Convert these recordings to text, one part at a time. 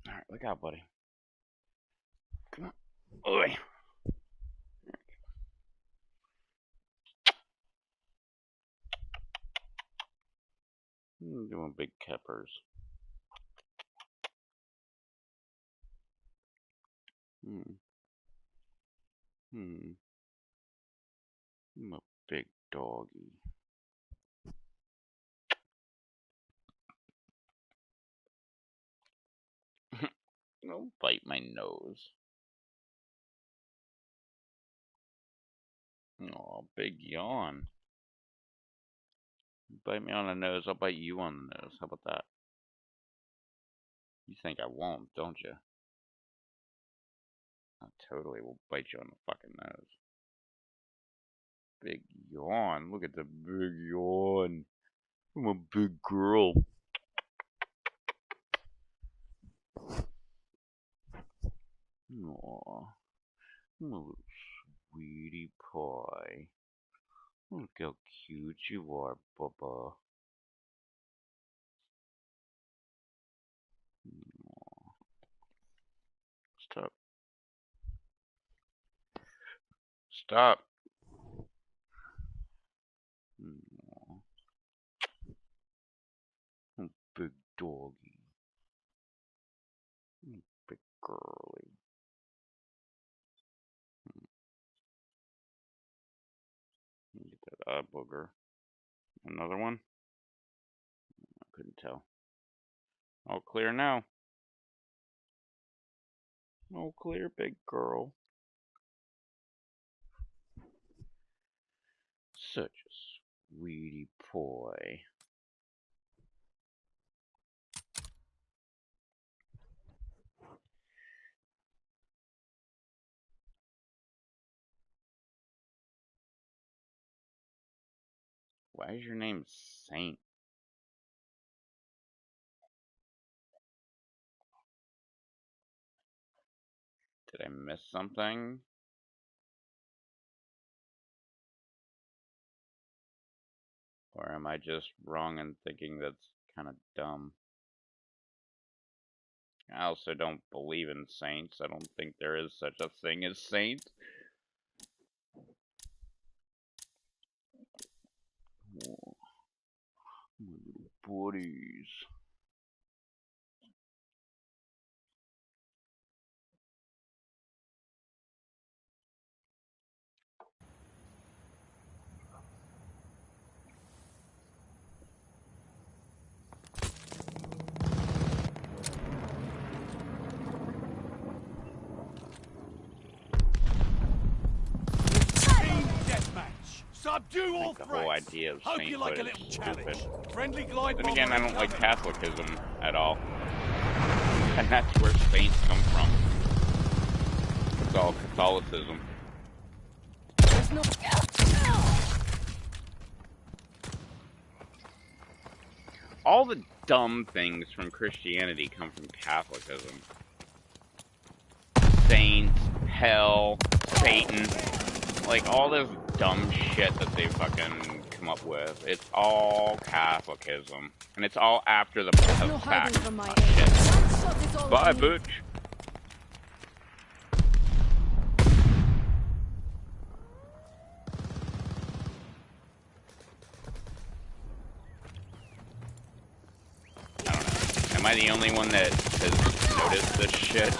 Alright, look out, buddy. Come on. Oi. I'm doing big peppers. I'm a big doggy. Don't bite my nose. Oh, big yawn. Bite me on the nose, I'll bite you on the nose. How about that? You think I won't, don't you? I totally will bite you on the fucking nose. Big yawn. Look at the big yawn. I'm a big girl. Aww. I'm a little sweetie pie. Look how cute you are, Bubba. Aww. Stop. Stop. Aww. I'm a big doggy. I'm a big girly. Get that eye booger. Another one? I couldn't tell. All clear now. All clear, big girl. Such a sweetie pie. Why is your name Saint? Did I miss something? Or am I just wrong in thinking that's kind of dumb? I also don't believe in saints. I don't think there is such a thing as saints. Oh, my little buddies. Subdue all the whole idea of sainthood like is stupid. Friendly glide then again, I don't like Catholicism at all. And that's where saints come from. It's all Catholicism. All the dumb things from Christianity come from Catholicism. Saints, hell, Satan, like all this dumb shit that they fucking come up with. It's all Catholicism. And it's all after the fact. Shit. Bye, Butch. I don't know. Am I the only one that has noticed this shit?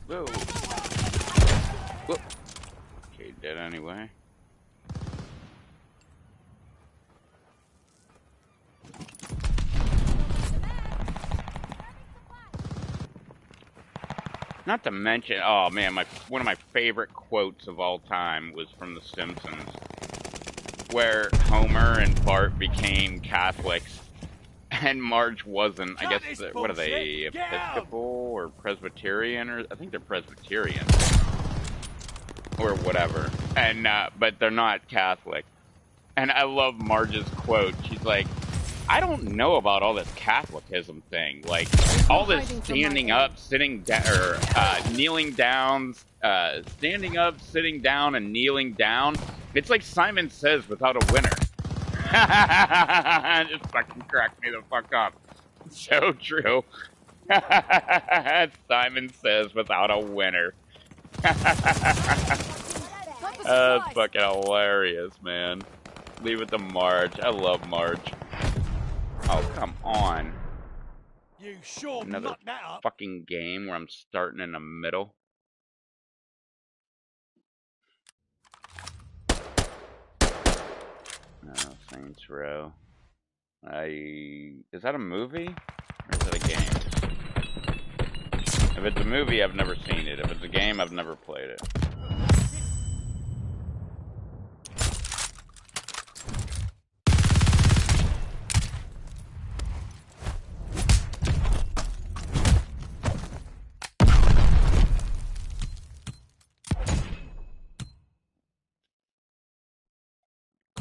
Whoa. Whoop. Okay, dead anyway. Not to mention, oh man, one of my favorite quotes of all time was from The Simpsons, where Homer and Bart became Catholics, and Marge wasn't. I guess, what are they, Episcopal or Presbyterian? Or I think they're Presbyterian, or whatever. And but they're not Catholic. And I love Marge's quote. She's like, I don't know about all this Catholicism thing. Like, all this standing up, sitting down, or kneeling down, standing up, sitting down, and kneeling down. It's like Simon Says without a winner. Just fucking cracked me the fuck up. So true. Simon Says without a winner. That's fucking hilarious, man. Leave it to Marge. I love Marge. Oh, come on. You sure Another mucked that up. fucking game where I'm starting in the middle. Oh, Saints Row. Is that a movie? Or is it a game? If it's a movie, I've never seen it. If it's a game, I've never played it.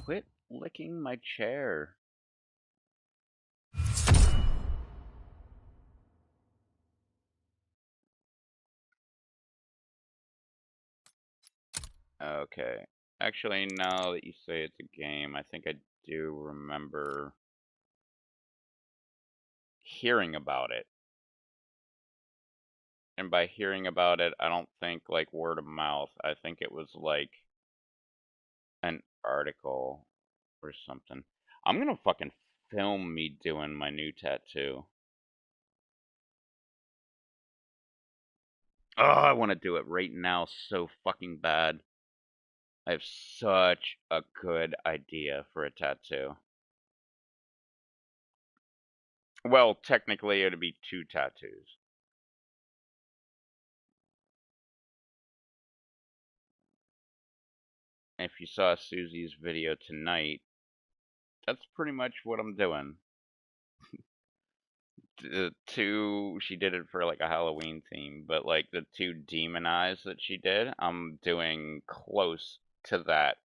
Quit licking my chair. Okay. Actually, now that you say it's a game, I think I do remember hearing about it. And by hearing about it, I don't think like word of mouth. I think it was like an article or something. I'm gonna fucking film me doing my new tattoo. Oh, I want to do it right now so fucking bad. I have such a good idea for a tattoo. Well, technically, it'd be 2 tattoos. If you saw Susie's video tonight, that's pretty much what I'm doing. The 2, she did it for like a Halloween theme, but like the 2 demon eyes that she did, I'm doing close to that.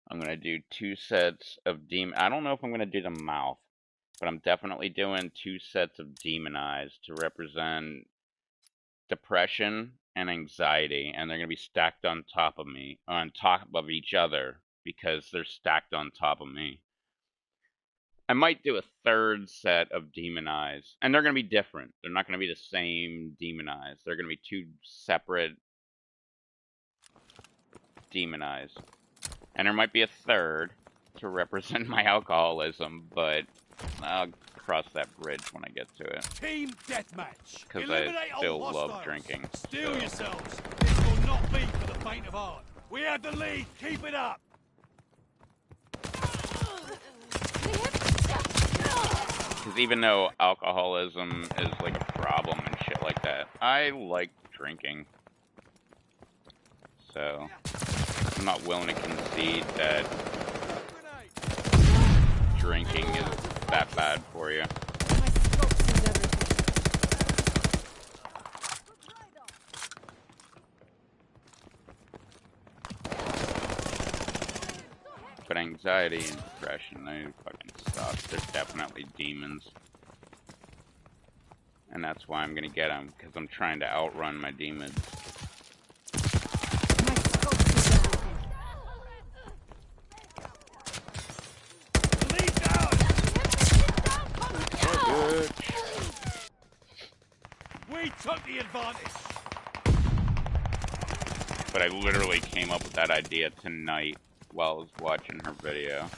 I'm gonna do 2 sets of demon. I don't know if I'm gonna do the mouth, but I'm definitely doing 2 sets of demon eyes to represent depression and anxiety, and they're gonna be stacked on top of me, on top of each other, because they're stacked on top of me. I might do a 3rd set of demon eyes, and they're gonna be different. They're not gonna be the same demon eyes. They're gonna be 2 separate demon eyes. And there might be a 3rd to represent my alcoholism, but I'll cross that bridge when I get to it. Team deathmatch. Because I still love drinking. Steel yourselves. This will not be for the faint of heart. We have the lead. Keep it up. Because even though alcoholism is like a problem and shit like that, I like drinking. So I'm not willing to concede that drinking is that bad for you. But anxiety and depression, they fucking suck. They're definitely demons. And that's why I'm gonna get them, because I'm trying to outrun my demons. We took the advantage. But I literally came up with that idea tonight while I was watching her video.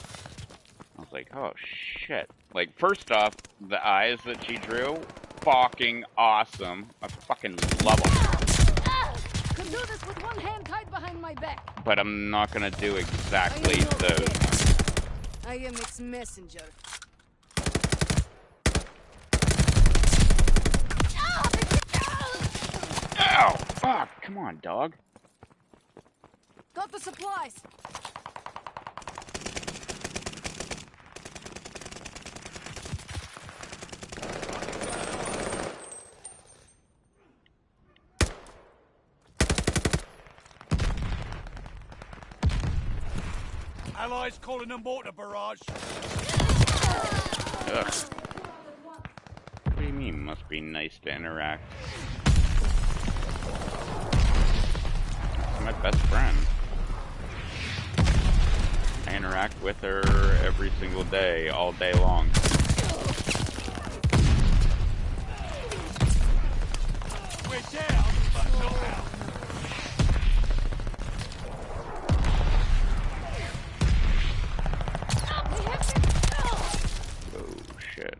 I was like, oh shit. Like, first off, the eyes that she drew, fucking awesome. I fucking love them. Could do this with one hand tied behind my back. But I'm not gonna do exactly those. I am its messenger. Ow! Fuck! Come on, dog. Got the supplies. Allies calling a mortar barrage. Ugh. What do you mean? Must be nice to interact. my best friend. I interact with her every single day, all day long. We're down, but not out. Oh, shit.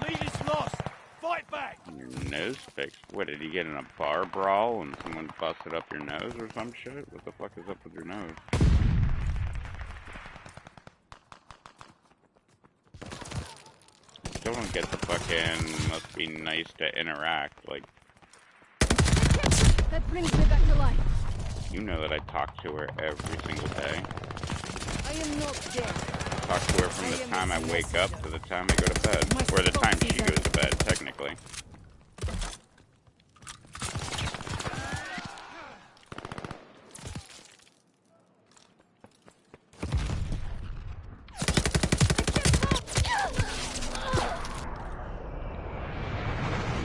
Lead is lost. Fight back. Your nose fixed. What, did you get in a bar brawl and someone busted up your nose or some shit? What the fuck is up with your nose? Still don't get the fucking must be nice to interact. Like, That brings me back to life. you know that I talk to her every single day. I am not dead. Talk to her from the time I wake up to the time I go to bed. Or the time she goes to bed, technically.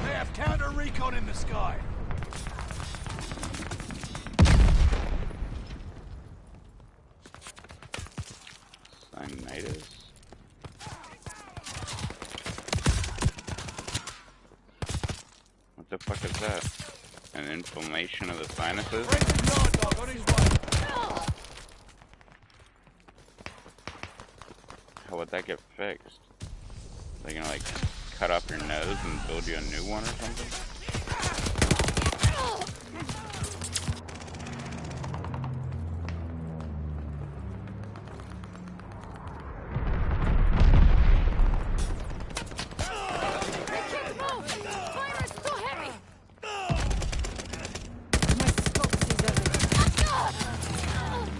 They have counter recon in the sky. Sinusitis. What the fuck is that? An inflammation of the sinuses? Break the guard dog on his way. How would that get fixed? Are they gonna like cut off your nose and build you a new one or something?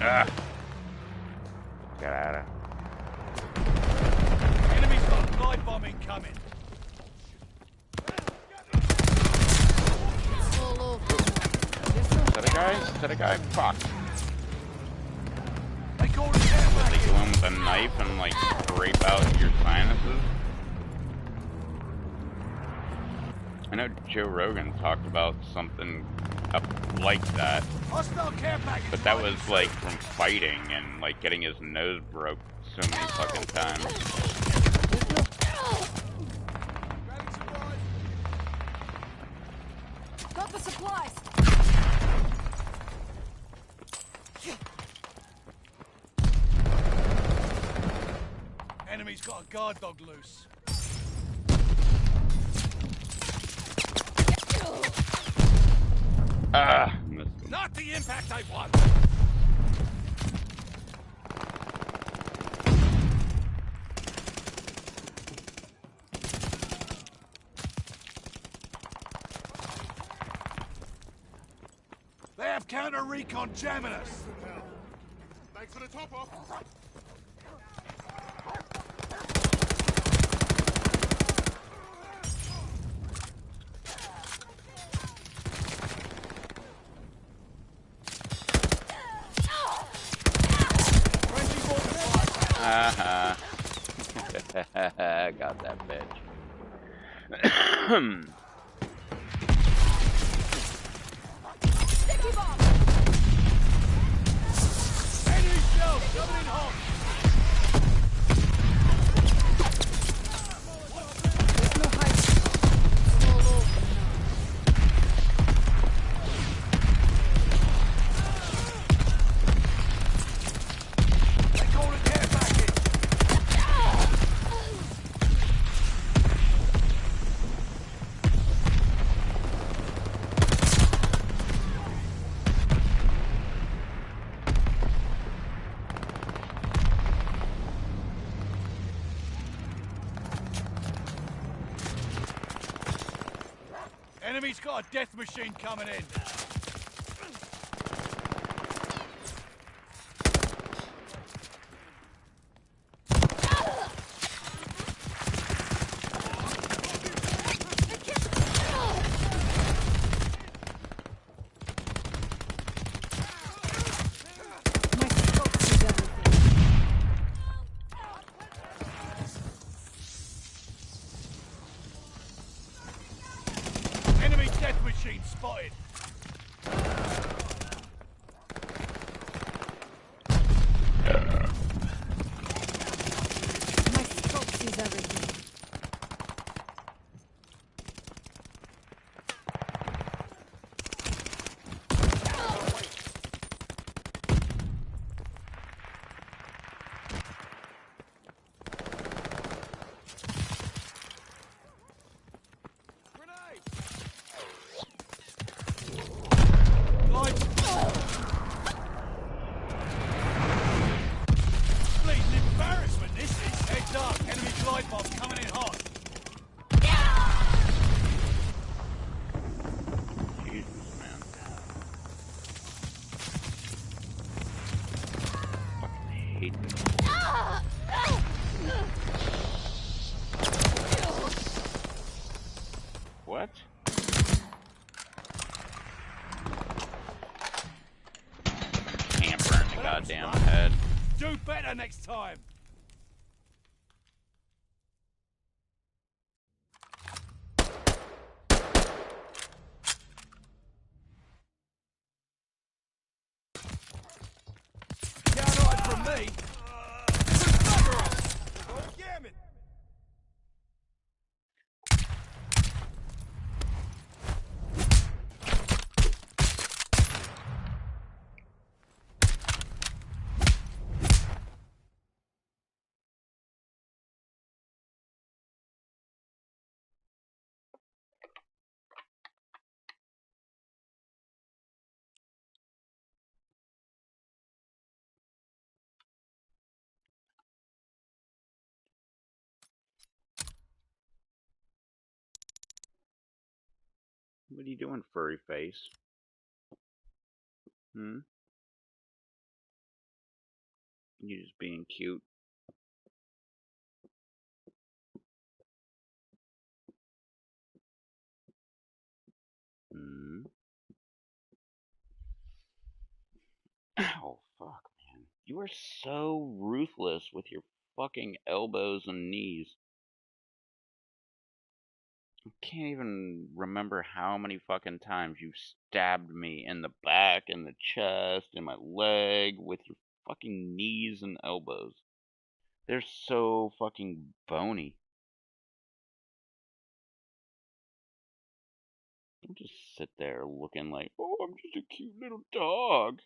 Ah! Get out of. Enemy's got glide bombing coming. Is that a guy? Is that a guy? Fuck. They called it care They package. go in with a knife and like scrape out your sinuses? I know Joe Rogan talked about something up like that, Hostile care package. but that was like from fighting and like getting his nose broke so many fucking times. Got the supplies. Enemy's got a guard dog loose. Ah! Missed him. Not the impact I want. They have counter recon jamming us. Thanks for the top off. Friendly mortar fire. Uh-huh. Got that bitch. Sticky bomb. Enemy shells coming in hot. There's no hiding. It's all over now. They call it care package. Enemy's got a death machine coming in. My scope sees everything. Enemy death machine spotted. goddamn head. Do better next time. Downright from me. Damn it. What are you doing, furry face? Hmm? You just being cute. Hmm? Oh, fuck, man. You are so ruthless with your fucking elbows and knees. I can't even remember how many fucking times you've stabbed me in the back, in the chest, in my leg, with your fucking knees and elbows. They're so fucking bony. Don't just sit there looking like, oh, I'm just a cute little dog.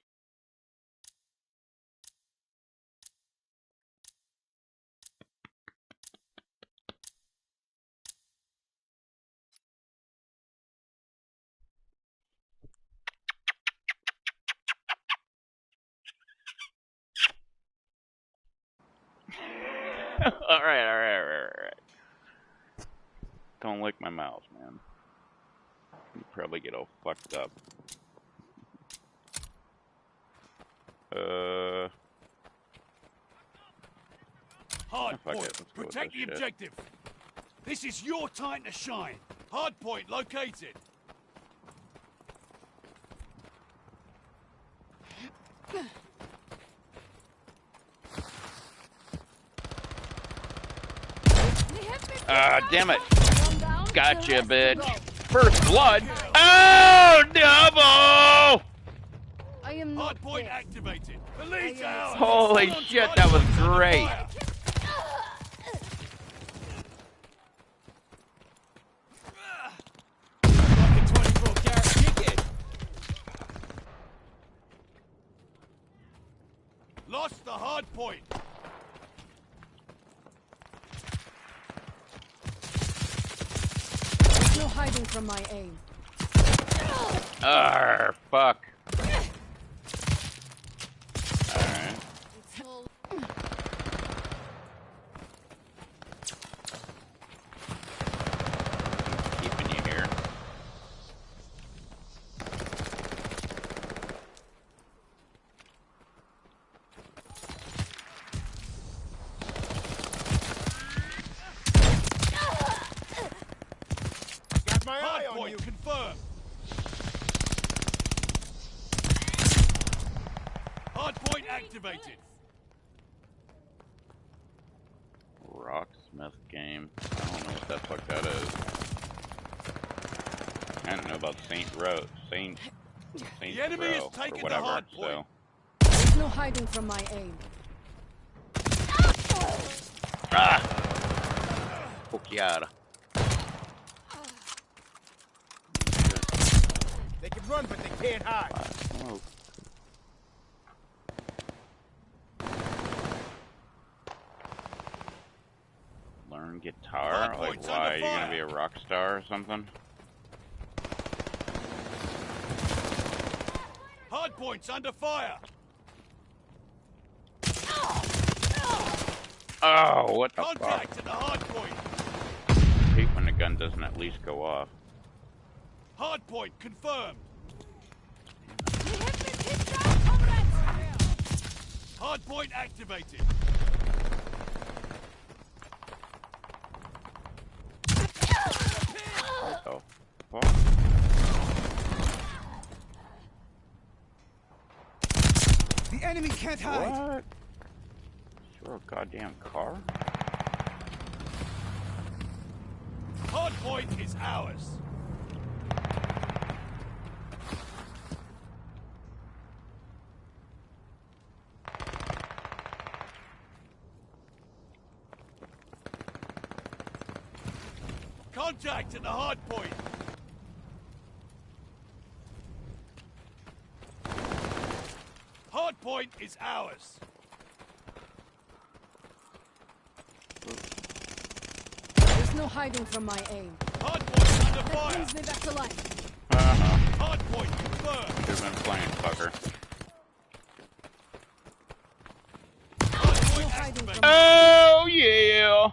Alright. Don't lick my mouth, man. You probably get all fucked up. Hard fuck it, point. let's go with Protect this the shit. objective. This is your time to shine. Hard point located. Damn it. Gotcha, bitch. First blood. Oh, double! I am not Hard point dead. activated. The lead's out. Holy shit, that was great. Lost the hard point. There's no hiding from my aim. Arr, fuck. Alright. Keeping you here. Got my Hard eye on point you. confirmed. Hard point activated. Rocksmith game. I don't know what the fuck that is. I don't know about Saint Row. Saint The enemy Row has or taken the whatever. hard So. point. There's no hiding from my aim. Ah! Fuckiara. They can run, but they can't hide. Oh. Learn guitar? Hard Like, points why? under Are you gonna fire. be a rock star or something? Hard points under fire. Oh, what the fuck? Contact at the hard point. I hate when the gun doesn't at least go off. Hard point confirmed. We have been hit down, comrades! Hard point activated. What the fuck? The The enemy can't hide. What? Throw a goddamn car? Hard point is ours. Contact at the hard point. Hard point is ours. There's no hiding from my aim. Hard point under That fire. brings me back to life. Hard point confirmed. Should've been playing, fucker. Hard No point hiding from activated. Oh, yeah!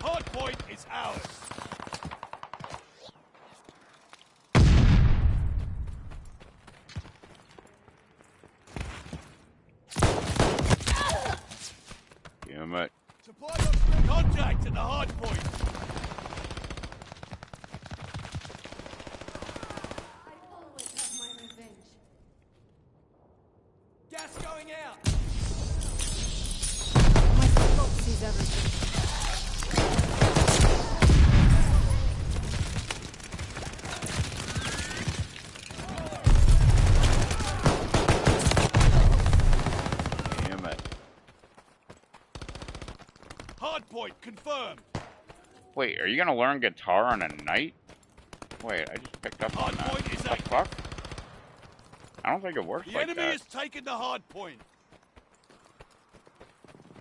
Hard point is ours. Damn it. Supply on contact at the hard point. I always have my revenge. Gas going out. My scope sees everything. Damn it. Hard point confirmed. Wait, are you gonna learn guitar on a night? Wait, I just picked up on Hard that. point is What the active. fuck? I don't think it works The like enemy that. has taken the hard point.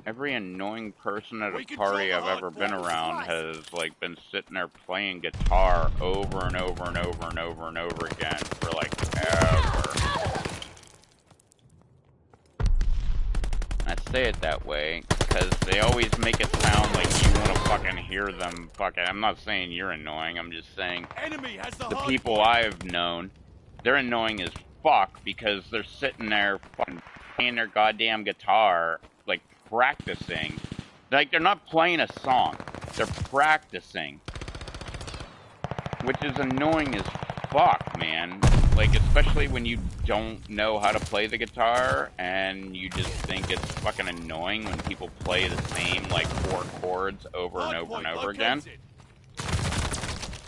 Every annoying person at We a control party the I've hard ever point. been around Christ. has, like, been sitting there playing guitar over and over and over and over and over again for, like, ever. I say it that way because they always make it sound like you want to fucking hear them fucking... I'm not saying you're annoying, I'm just saying Enemy has the the hard people point. I've known, they're annoying as fuck because they're sitting there fucking playing their goddamn guitar, like, practicing. Like, they're not playing a song, they're practicing. Which is annoying as fuck, man. Like, especially when you don't know how to play the guitar, and you just think it's fucking annoying when people play the same, like, 4 chords over and Hard over point and over again. located.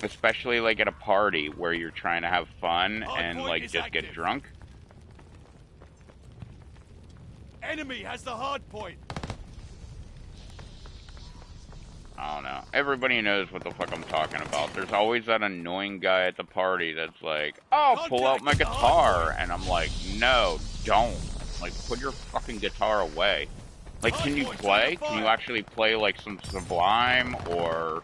Especially, like, at a party where you're trying to have fun Hard and, point like, is just get active. drunk. Enemy has the hard point. I don't know. Everybody knows what the fuck I'm talking about. There's always that annoying guy at the party that's like, oh, pull out my guitar. And I'm like, no, don't. Like, put your fucking guitar away. Like, can you play? Can you actually play, like, some Sublime or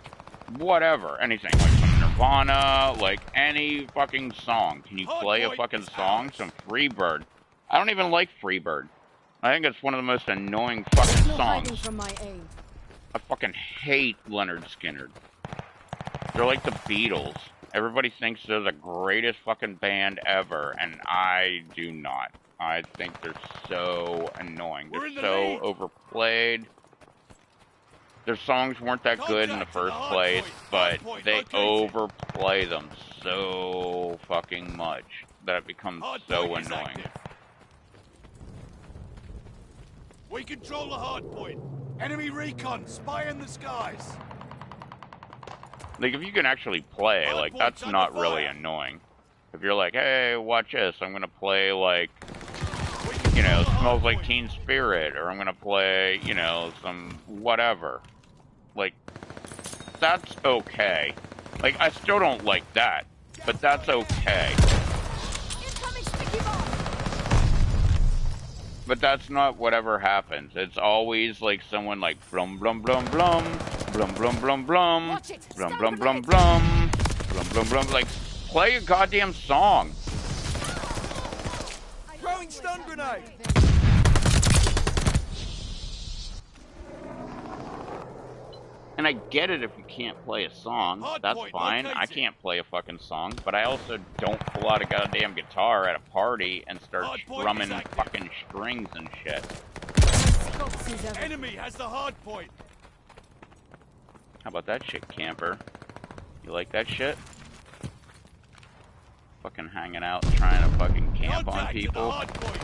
whatever? Anything. Like some Nirvana, like any fucking song. Can you play a fucking song? Some Freebird. I don't even like Freebird. I think it's one of the most annoying fucking No hiding songs. from my aim. I fucking hate Leonard Skinner. They're like the Beatles. Everybody thinks they're the greatest fucking band ever, and I do not. I think they're so annoying. They're so overplayed. Their songs weren't that good in the first place, but they overplay them so fucking much that it becomes so annoying. We control the hard point. Enemy recon, spy in the skies. Like, if you can actually play, like, that's not really annoying. If you're like, hey, watch this, I'm gonna play, like, you know, Smells Like Teen Spirit, or I'm gonna play, you know, some whatever. Like, that's okay. Like, I still don't like that, but that's okay. Incoming sticky bomb. But that's not whatever happens. It's always like someone like blum blum blum blum blum blum blum blum Watch it. blum Stun blum blum grenade. blum blum blum blum. Like, play a goddamn song. Throwing stun grenade. And I get it if you can't play a song. That's fine. I can't play a fucking song. But I also don't pull out a goddamn guitar at a party and start strumming fucking strings and shit. Scope sees everything. Enemy has the hard point. How about that shit, camper? You like that shit? Fucking hanging out, trying to fucking camp on Contact at the people. hard point.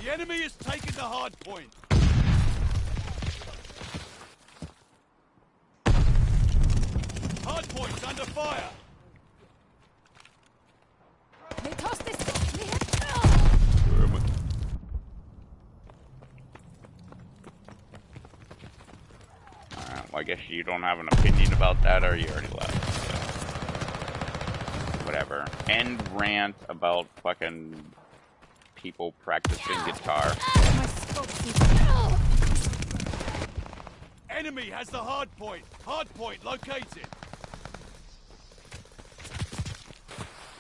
The enemy has taken the hard point. Hard point's under fire. They tossed this. Alright, well, I guess you don't have an opinion about that, or you already left. So. Whatever. End rant about fucking people practicing guitar. My scope Enemy has the hard point. Hard point located.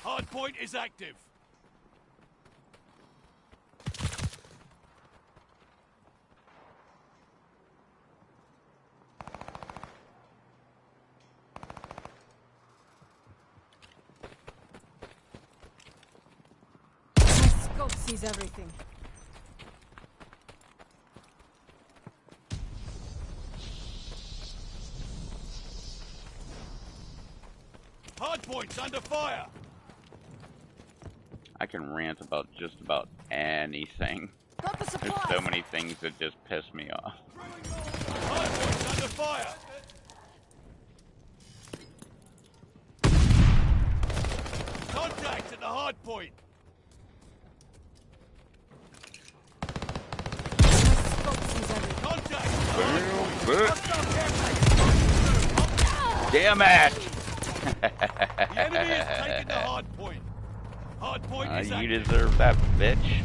Hard point is active. scope sees everything. Hard point's under fire. I can rant about just about anything. Got the There's supplies. so many things that just piss me off. Hard point's under fire. Contact at the hard point. My scope sees everything. Contact. Damn it! The enemy has taken the hard point. Hard point is You active. deserve that, bitch.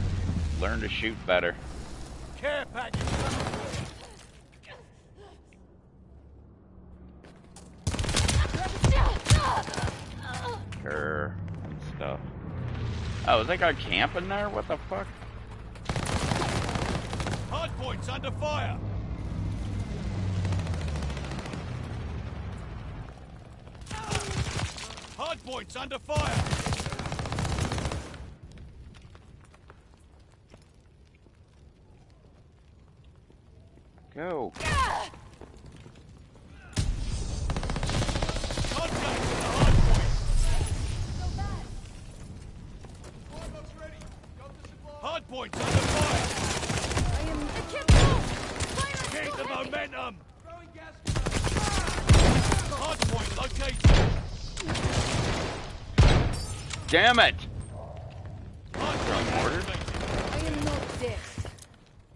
Learn to shoot better. Care package coming Grr and stuff. Oh, is that guy camping there? What the fuck? Hard point's under fire. Hard point's under fire. Go. Contact at the hard point. Hard point's under fire. I am. I can't move. Fire Keep the is so heavy. momentum. Hard point located. Damn it! Hard Throwing point mortar? activated. I am not death.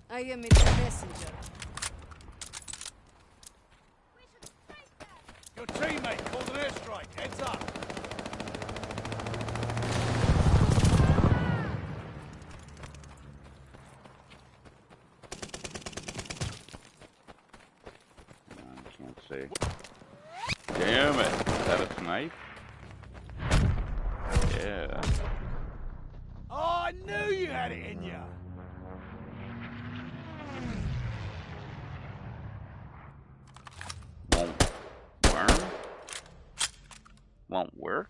I am its messenger. Your teammate called an airstrike. Heads up. I can't see. Damn it! Is that a snipe? Yeah. Oh, I knew you had it in you. Won't worm? Won't work?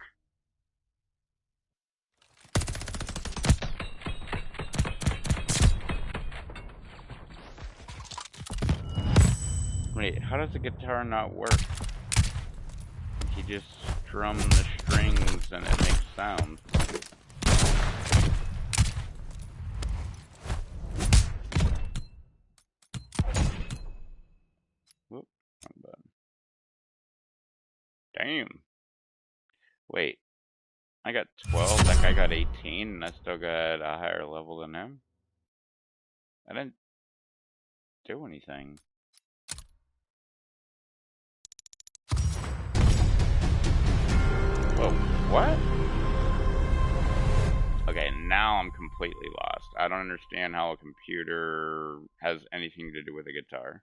Wait, how does the guitar not work? You just strum the strings and it makes sound. Whoop, wrong button. Damn. Wait, I got 12, that guy got 18, and I still got a higher level than him? I didn't do anything. Whoa, what? Okay, now I'm completely lost. I don't understand how a computer has anything to do with a guitar.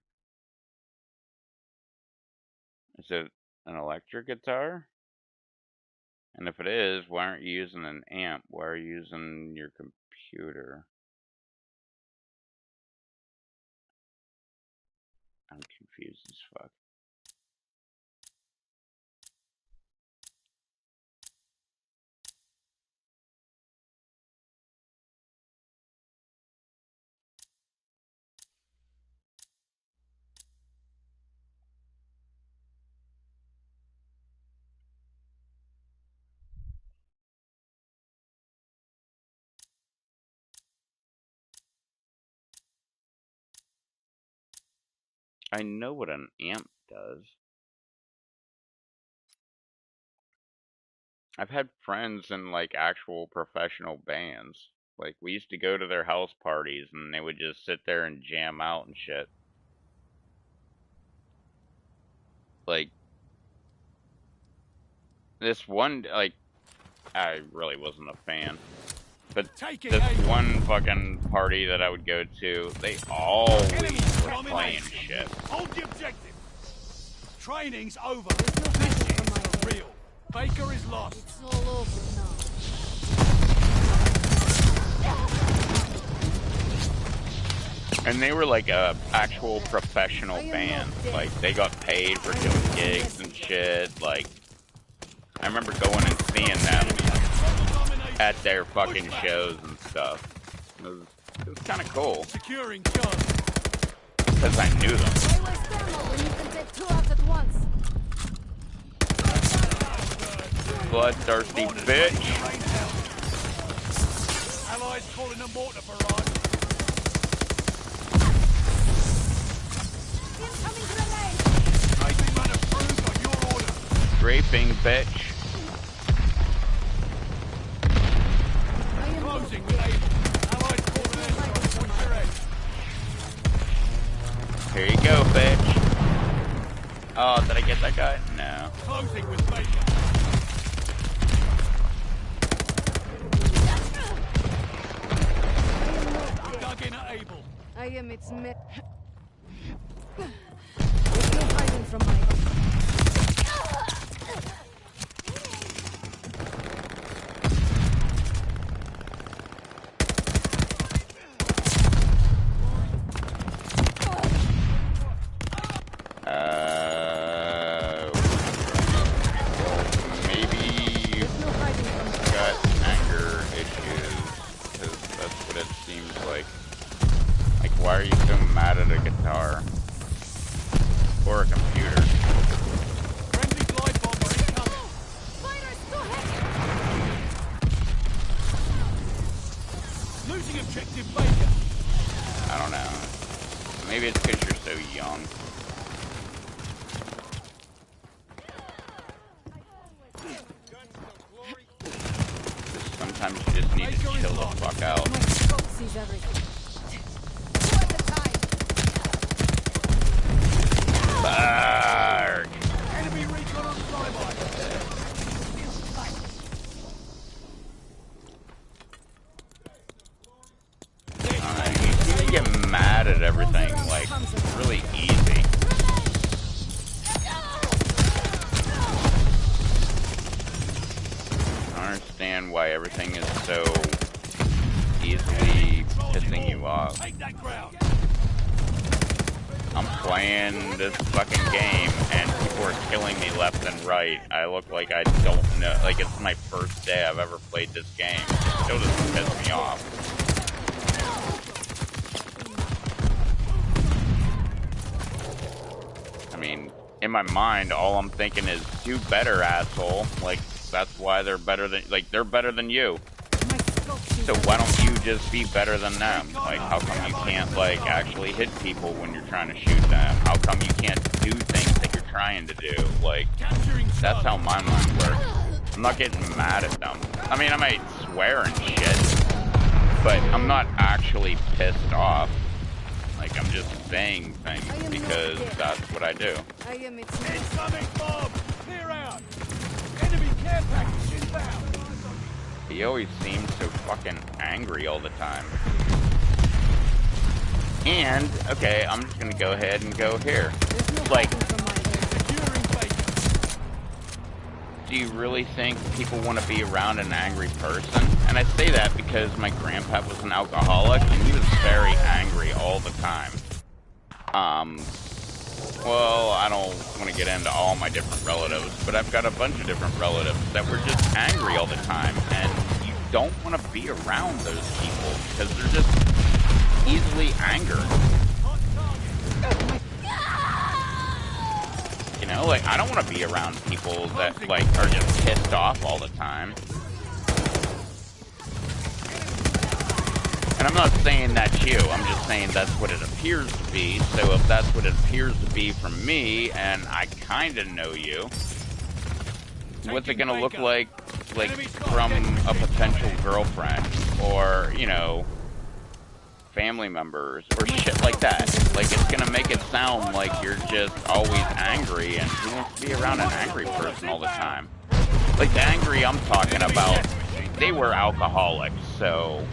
Is it an electric guitar? And if it is, why aren't you using an amp? Why are you using your computer? I'm confused as fuck. I know what an amp does. I've had friends in like actual professional bands. Like we used to go to their house parties and they would just sit there and jam out and shit. Like this one, like I really wasn't a fan, but this one fucking party that I would go to, they always were playing shit. Hold the objective. Training's over. This is for real. Baker is lost. It's all over now. And they were like a actual professional band. Like they got paid for doing gigs and shit. Like I remember going and seeing them at their fucking shows and stuff. It was kind of cool. Securing John. Because I knew them. Why waste ammo when you can take 2 out at once? Bloodthirsty bitch. Allies calling a mortar barrage. Incoming grenade! Maybe man approved on your order. Draping bitch. Closing with Able. Allies calling in. Watch your head. Here you go, bitch. Oh, did I get that guy? No. Closing with Baker. Dug in at Able. I am its met. There's no hiding from my. Maybe you've got anger issues, because that's what it seems like. Like, why are you so mad at a guitar? Or a computer? Friendly glide bomber incoming. Fighters, go ahead! Losing objective Baker. I don't know. Maybe it's because you're so young. Sometimes you just need to chill the fuck out. My scope sees everything. 2 at a time. Bark. Enemy recon on flyby. You can get mad at everything, like, really easy. I don't understand why everything is so easily pissing you off. Take that ground. I'm playing this fucking game and people are killing me left and right. I look like I don't know, like it's my first day I've ever played this game. It still doesn't piss me off. I mean, in my mind, all I'm thinking is, do better, asshole. Like, that's why they're better than, like, they're better than you. So why don't you just be better than them? Like, how come you can't, like, actually hit people when you're trying to shoot them? How come you can't do things that you're trying to do? Like, that's how my mind works. I'm not getting mad at them. I mean, I might swear and shit, but I'm not actually pissed off. Like, I'm just saying things because that's what I do. I am its Incoming bomb. Clear out. Enemy care package inbound. He always seems so fucking angry all the time. And, okay, I'm just gonna go ahead and go here. Like, do you really think people want to be around an angry person? And I say that because my grandpa was an alcoholic and he was very angry all the time. Well, I don't want to get into all my different relatives, but I've got a bunch of different relatives that were just angry all the time, and you don't want to be around those people because they're just easily angered. You know, like, I don't want to be around people that, like, are just pissed off all the time. And And I'm not saying that's you, I'm just saying that's what it appears to be. So if that's what it appears to be from me, and I kinda know you, what's it gonna look like from a potential girlfriend, or, you know, family members, or shit like that? Like, it's gonna make it sound like you're just always angry, and who wants to be around an angry person all the time? Like, the angry I'm talking about, they were alcoholics, so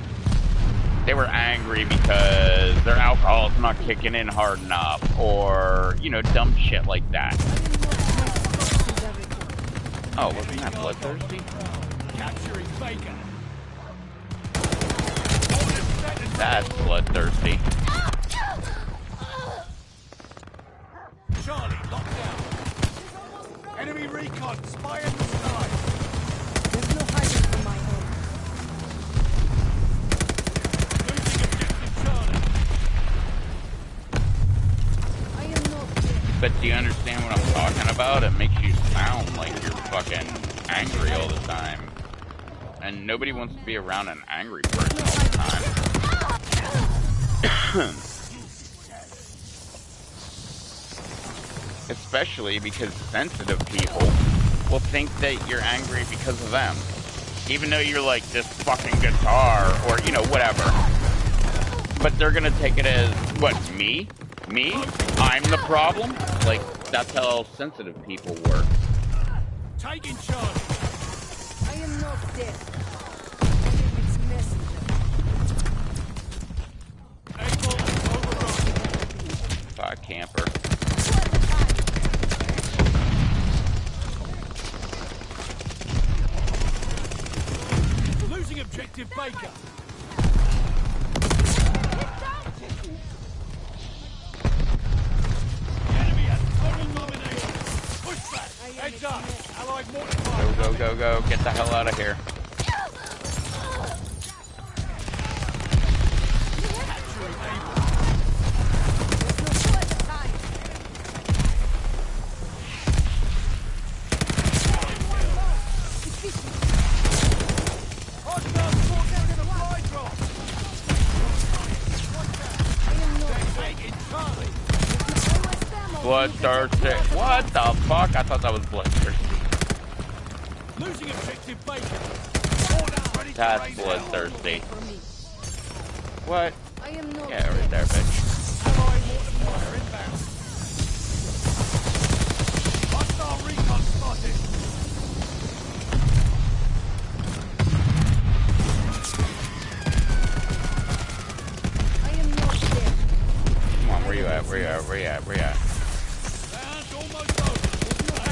they were angry because their alcohol's not kicking in hard enough, or, you know, dumb shit like that. Oh, wasn't that bloodthirsty? Capturing Baker. That's bloodthirsty. Charlie, locked down. Enemy recon, spy in the sky. There's no hiding from my home. Losing objective Charlie. I am not dead. But do you understand what I'm talking about? It makes you sound like you're fucking angry all the time. And nobody wants to be around an angry person all the time. Especially because sensitive people will think that you're angry because of them. Even though you're like, this fucking guitar, or, you know, whatever. But they're gonna take it as, what, me? Me? I'm the problem? Like, that's how sensitive people work. Taking Charlie. I am not dead. Enemy's messenger. Able overrun. Fuck, camper. Losing objective Baker. Enemy has total domination. Push back. Heads up. Allied mortar. Go, go, go, go. Get the hell out of here. Capturing Able. Hot tub force out in a fly drop. They're taking Charlie. Bloodthirsty. What the fuck? I thought that was bloodthirsty. Losing objective Baker. Orders ready to That's rain down. bloodthirsty. For me. What? I am not Yeah, right there, bitch. Allied mortar inbound. Hostile recon spotted. I am not dead. Come on, where you at? Where you at? Where you at? Where you at? Round almost over.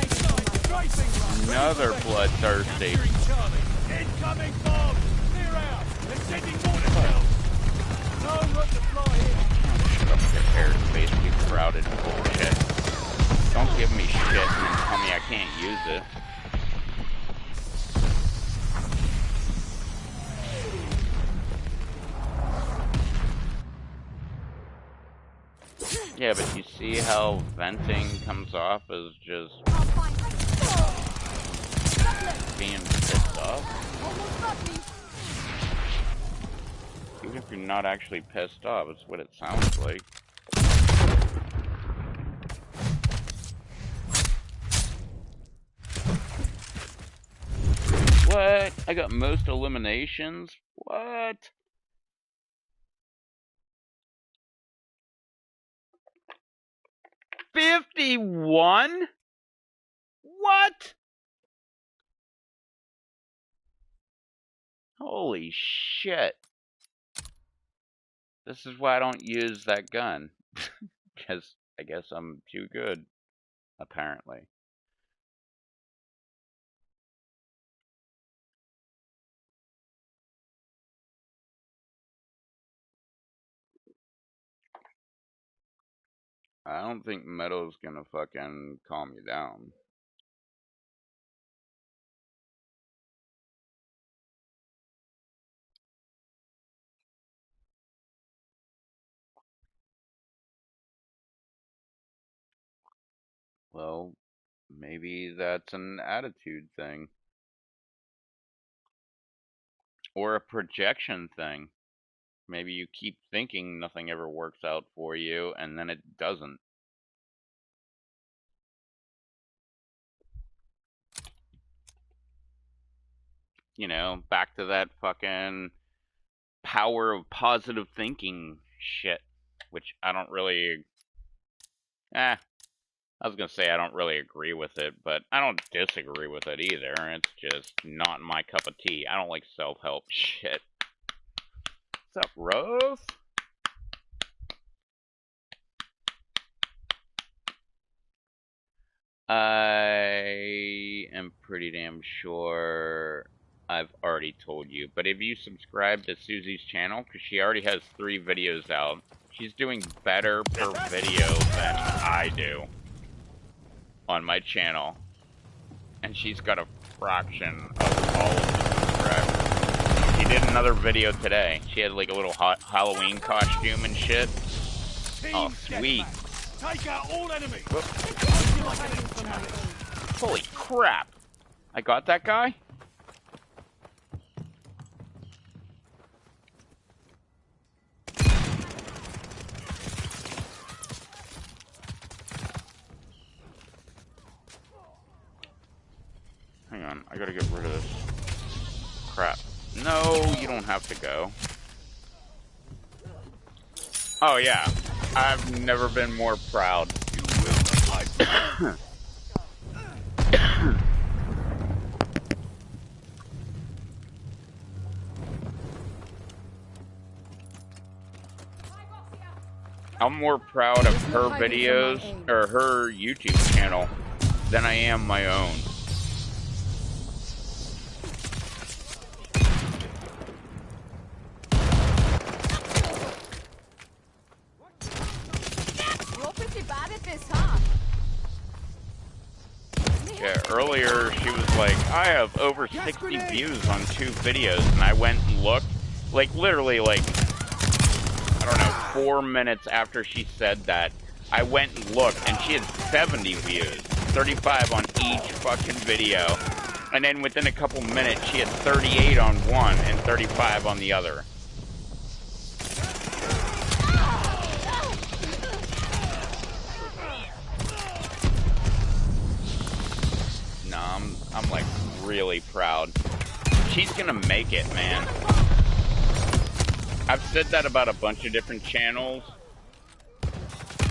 Inside, strafing run. Another bloodthirsty. Capturing Charlie. Incoming bomb. Clear out. They're sending mortar shells. No room to fly here. Shut up, your airspace be crowded. Bullshit. Don't give me shit and then tell me I can't use it. Yeah, but you see how venting comes off as just being pissed off? Almost got me. Even if you're not actually pissed off, it's what it sounds like. What? I got most eliminations? What? $51? What? Holy shit. This is why I don't use that gun. Because I guess I'm too good, apparently. I don't think metal's gonna fucking calm you down. Well, maybe that's an attitude thing. Or a projection thing. Maybe you keep thinking nothing ever works out for you, and then it doesn't. You know, back to that fucking power of positive thinking shit, which I don't really. I was gonna say I don't really agree with it, but I don't disagree with it either. It's just not my cup of tea. I don't like self-help shit. What's up, Rose? I am pretty damn sure I've already told you, but if you subscribe to Susie's channel, because she already has 3 videos out, she's doing better per video than I do on my channel, and she's got a fraction of all of the subscribers. She did another video today. She had like a little Halloween costume and shit. Oh, sweet. Take out all enemies. Holy crap. I got that guy? Hang on, I gotta get rid of this crap. No, you don't have to go. Oh yeah, I've never been more proud. I'm more proud of her videos, or her YouTube channel, than I am my own. Yeah, earlier she was like, I have over 60 views on 2 videos, and I went and looked, like literally like, I don't know, 4 minutes after she said that, I went and looked, and she had 70 views, 35 on each fucking video, and then within a couple minutes she had 38 on one and 35 on the other. I'm like really proud. She's gonna make it, man. I've said that about a bunch of different channels.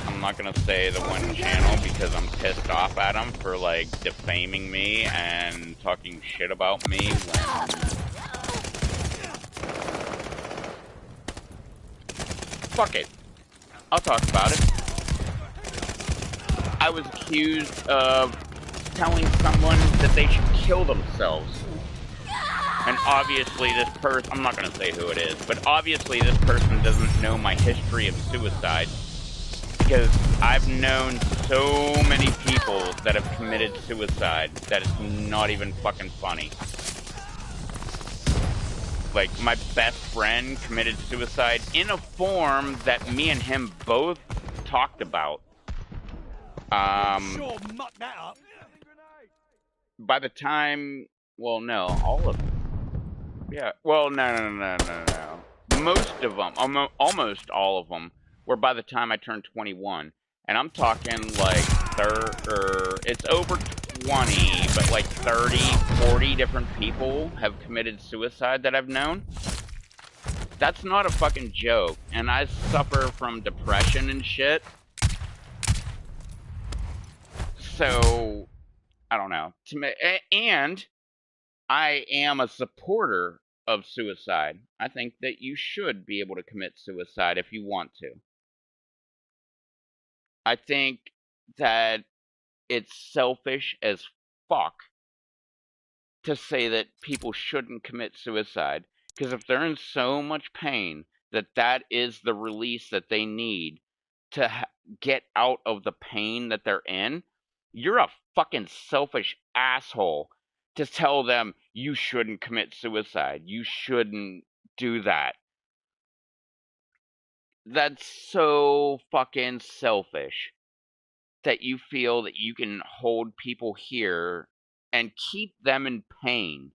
I'm not gonna say the one channel because I'm pissed off at them for like defaming me and talking shit about me when... Fuck it. I'll talk about it. I was accused of telling someone that they should kill themselves. And obviously this person, I'm not going to say who it is, but obviously this person doesn't know my history of suicide. Because I've known so many people that have committed suicide that it's not even fucking funny. Like, my best friend committed suicide in a form that me and him both talked about. Sure, muck that up. By the time, well, no, all of them. Yeah, well, no. Most of them, almost all of them, were by the time I turned 21. And I'm talking like, it's over 20, but like 30, 40 different people have committed suicide that I've known. That's not a fucking joke. And I suffer from depression and shit. So... I don't know. And I am a supporter of suicide. I think that you should be able to commit suicide if you want to. I think that it's selfish as fuck to say that people shouldn't commit suicide. Because if they're in so much pain, that is the release that they need to get out of the pain that they're in, you're a fucking selfish asshole to tell them you shouldn't commit suicide. You shouldn't do that. That's so fucking selfish that you feel that you can hold people here and keep them in pain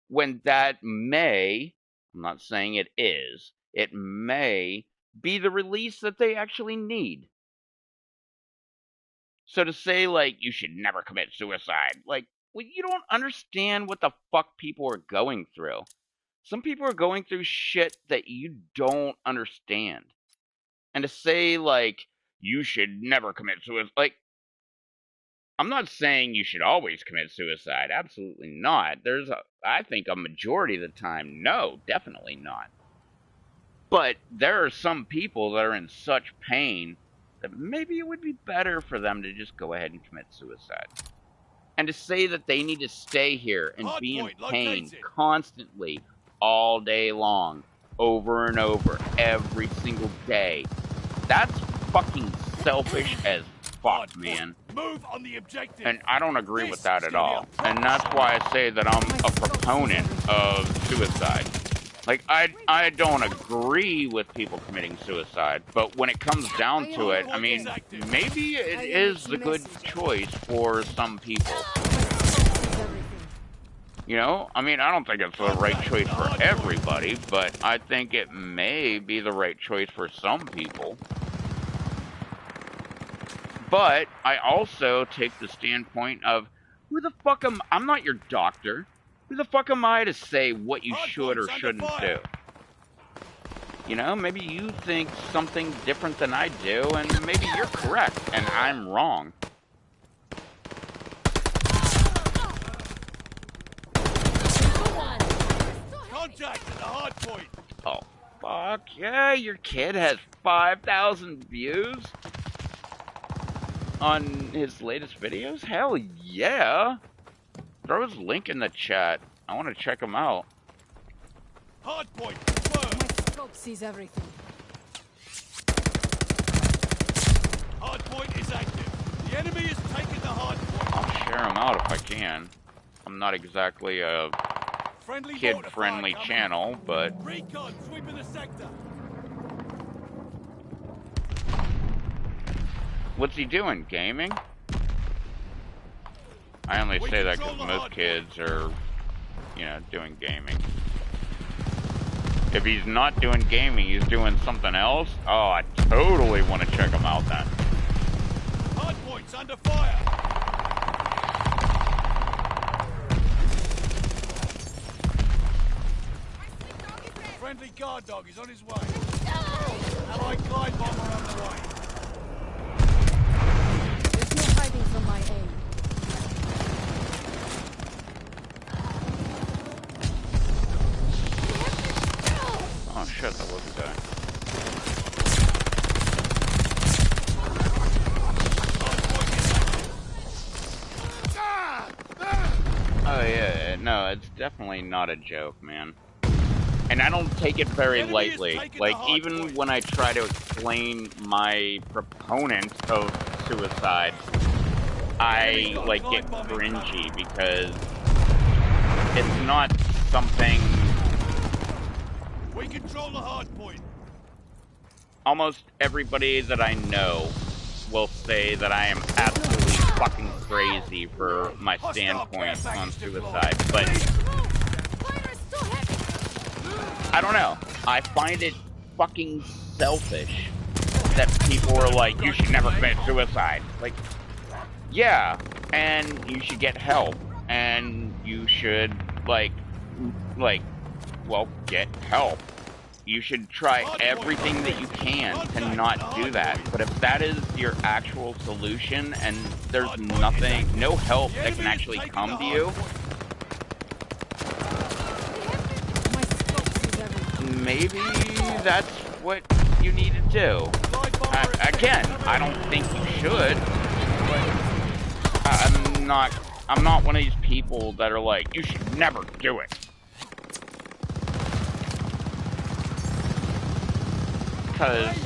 when that may, I'm not saying it is, it may be the release that they actually need. So to say, like, you should never commit suicide, like, well, you don't understand what the fuck people are going through. Some people are going through shit that you don't understand. And to say, like, you should never commit suicide, like, I'm not saying you should always commit suicide. Absolutely not. I think a majority of the time, no, definitely not. But there are some people that are in such pain that maybe it would be better for them to just go ahead and commit suicide. And to say that they need to stay here and be in pain constantly, all day long, over and over, every single day, that's fucking selfish as fuck, man. Move on the objective. And I don't agree with that at all. And that's why I say that I'm a proponent of suicide. Like, I don't agree with people committing suicide, but when it comes down to it, I mean, maybe it is the good choice for some people. You know, I mean, I don't think it's the right choice for everybody, but I think it may be the right choice for some people. But I also take the standpoint of, who the fuck I'm not your doctor. Who the fuck am I to say what you should or shouldn't do? You know, maybe you think something different than I do, and maybe you're correct, and I'm wrong. Contact at the hard point. Oh, fuck yeah, your kid has 5,000 views on his latest videos? Hell yeah! Throw his link in the chat. I want to check him out. Hard point, confirmed. My scope sees everything. Hard point is active. The enemy has taken the hard point. I'll share him out if I can. I'm not exactly a kid-friendly channel, but... Recon sweeping the sector. What's he doing? Gaming? I only say that because most kids are, you know, doing gaming. If he's not doing gaming, he's doing something else, oh, I totally want to check him out then. Hard points under fire. Friendly guard dog is on his way. Allied glide bomber on the way. There's no hiding from my aim. Oh shit, that was a guy. Oh yeah, no, it's definitely not a joke, man. And I don't take it very lightly. Like, even when I try to explain my proponent of suicide, I, like, get cringy because it's not something... We control the hard point. Almost everybody that I know will say that I am absolutely fucking crazy for my standpoint on suicide, but I don't know. I find it fucking selfish that people are like, you should never commit suicide. Like, yeah, and you should get help, and you should, well, get help. You should try everything that you can to not do that. But if that is your actual solution and there's nothing, no help that can actually come to you, maybe that's what you need to do. Again, I don't think you should. But I'm not one of these people that are like, you should never do it. Because,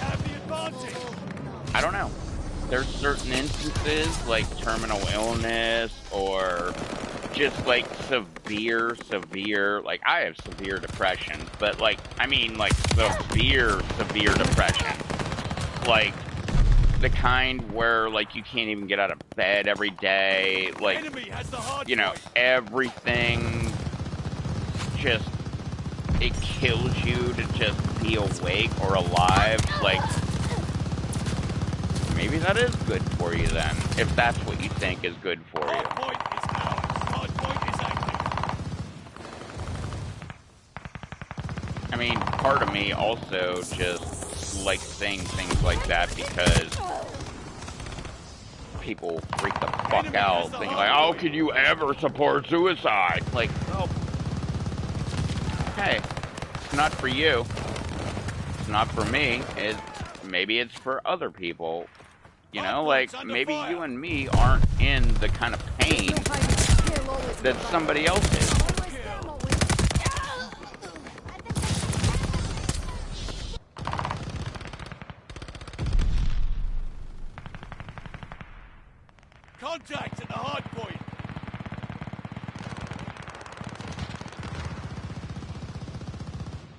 I don't know, there's certain instances like terminal illness or just like severe, like I have severe depression, but like, I mean like severe depression. Like the kind where like you can't even get out of bed every day, like, you know, everything just it kills you to just be awake or alive, like, maybe that is good for you then, if that's what you think is good for you. Hardpoint is ours. Hardpoint is active. I mean, part of me also just likes saying things like that because people freak the fuck out, thinking like, how could you ever support suicide? Like, well, hey, it's not for you. It's not for me. Maybe it's for other people. You know, like, maybe you and me aren't in the kind of pain that somebody else is. Contact at the hard point.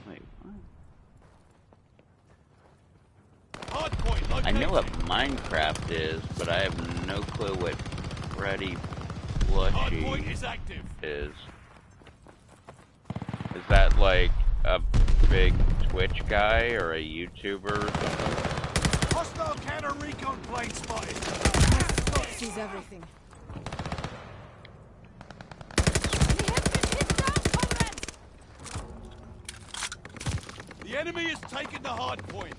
Wait, what? Hard point located. I know what Minecraft is, but I have no clue what Freddy Hardpoint is Plushy active. is. Is that like a big Twitch guy or a YouTuber or something? Hostile counter recon plane spotted. Scott sees everything. The enemy has taken the hard point.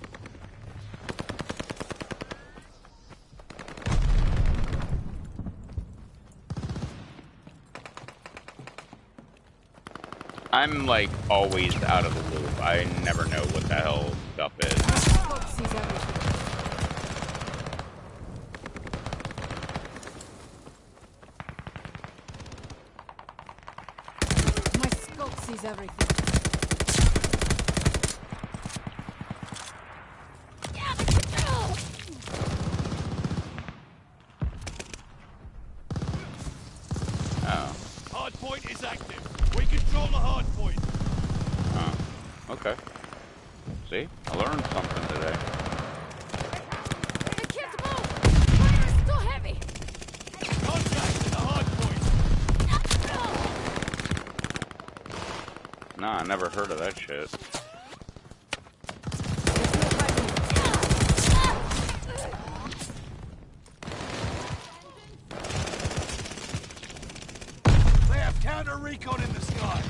I'm like always out of the loop. I never know what the hell stuff is. Scott sees everything. My scope sees everything. Oh. Hard point is active. We control the hard point. Oh. Okay. See? I learned something today. They can't move! Fire is too heavy! Contact at the hard point. Nah, I never heard of that shit. They have counter recon in the sky.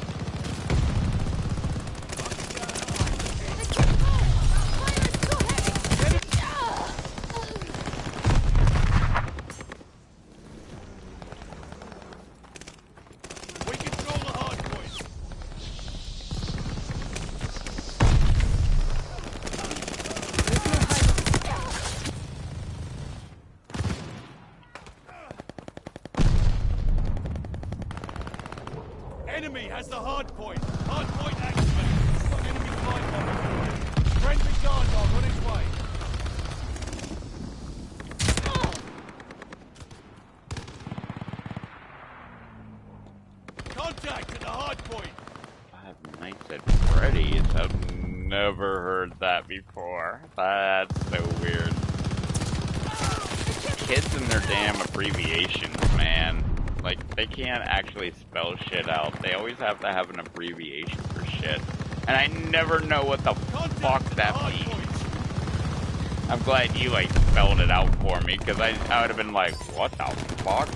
We control the hard point. Enemy has the hard point. Hard point activated. Got enemy flight bomber. Friendly guard dog on its way. Contact at the hard point. 5 Nights at Freddy's. I've never heard that before. That's so weird. Kids and their damn abbreviations, man. Like, they can't actually spell shit out. They always have to have an abbreviation for shit. And I never know what the fuck that means. I'm glad you, like, spelled it out for me, because I would have been like, what the fuck?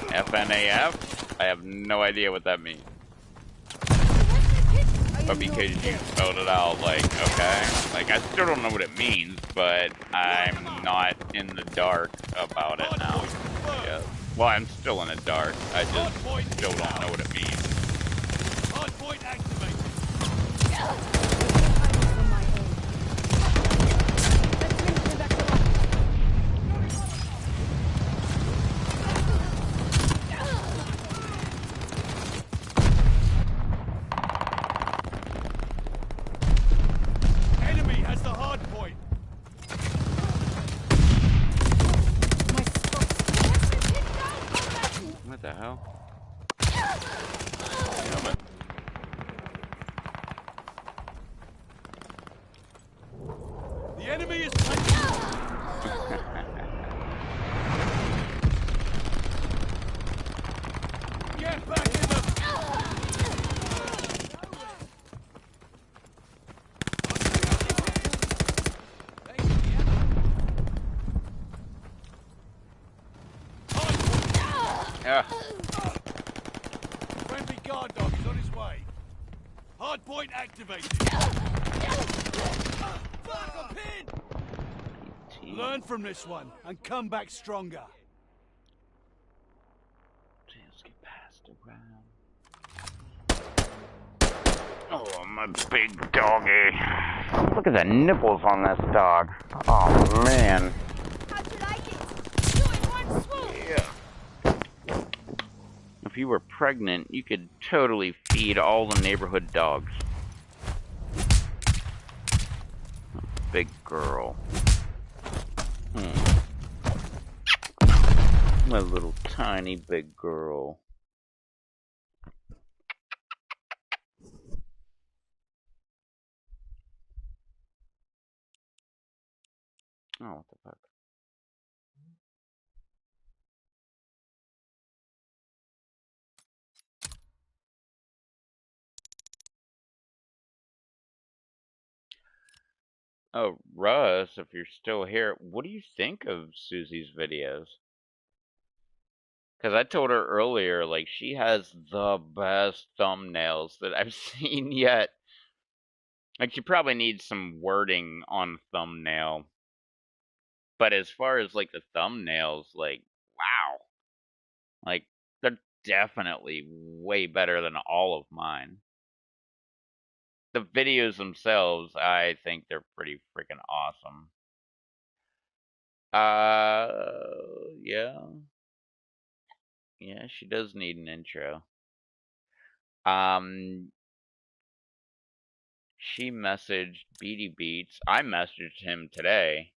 FNAF? I have no idea what that means. But because you spelled it out, like, okay. Like, I still don't know what it means, but I'm not in the dark about it now. Yeah. Well, I'm still in the dark. I just still don't know what it means. Hard point activated. Enemy has the hard point. What the hell? The enemy is taking. Get back in the. Friendly guard dog is on his way. Hard point activated. Fuck, I'm pinned! Learn from this one and come back stronger. Let's get past around. Oh, my big doggy. Look at the nipples on this dog. Oh, man. How'd you like it? Two in one swoop. Yeah. If you were pregnant, you could totally feed all the neighborhood dogs. Big girl. My little tiny big girl. Oh, what the fuck? Oh, Russ, if you're still here, what do you think of Susie's videos? Because I told her earlier, like, she has the best thumbnails that I've seen yet. Like, she probably needs some wording on thumbnail. But as far as, like, the thumbnails, like, wow. Like, they're definitely way better than all of mine. The videos themselves, I think they're pretty freaking awesome. Yeah. Yeah, she does need an intro. She messaged Beady Beats. I messaged him today,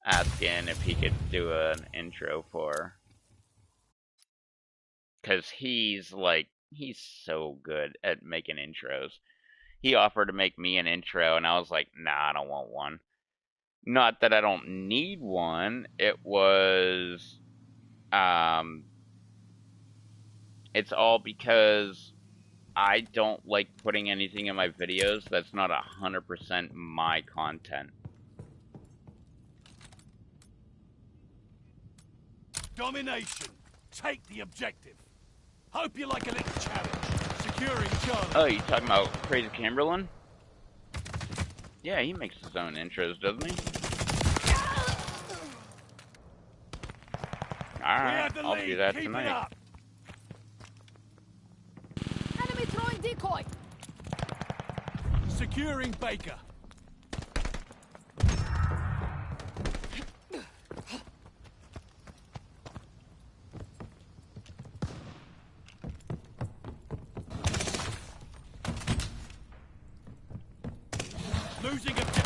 asking if he could do an intro for her. Because he's so good at making intros. He offered to make me an intro, and I was like, nah, I don't want one. Not that I don't need one. It was, it's all because I don't like putting anything in my videos that's not 100% my content. Domination. Take the objective. Hope you like a little challenge. Securing Charlie. Oh, you talking about Crazy Camberlin? Yeah, he makes his own intros, doesn't he? Alright, I'll do that tonight. Enemy throwing decoy. Securing Baker. Losing objective.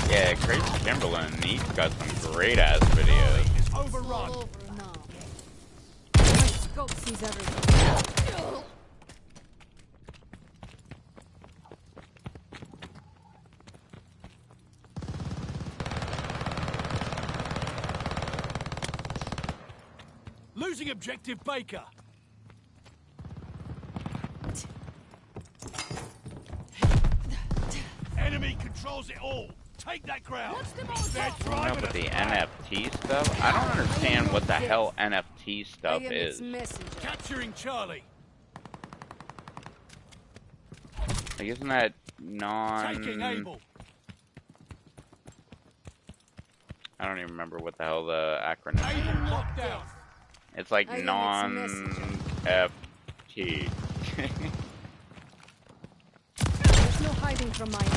Yeah, Crazy Camberlin, he's got some great ass videos. It's overrun. Over now. My scope sees everything. Losing objective Baker. Enemy controls it all. Take that ground. Coming up with the NFT stuff? I don't understand what the hell NFT stuff is. Capturing Charlie. Like, isn't that Taking Able. I don't even remember what the hell the acronym is. Able locked down. It's like non-FT. There's no hiding from my aim.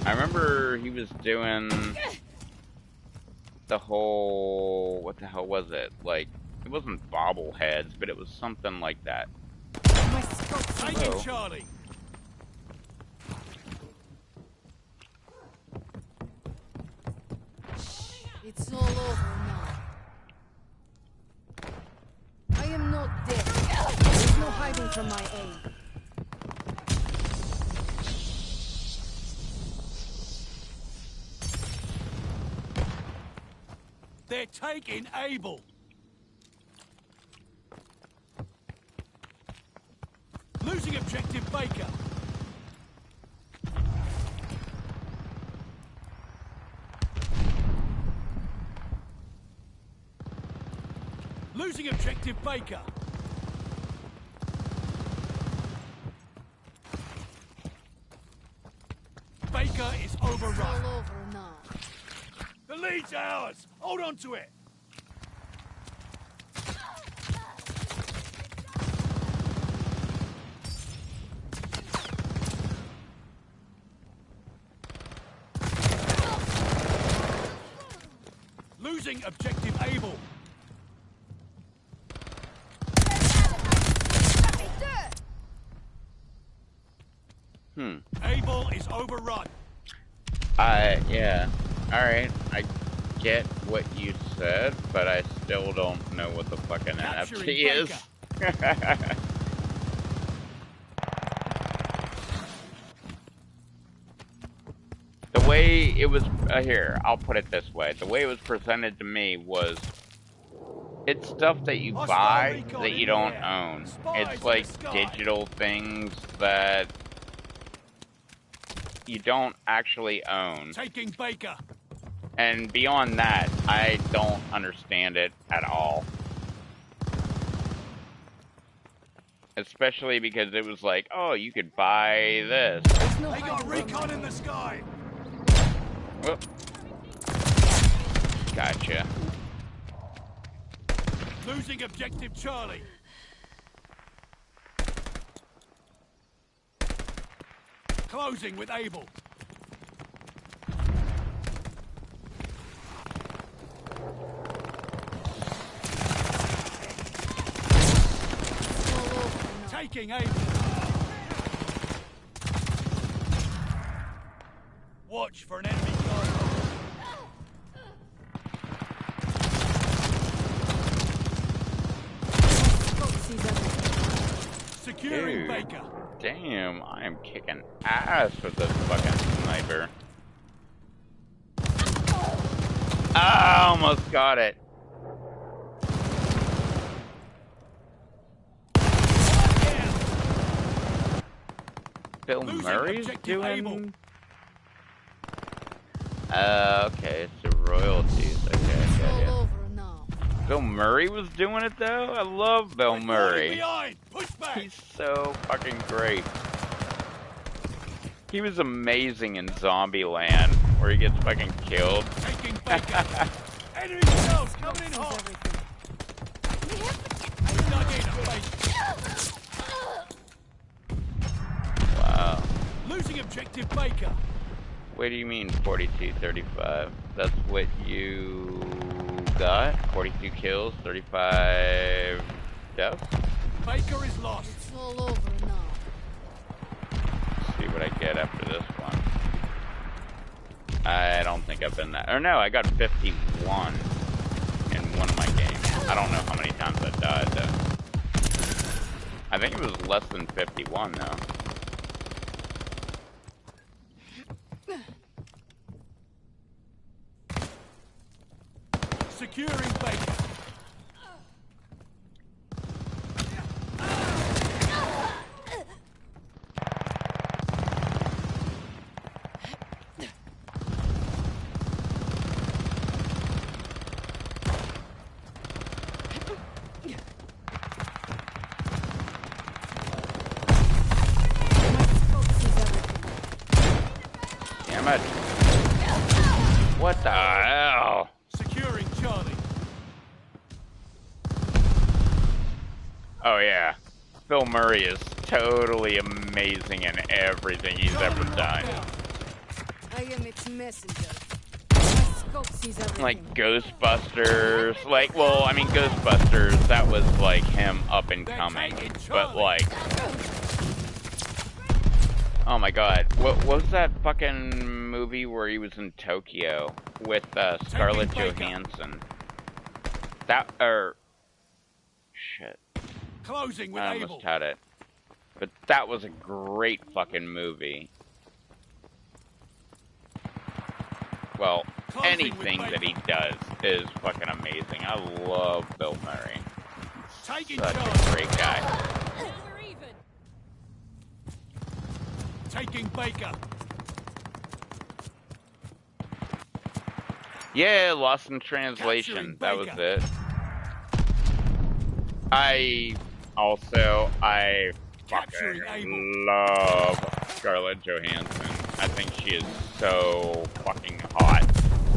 I remember he was doing the whole, what the hell was it? Like, it wasn't bobbleheads, but it was something like that. My scope Taking Charlie. It's all over now. I am not dead. There's no hiding from my aim. They're taking Able. Losing objective Baker. Losing objective Baker. Baker is overrun. All over now. The lead's ours. Hold on to it. Losing objective Able. Able is overrun. Yeah. Alright, I get what you said, but I still don't know what the fucking NFT is. The way it was, here, I'll put it this way. The way it was presented to me was, it's stuff that you buy that you don't own. It's like digital things that you don't actually own. Taking Baker. And beyond that, I don't understand it at all. Especially because it was like, oh, you could buy this. They got recon in the sky. Whoop. Gotcha. Losing objective Charlie. Closing with Able. Taking Able. Watch for an enemy guard. Securing Dude. Baker. Damn, I am kicking ass with this fucking sniper. Ah, almost got it. Bill Losing Murray's objective Able. doing... okay, it's the royalties. Okay, All yeah. over now. Bill Murray was doing it though? I love Bill Murray. Behind. Push back. He's so fucking great. He was amazing in Zombieland, where he gets fucking killed. Taking Baker. Enemy cells coming in hot. Wow. Losing objective Baker. What do you mean 42-35? That's what you got? 42 kills, 35 deaths? Baker is lost. It's all over now. Let's see what I get after this one. I don't think I've been that. Or no, I got 51 in one of my games. I don't know how many times I died though. I think it was less than 51 though. Securing Baker. Damn it. What the hell? Securing Charlie. Oh yeah. Bill Murray is totally amazing in everything he's ever done. I am its messenger. My scope sees everything. Like Ghostbusters, like, well, I mean Ghostbusters, that was like him up and coming, but like, oh my god, what was that fucking movie where he was in Tokyo with Scarlett Johansson? That, shit, Closing with I Able. almost had it, but that was a great fucking movie. Well, anything that he does is fucking amazing. I love Bill Murray. Taking Such Charlie. a great guy. We're even. Taking Baker. Yeah, Lost in Translation. Capturing That was Baker. it. I Capturing fucking Able. love Scarlett Johansson. I think she is so fucking hot.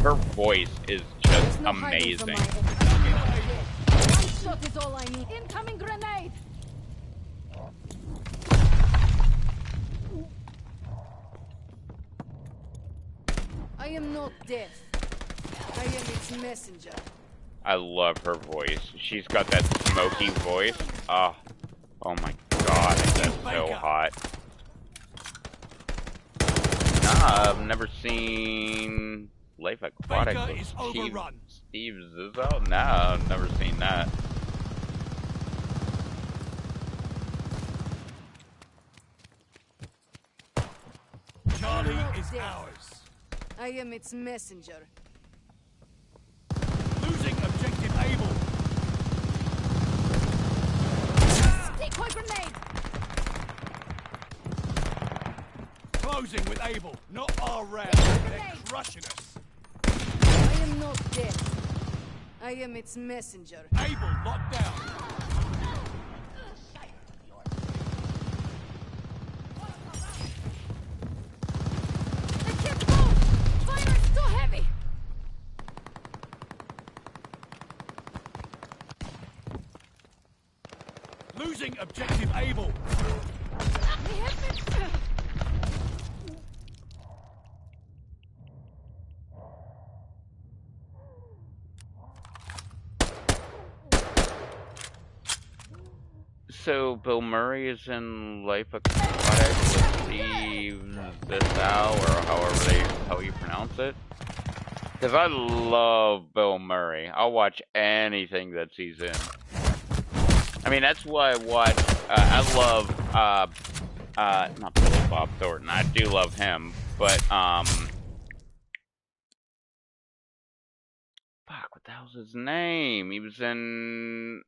Her voice is just No hiding from amazing. my enemy. One shot is all I need. Incoming grenade! I am not deaf. I am its messenger. I love her voice. She's got that smoky voice. Oh my god, that's so hot. Nah, I've never seen Life Aquatics Baker with is overrun. Steve Zissou. Nah, I've never seen that. Charlie is ours. I am its messenger. Losing objective Able. Decoy grenade! Closing with Able. Not our round. They're crushing us. I am not dead. I am its messenger. Able locked down. I can't move! Fire is too heavy! Losing objective Able. We have been... So Bill Murray is in Life Aquatics with Steve Zissou, or how you pronounce it. Because I love Bill Murray. I'll watch anything that he's in. I mean, that's why I watch. I love not Billy Bob Thornton. I do love him, but fuck, what the hell's his name? He was in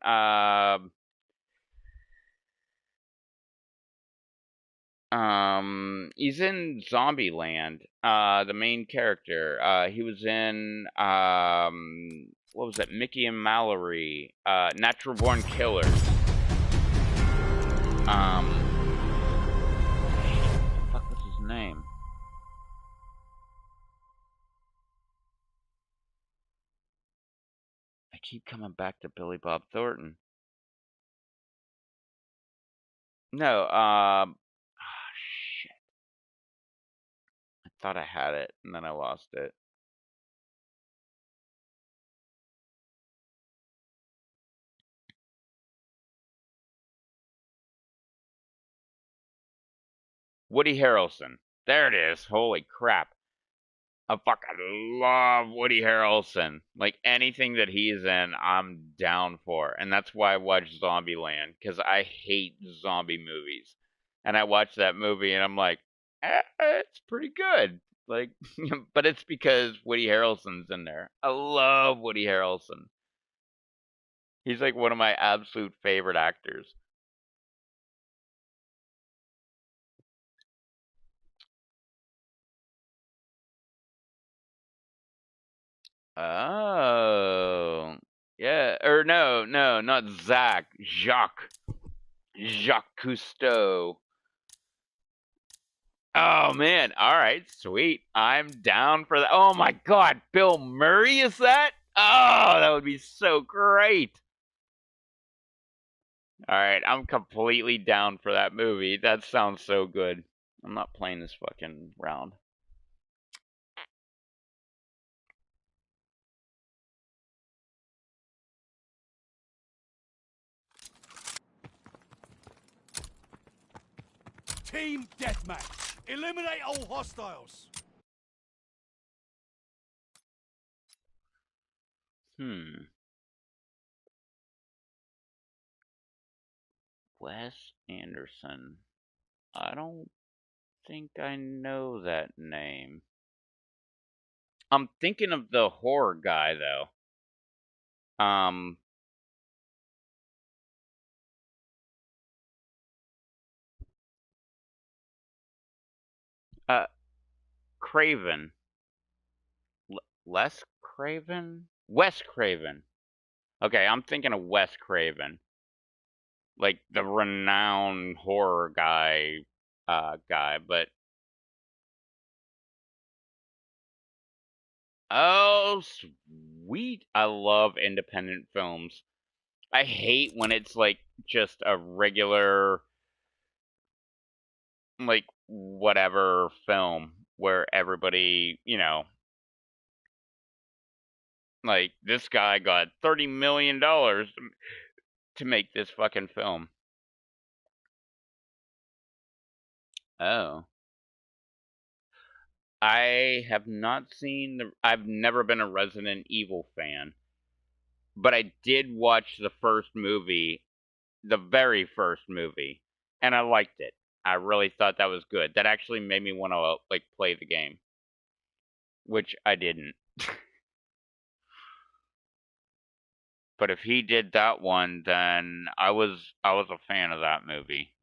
he's in Zombieland. The main character. He was in what was that? Mickey and Mallory. Natural Born Killers. What the fuck was his name? I keep coming back to Billy Bob Thornton. No, shit. I thought I had it, and then I lost it. Woody Harrelson. There it is. Holy crap. I fucking love Woody Harrelson. Like, anything that he's in, I'm down for. And that's why I watch Zombieland, because I hate zombie movies. And I watched that movie, and I'm like, it's pretty good. Like, but it's because Woody Harrelson's in there. I love Woody Harrelson. He's like one of my absolute favorite actors. Oh. Yeah, or no, not Zach. Jacques. Jacques Cousteau. Oh man, alright, sweet. I'm down for that. Oh my god, Bill Murray is that? Oh, that would be so great. Alright, I'm completely down for that movie. That sounds so good. I'm not playing this fucking round. Team deathmatch. Eliminate all hostiles. Wes Anderson. I don't think I know that name. I'm thinking of the horror guy though. Uh, Craven. Les Craven? Wes Craven. Okay, I'm thinking of Wes Craven. like the renowned horror guy, but oh, sweet. I love independent films. I hate when it's like just a regular, like, whatever film where everybody, like, this guy got $30 million to make this fucking film. Oh. I have not seen I've never been a Resident Evil fan, but I did watch the first movie, the very first movie, and I liked it. I really thought that was good. That actually made me want to like play the game, which I didn't. But if he did that one, then I was a fan of that movie.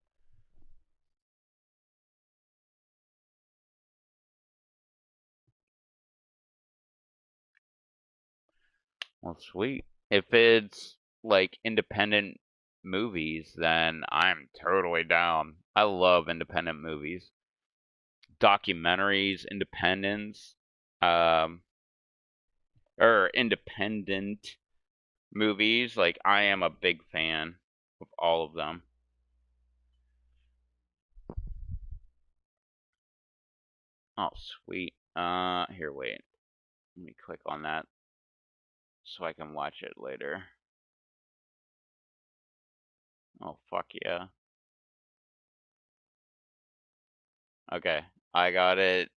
Well, sweet. If it's like independent movies, then I'm totally down. I love independent movies, documentaries, independence, um, or independent movies. Like, I am a big fan of all of them. Oh, sweet. Here, wait. Let me click on that so I can watch it later. Oh, fuck yeah. Okay, I got it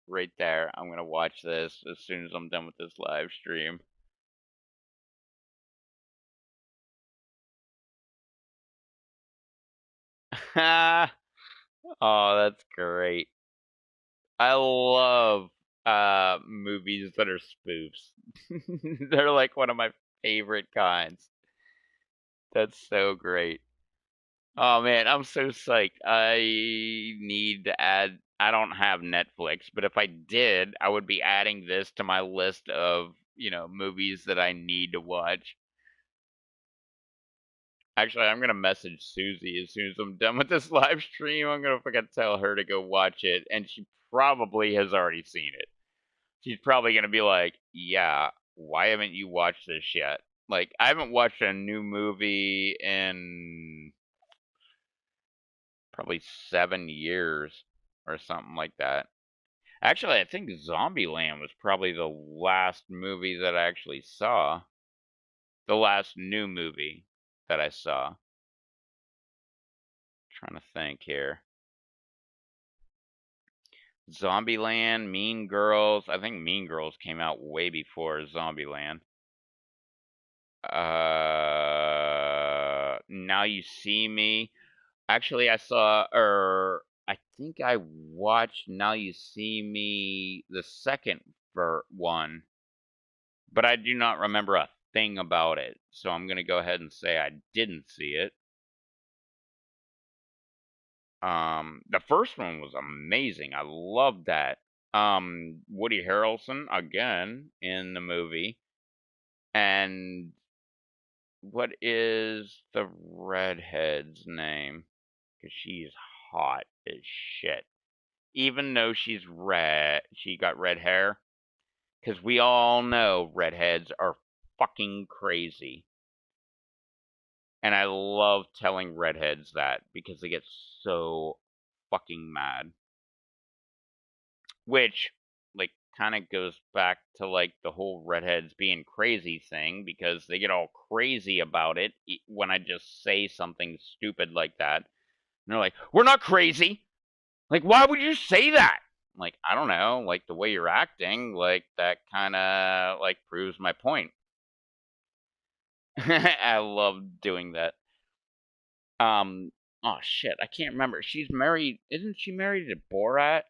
right there. I'm gonna watch this as soon as I'm done with this live stream. Oh, that's great. I love movies that are spoofs. They're like one of my favorite kinds. That's so great. Oh man, I'm so psyched. I need to add. I don't have Netflix, but if I did, I would be adding this to my list of, movies that I need to watch. Actually, I'm gonna message Susie as soon as I'm done with this live stream. I'm gonna fucking tell her to go watch it, and she probably has already seen it. She's probably gonna be like, "Yeah, why haven't you watched this yet?" Like, I haven't watched a new movie in probably 7 years or something like that. Actually, I think Zombieland was probably the last movie that I actually saw. The last new movie that I saw. Trying to think here. Zombieland, Mean Girls. I think Mean Girls came out way before Zombieland. Now You See Me. Actually, I saw, or I think I watched Now You See Me, the second one, but I do not remember a thing about it. So I'm gonna go ahead and say I didn't see it. The first one was amazing. I loved that. Woody Harrelson again in the movie, and what is the redhead's name? Because she's hot as shit. Even though she's red, she got red hair. Because we all know redheads are fucking crazy. And I love telling redheads that because they get so fucking mad. Which, like, kind of goes back to, like, the whole redheads being crazy thing because they get all crazy about it when I just say something stupid like that. And they're like, "We're not crazy." Like, why would you say that? Like, I don't know, like, the way you're acting, like, that kind of, like, proves my point. I love doing that. Oh shit, I can't remember. She's married, isn't she married to Borat?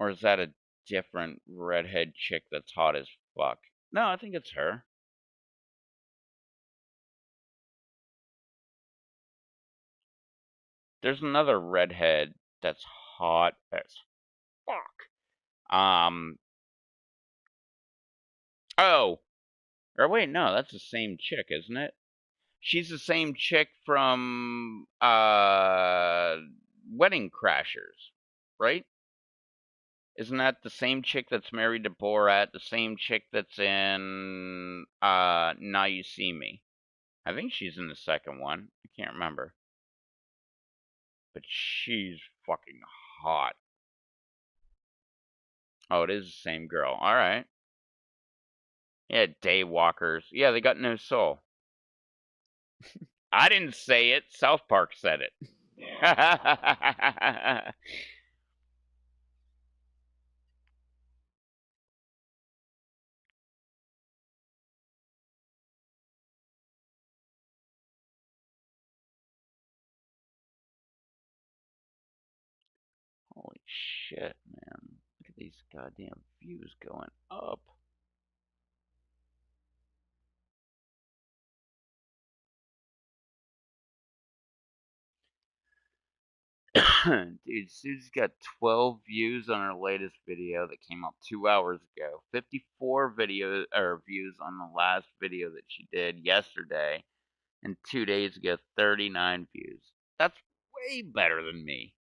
Or is that a different redhead chick that's hot as fuck? No, I think it's her. There's another redhead that's hot as fuck. Um, oh, or wait, no, that's the same chick, isn't it? She's the same chick from Wedding Crashers, right? Isn't that the same chick that's married to Borat? The same chick that's in Now You See Me? I think she's in the second one. I can't remember. But she's fucking hot. Oh, it is the same girl. Alright. Yeah, Daywalkers. Yeah, they got no soul. I didn't say it. South Park said it. Holy shit, man. Look at these goddamn views going up. Dude, Susie's got 12 views on her latest video that came out 2 hours ago. 54 views on the last video that she did yesterday. And 2 days ago, 39 views. That's way better than me.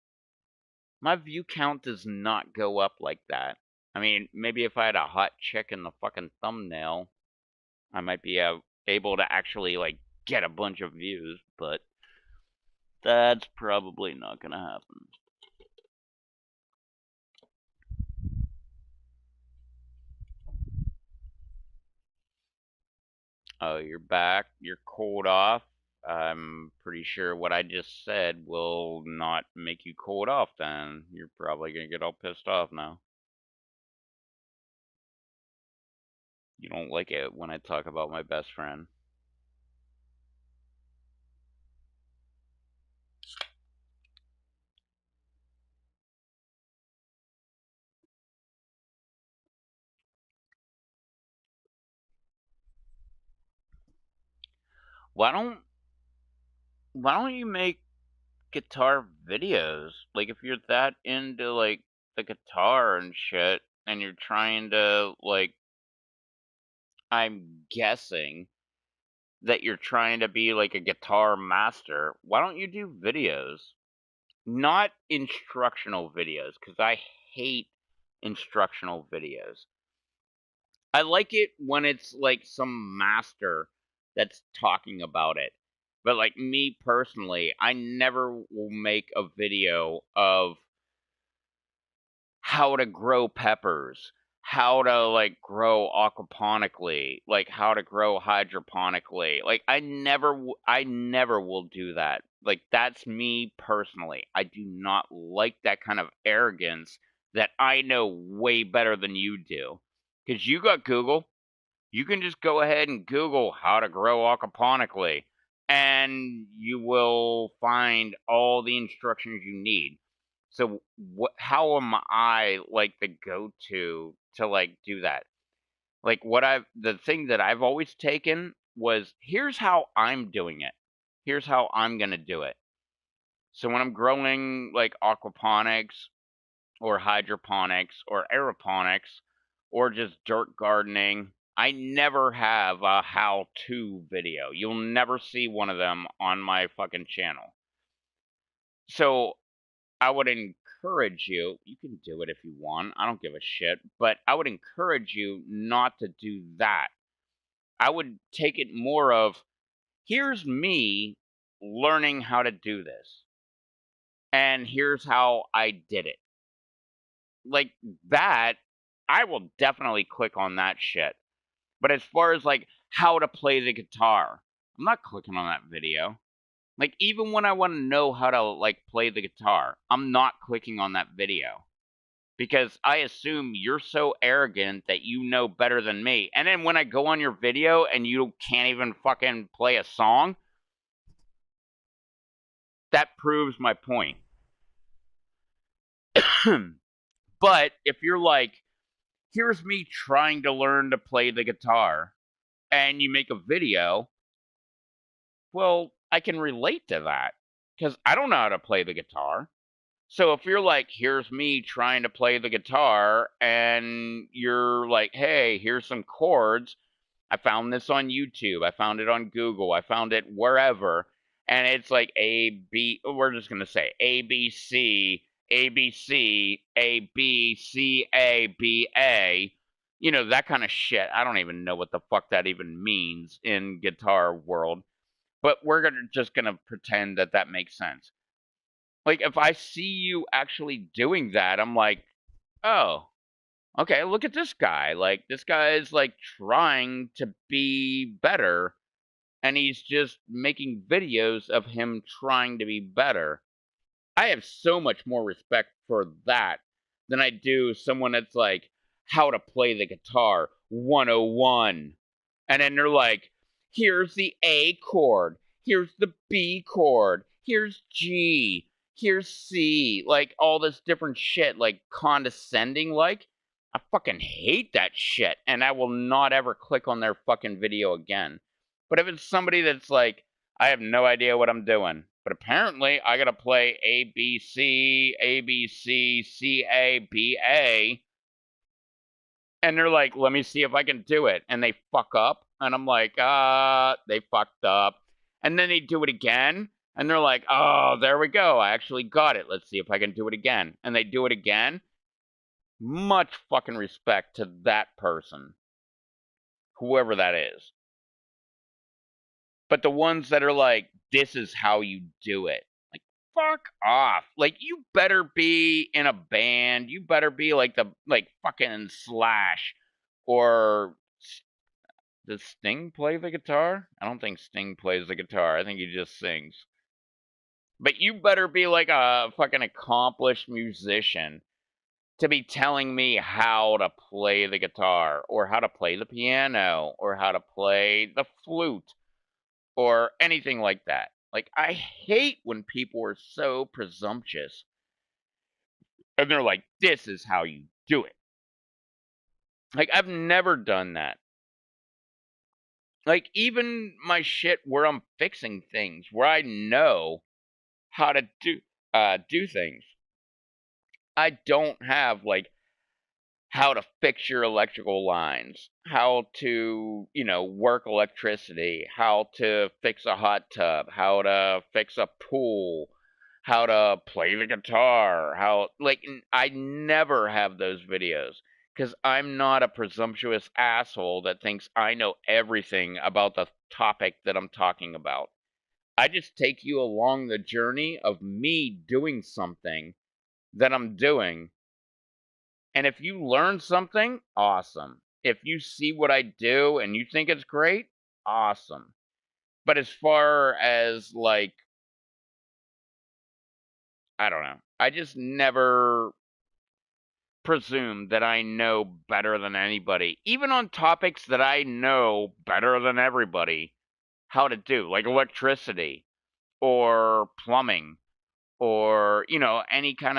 My view count does not go up like that. I mean, maybe if I had a hot chick in the fucking thumbnail, I might be able to actually, like, get a bunch of views, but that's probably not gonna happen. Oh, you're back? You're cooled off? I'm pretty sure what I just said will not make you cooled off then. You're probably gonna get all pissed off now. You don't like it when I talk about my best friend. Why don't you make guitar videos? Like, if you're that into, like, the guitar and shit, and you're trying to, like, I'm guessing that you're trying to be, like, a guitar master, why don't you do videos? Not instructional videos, because I hate instructional videos. I like it when it's, like, some master that's talking about it. But, like, me personally, I never will make a video of how to grow peppers, how to, like, grow aquaponically, like, how to grow hydroponically. Like, I never will do that. Like, that's me personally. I do not like that kind of arrogance that I know way better than you do. Because you got Google. You can just go ahead and Google how to grow aquaponically, and you will find all the instructions you need. So how am I, like, the go-to to, like, do that? Like, the thing that I've always taken was, here's how I'm doing it. Here's how I'm gonna do it. So when I'm growing, like, aquaponics or hydroponics or aeroponics or just dirt gardening, I never have a how-to video. You'll never see one of them on my fucking channel. So I would encourage you, you can do it if you want, I don't give a shit, but I would encourage you not to do that. I would take it more of, here's me learning how to do this, and here's how I did it. Like that, I will definitely click on that shit. But as far as, like, how to play the guitar, I'm not clicking on that video. Like, even when I want to know how to, like, play the guitar, I'm not clicking on that video. Because I assume you're so arrogant that you know better than me. And then when I go on your video and you can't even fucking play a song, that proves my point. But if you're like, here's me trying to learn to play the guitar, and you make a video, well, I can relate to that, because I don't know how to play the guitar. So if you're like, here's me trying to play the guitar, and you're like, hey, here's some chords, I found this on YouTube. I found it on Google. I found it wherever. And it's like we're just going to say ABC, ABC, AB, CA, BA. You know, that kind of shit. I don't even know what the fuck that even means in guitar world. But we're just going to pretend that that makes sense. Like, if I see you actually doing that, I'm like, oh, okay, look at this guy. Like, this guy is, like, trying to be better, and he's just making videos of him trying to be better. I have so much more respect for that than I do someone that's like, how to play the guitar 101. And then they're like, here's the A chord, here's the B chord, here's G, here's C, like all this different shit, like condescending, like. I fucking hate that shit, and I will not ever click on their fucking video again. But if it's somebody that's like, I have no idea what I'm doing, but apparently I gotta play A, B, C, A, B, C, C, A, B, A, and they're like, let me see if I can do it, and they fuck up, and I'm like, they fucked up, and then they do it again, and they're like, oh, there we go, I actually got it, let's see if I can do it again, and they do it again. Much fucking respect to that person, whoever that is. But the ones that are like, this is how you do it, like, fuck off. Like, you better be in a band. You better be like fucking Slash. Or does Sting play the guitar? I don't think Sting plays the guitar. I think he just sings. But you better be like a fucking accomplished musician to be telling me how to play the guitar, or how to play the piano, or how to play the flute, or anything like that. Like, I hate when people are so presumptuous and they're like, this is how you do it. Like, I've never done that. Like, even my shit where I'm fixing things, where I know how to do things, I don't have, like, how to fix your electrical lines, how to, work electricity, how to fix a hot tub, how to fix a pool, how to play the guitar, I never have those videos, because I'm not a presumptuous asshole that thinks I know everything about the topic that I'm talking about. I just take you along the journey of me doing something that I'm doing. And if you learn something, awesome. If you see what I do and you think it's great, awesome. But as far as, like, I don't know. I just never presume that I know better than anybody, even on topics that I know better than everybody how to do, like electricity or plumbing, or anything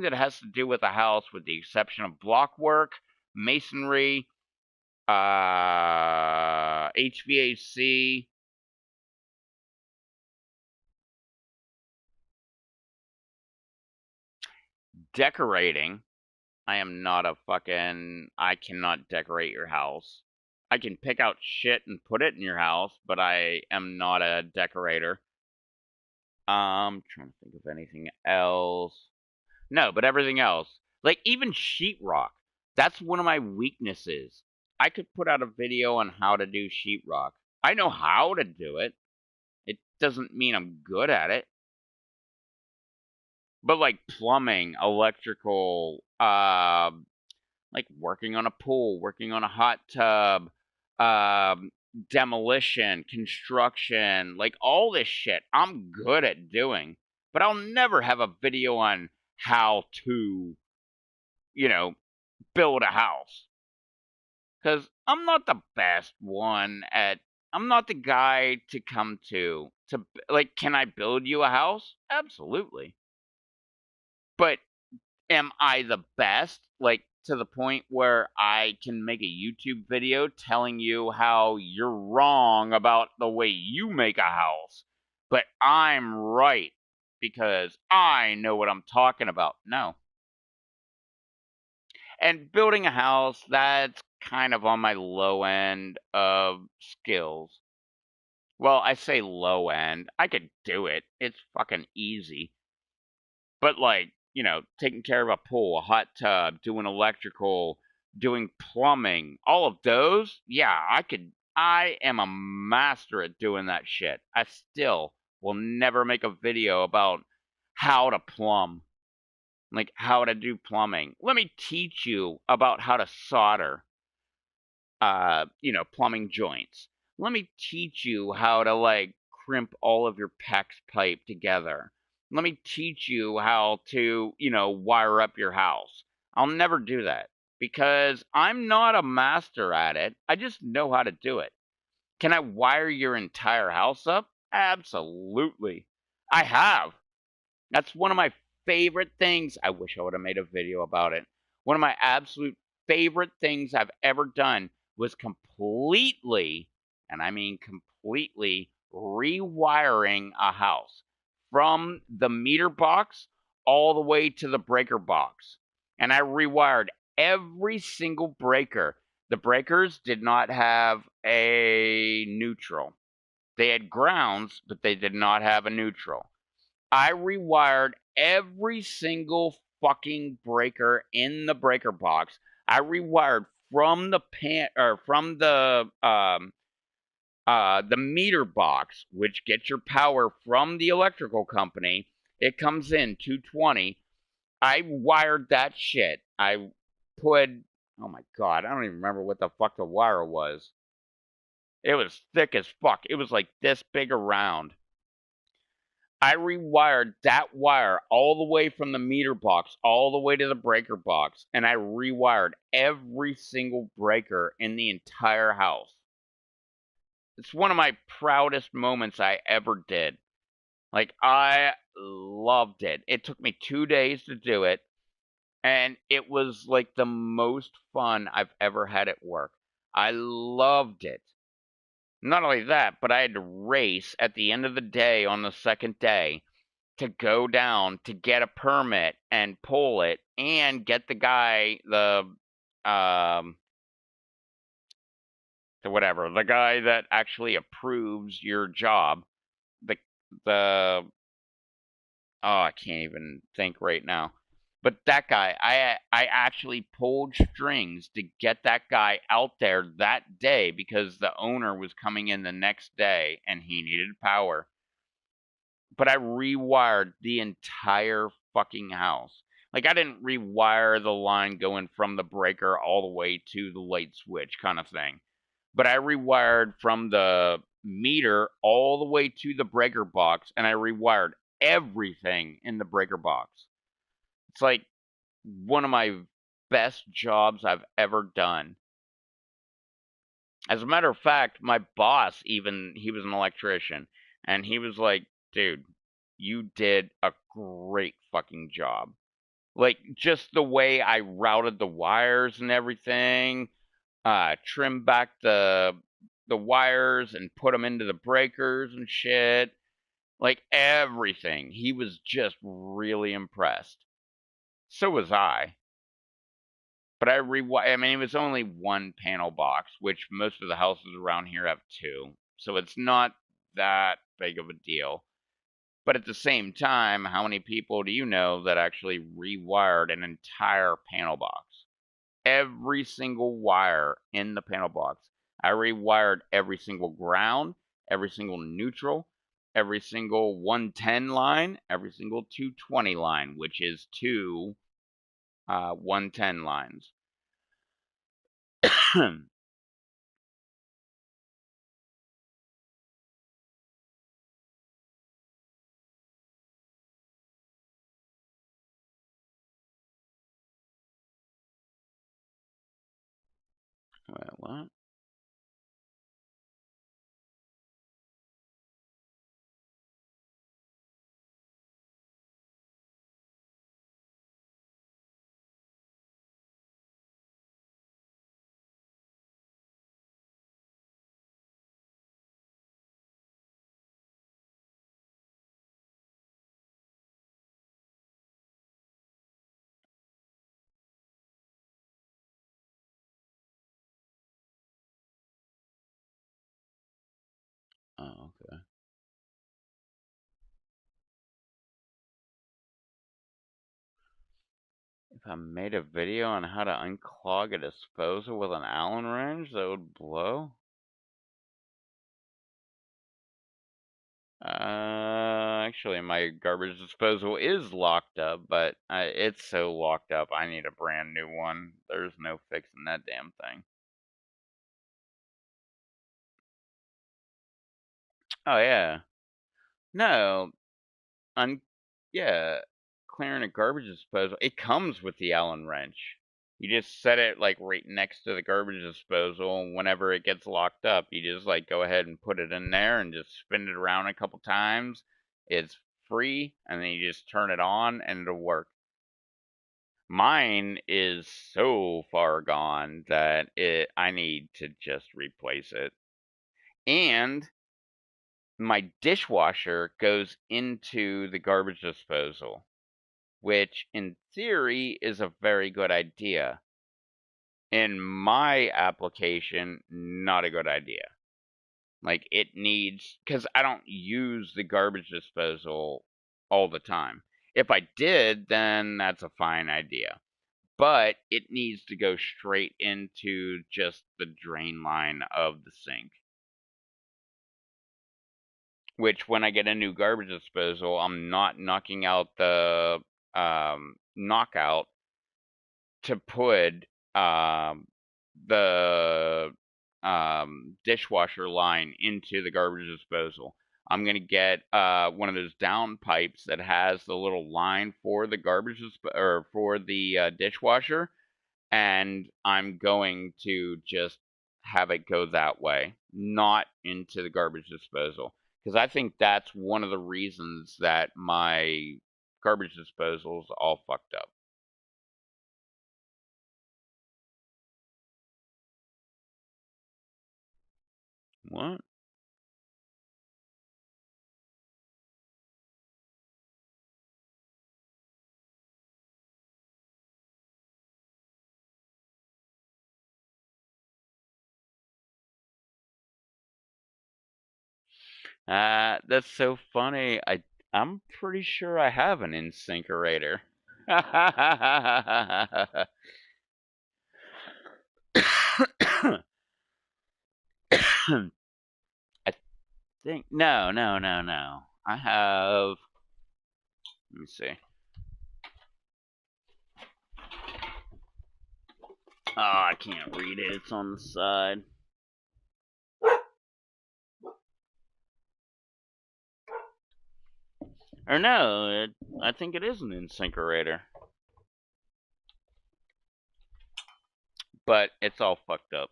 that has to do with a house, with the exception of block work, masonry, HVAC, decorating. I cannot decorate your house. I can pick out shit and put it in your house, but I am not a decorator. Trying to think of anything else. No, but everything else. Like, even sheetrock. That's one of my weaknesses. I could put out a video on how to do sheetrock. I know how to do it. It doesn't mean I'm good at it. But, like, plumbing, electrical, like working on a pool, working on a hot tub, demolition, construction, like all this shit, I'm good at doing. But I'll never have a video on how to, build a house. Because I'm not the best one at. I'm not the guy to come to. Like, can I build you a house? Absolutely. But am I the best? Like, to the point where I can make a YouTube video telling you how you're wrong about the way you make a house, but I'm right because I know what I'm talking about? No. And building a house, that's kind of on my low end of skills. Well, I say low end. I could do it. It's fucking easy. But like, taking care of a pool, a hot tub, doing electrical, doing plumbing, all of those, yeah, I am a master at doing that shit. I still will never make a video about how to plumb, like how to do plumbing. Let me teach you about how to solder, plumbing joints. Let me teach you how to like crimp all of your PEX pipe together. Let me teach you how to, wire up your house. I'll never do that because I'm not a master at it. I just know how to do it. Can I wire your entire house up? Absolutely. I have. That's one of my favorite things. I wish I would have made a video about it. One of my absolute favorite things I've ever done was completely, and I mean completely, rewiring a house from the meter box all the way to the breaker box. And I rewired every single breaker. The breakers did not have a neutral. They had grounds, but they did not have a neutral. I rewired every single fucking breaker in the breaker box. I rewired from the meter box, which gets your power from the electrical company. It comes in 220. I wired that shit. I put, oh my god, I don't even remember what the fuck the wire was. It was thick as fuck. It was like this big around. I rewired that wire all the way from the meter box all the way to the breaker box, and I rewired every single breaker in the entire house. It's one of my proudest moments I ever did. Like, I loved it. It took me 2 days to do it, and it was like the most fun I've ever had at work. I loved it. Not only that, but I had to race at the end of the day on the second day to go down to get a permit and pull it and get the guy um the guy that actually approves your job, the the oh, I can't even think right now. But that guy, I actually pulled strings to get that guy out there that day because the owner was coming in the next day and he needed power. But I rewired the entire fucking house. Like, I didn't rewire the line going from the breaker all the way to the light switch kind of thing. But I rewired from the meter all the way to the breaker box, and I rewired everything in the breaker box. It's like one of my best jobs I've ever done. As a matter of fact, my boss, even, he was an electrician, and he was like, dude, you did a great fucking job. Like, just the way I routed the wires and everything, trimmed back the wires and put them into the breakers and shit. Like, everything. He was just really impressed. So was I. But I mean, it was only one panel box, which most of the houses around here have two. So it's not that big of a deal. But at the same time, how many people do you know that actually rewired an entire panel box? Every single wire in the panel box. I rewired every single ground, every single neutral, every single 110 line, every single 220 line, which is two 110 lines. Wait, what? If I made a video on how to unclog a disposal with an Allen wrench that would blow? Actually, my garbage disposal is locked up, but it's so locked up, I need a brand new one. There's no fixing that damn thing. Oh, yeah. No, yeah, clearing a garbage disposal, it comes with the Allen wrench. You just set it, like, right next to the garbage disposal, and whenever it gets locked up, you just, like, go ahead and put it in there and just spin it around a couple times. It's free, and then you just turn it on, and it'll work. Mine is so far gone that I need to just replace it. And my dishwasher goes into the garbage disposal, which in theory is a very good idea. In my application, not a good idea. Like, it needs, because I don't use the garbage disposal all the time. If I did, then that's a fine idea. But it needs to go straight into just the drain line of the sink. Which, when I get a new garbage disposal, I'm not knocking out the knockout to put the dishwasher line into the garbage disposal. I'm gonna get one of those down pipes that has the little line for the garbage or for the dishwasher, and I'm going to just have it go that way, not into the garbage disposal, because I think that's one of the reasons that my garbage disposal's all fucked up. What? That's so funny. I'm pretty sure I have an incinerator. I think no. I have. Let me see. Oh, I can't read it. It's on the side. Or no, I think it is an incinerator. But it's all fucked up.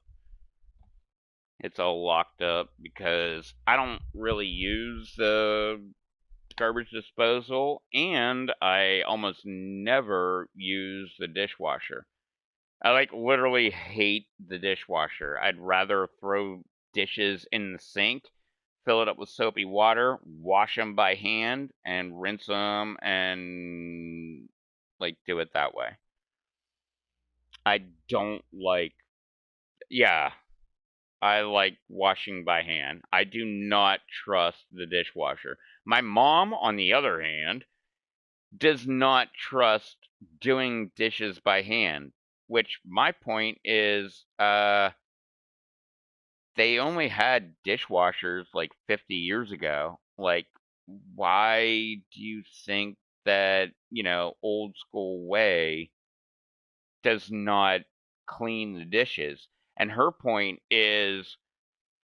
It's all locked up because I don't really use the garbage disposal, and I almost never use the dishwasher. I like literally hate the dishwasher. I'd rather throw dishes in the sink, fill it up with soapy water, wash them by hand, and rinse them, and like do it that way. I don't like, yeah, I like washing by hand. I do not trust the dishwasher. My mom, on the other hand, does not trust doing dishes by hand, which my point is, they only had dishwashers like 50 years ago. Like, why do you think that, old school way does not clean the dishes? And her point is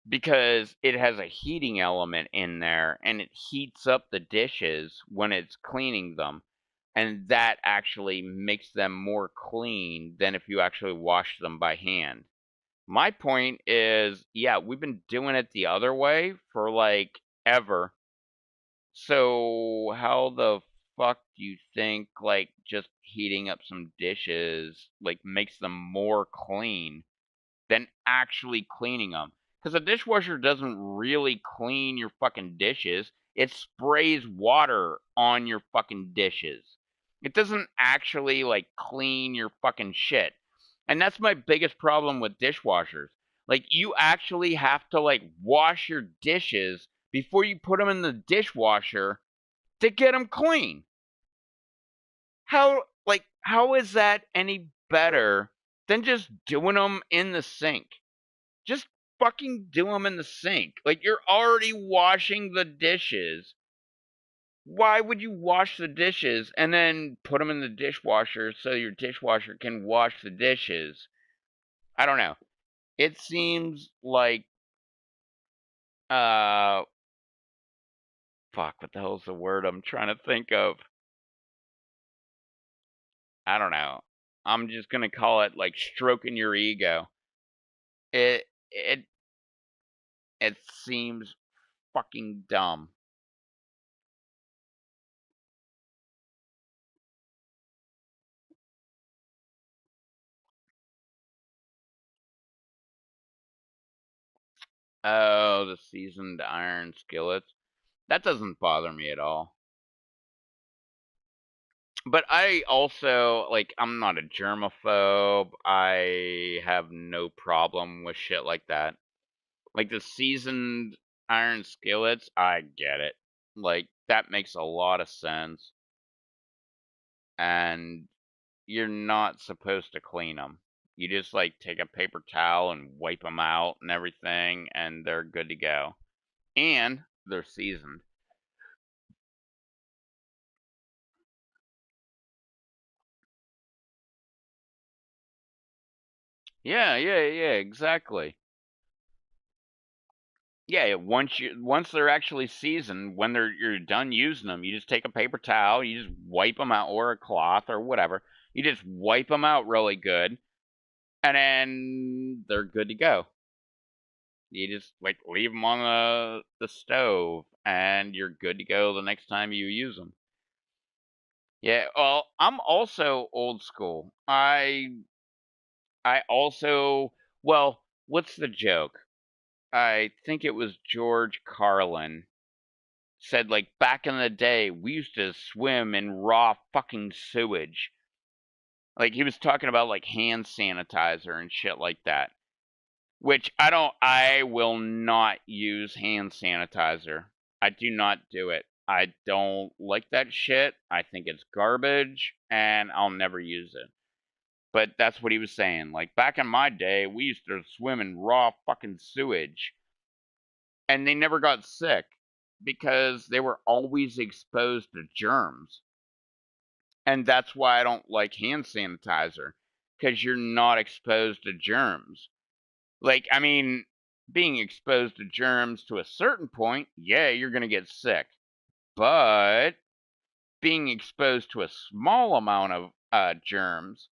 because it has a heating element in there and it heats up the dishes when it's cleaning them. And that actually makes them more clean than if you actually wash them by hand. My point is, yeah, we've been doing it the other way for like ever. So how the fuck do you think like just heating up some dishes like makes them more clean than actually cleaning them? Because a dishwasher doesn't really clean your fucking dishes. It sprays water on your fucking dishes. It doesn't actually like clean your fucking shit. And that's my biggest problem with dishwashers. Like, you actually have to like wash your dishes before you put them in the dishwasher to get them clean. How Like, how is that any better than just doing them in the sink? Just fucking do them in the sink. Like, you're already washing the dishes. Why would you wash the dishes and then put them in the dishwasher so your dishwasher can wash the dishes? I don't know. It seems like, uh, fuck, what the hell's the word I'm trying to think of? I don't know. I'm just gonna call it like stroking your ego. It it it seems fucking dumb. Oh, the seasoned iron skillets. That doesn't bother me at all. But I also, like, I'm not a germaphobe. I have no problem with shit like that. Like the seasoned iron skillets, I get it. Like, that makes a lot of sense. And you're not supposed to clean them. You just, like, take a paper towel and wipe them out and everything, and they're good to go. And they're seasoned. Yeah, exactly. Yeah, once they're actually seasoned, when you're done using them, you just take a paper towel, you just wipe them out, or a cloth or whatever. You just wipe them out really good, and then they're good to go. You just like leave them on the stove, and you're good to go the next time you use them. Yeah, well, I'm also old school. I also, well, what's the joke? I think it was George Carlin said, like, back in the day we used to swim in raw fucking sewage. Like, he was talking about like hand sanitizer and shit like that. Which I will not use hand sanitizer. I do not do it. I don't like that shit. I think it's garbage and I'll never use it. But that's what he was saying. Like, back in my day, we used to swim in raw fucking sewage and they never got sick because they were always exposed to germs. And that's why I don't like hand sanitizer, because you're not exposed to germs. Like, I mean, being exposed to germs to a certain point, yeah, you're going to get sick. But being exposed to a small amount of germs,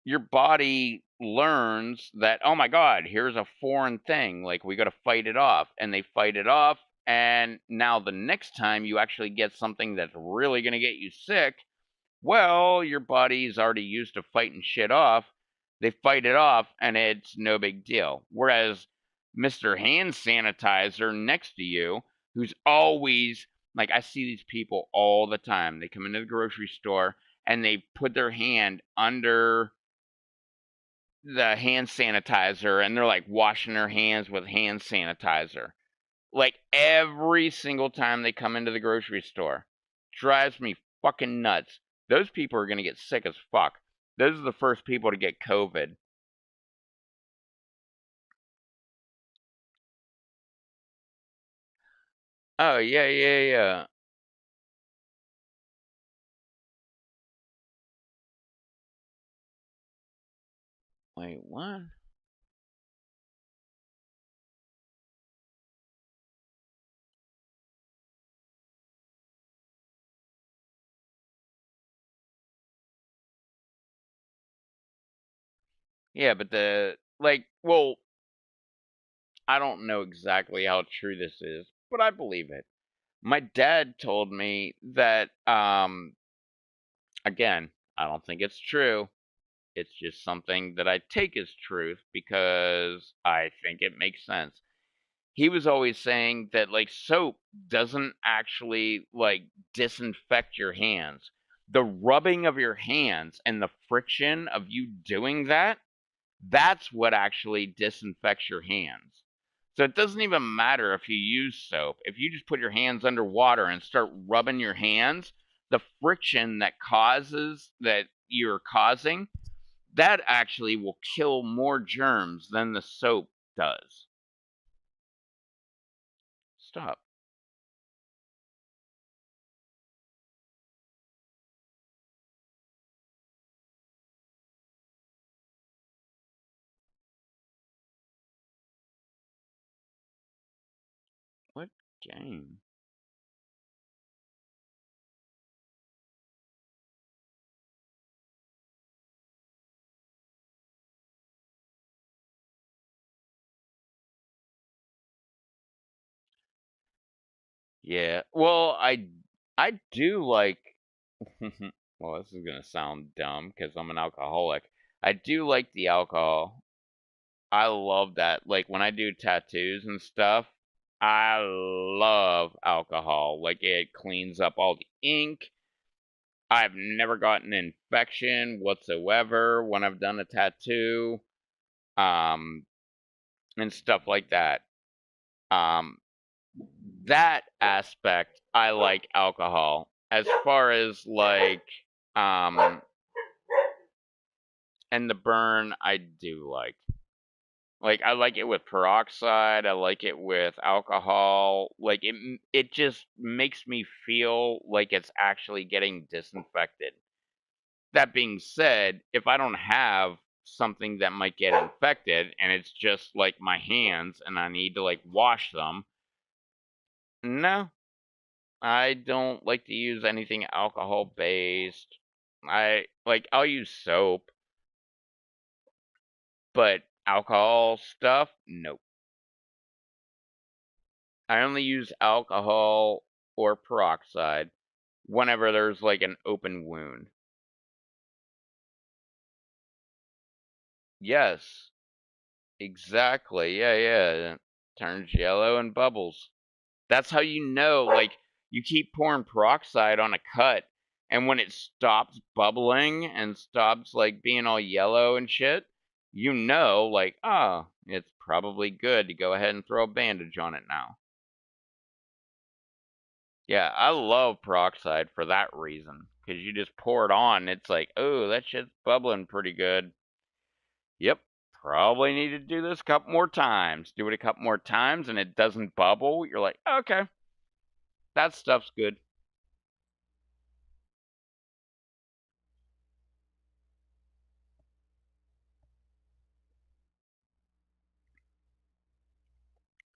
your body learns that, oh my God, here's a foreign thing. Like, we got to fight it off. And they fight it off. And now the next time you actually get something that's really going to get you sick, well, your body's already used to fighting shit off. They fight it off, and it's no big deal. Whereas Mr. Hand Sanitizer next to you, who's always like, I see these people all the time. They come into the grocery store and they put their hand under the hand sanitizer and they're like washing their hands with hand sanitizer. Like every single time they come into the grocery store. Drives me fucking nuts. Those people are going to get sick as fuck. Those are the first people to get COVID. Oh, yeah. Wait, what? Yeah, but well, I don't know exactly how true this is, but I believe it. My dad told me that, again, I don't think it's true. It's just something that I take as truth because I think it makes sense. He was always saying that like soap doesn't actually like disinfect your hands. The rubbing of your hands and the friction of you doing that, that's what actually disinfects your hands. So it doesn't even matter if you use soap. If you just put your hands under water and start rubbing your hands, the friction that you're causing, that actually will kill more germs than the soap does. Stop. What game? Yeah. Well, I do like well, this is going to sound dumb cuz I'm an alcoholic. I do like the alcohol. I love that. Like when I do tattoos and stuff, I love alcohol. Like it cleans up all the ink. I've never gotten an infection whatsoever when I've done a tattoo. Um and stuff like that. Um that aspect I like alcohol. As far as like and the burn I do like I like it with peroxide, I like it with alcohol. Like it just makes me feel like it's actually getting disinfected. That being said, if I don't have something that might get infected and it's just like my hands and I need to like wash them, no, I don't like to use anything alcohol based. I'll use soap, but alcohol stuff, nope. I only use alcohol or peroxide whenever there's like an open wound. Yes, exactly. Yeah, yeah. It turns yellow and bubbles. That's how you know, like, you keep pouring peroxide on a cut, and when it stops bubbling and stops, like, being all yellow and shit, you know, like, oh, it's probably good to go ahead and throw a bandage on it now. Yeah, I love peroxide for that reason, because you just pour it on, it's like, oh, that shit's bubbling pretty good. Yep, probably need to do this a couple more times. Do it a couple more times, and it doesn't bubble, you're like, okay, that stuff's good.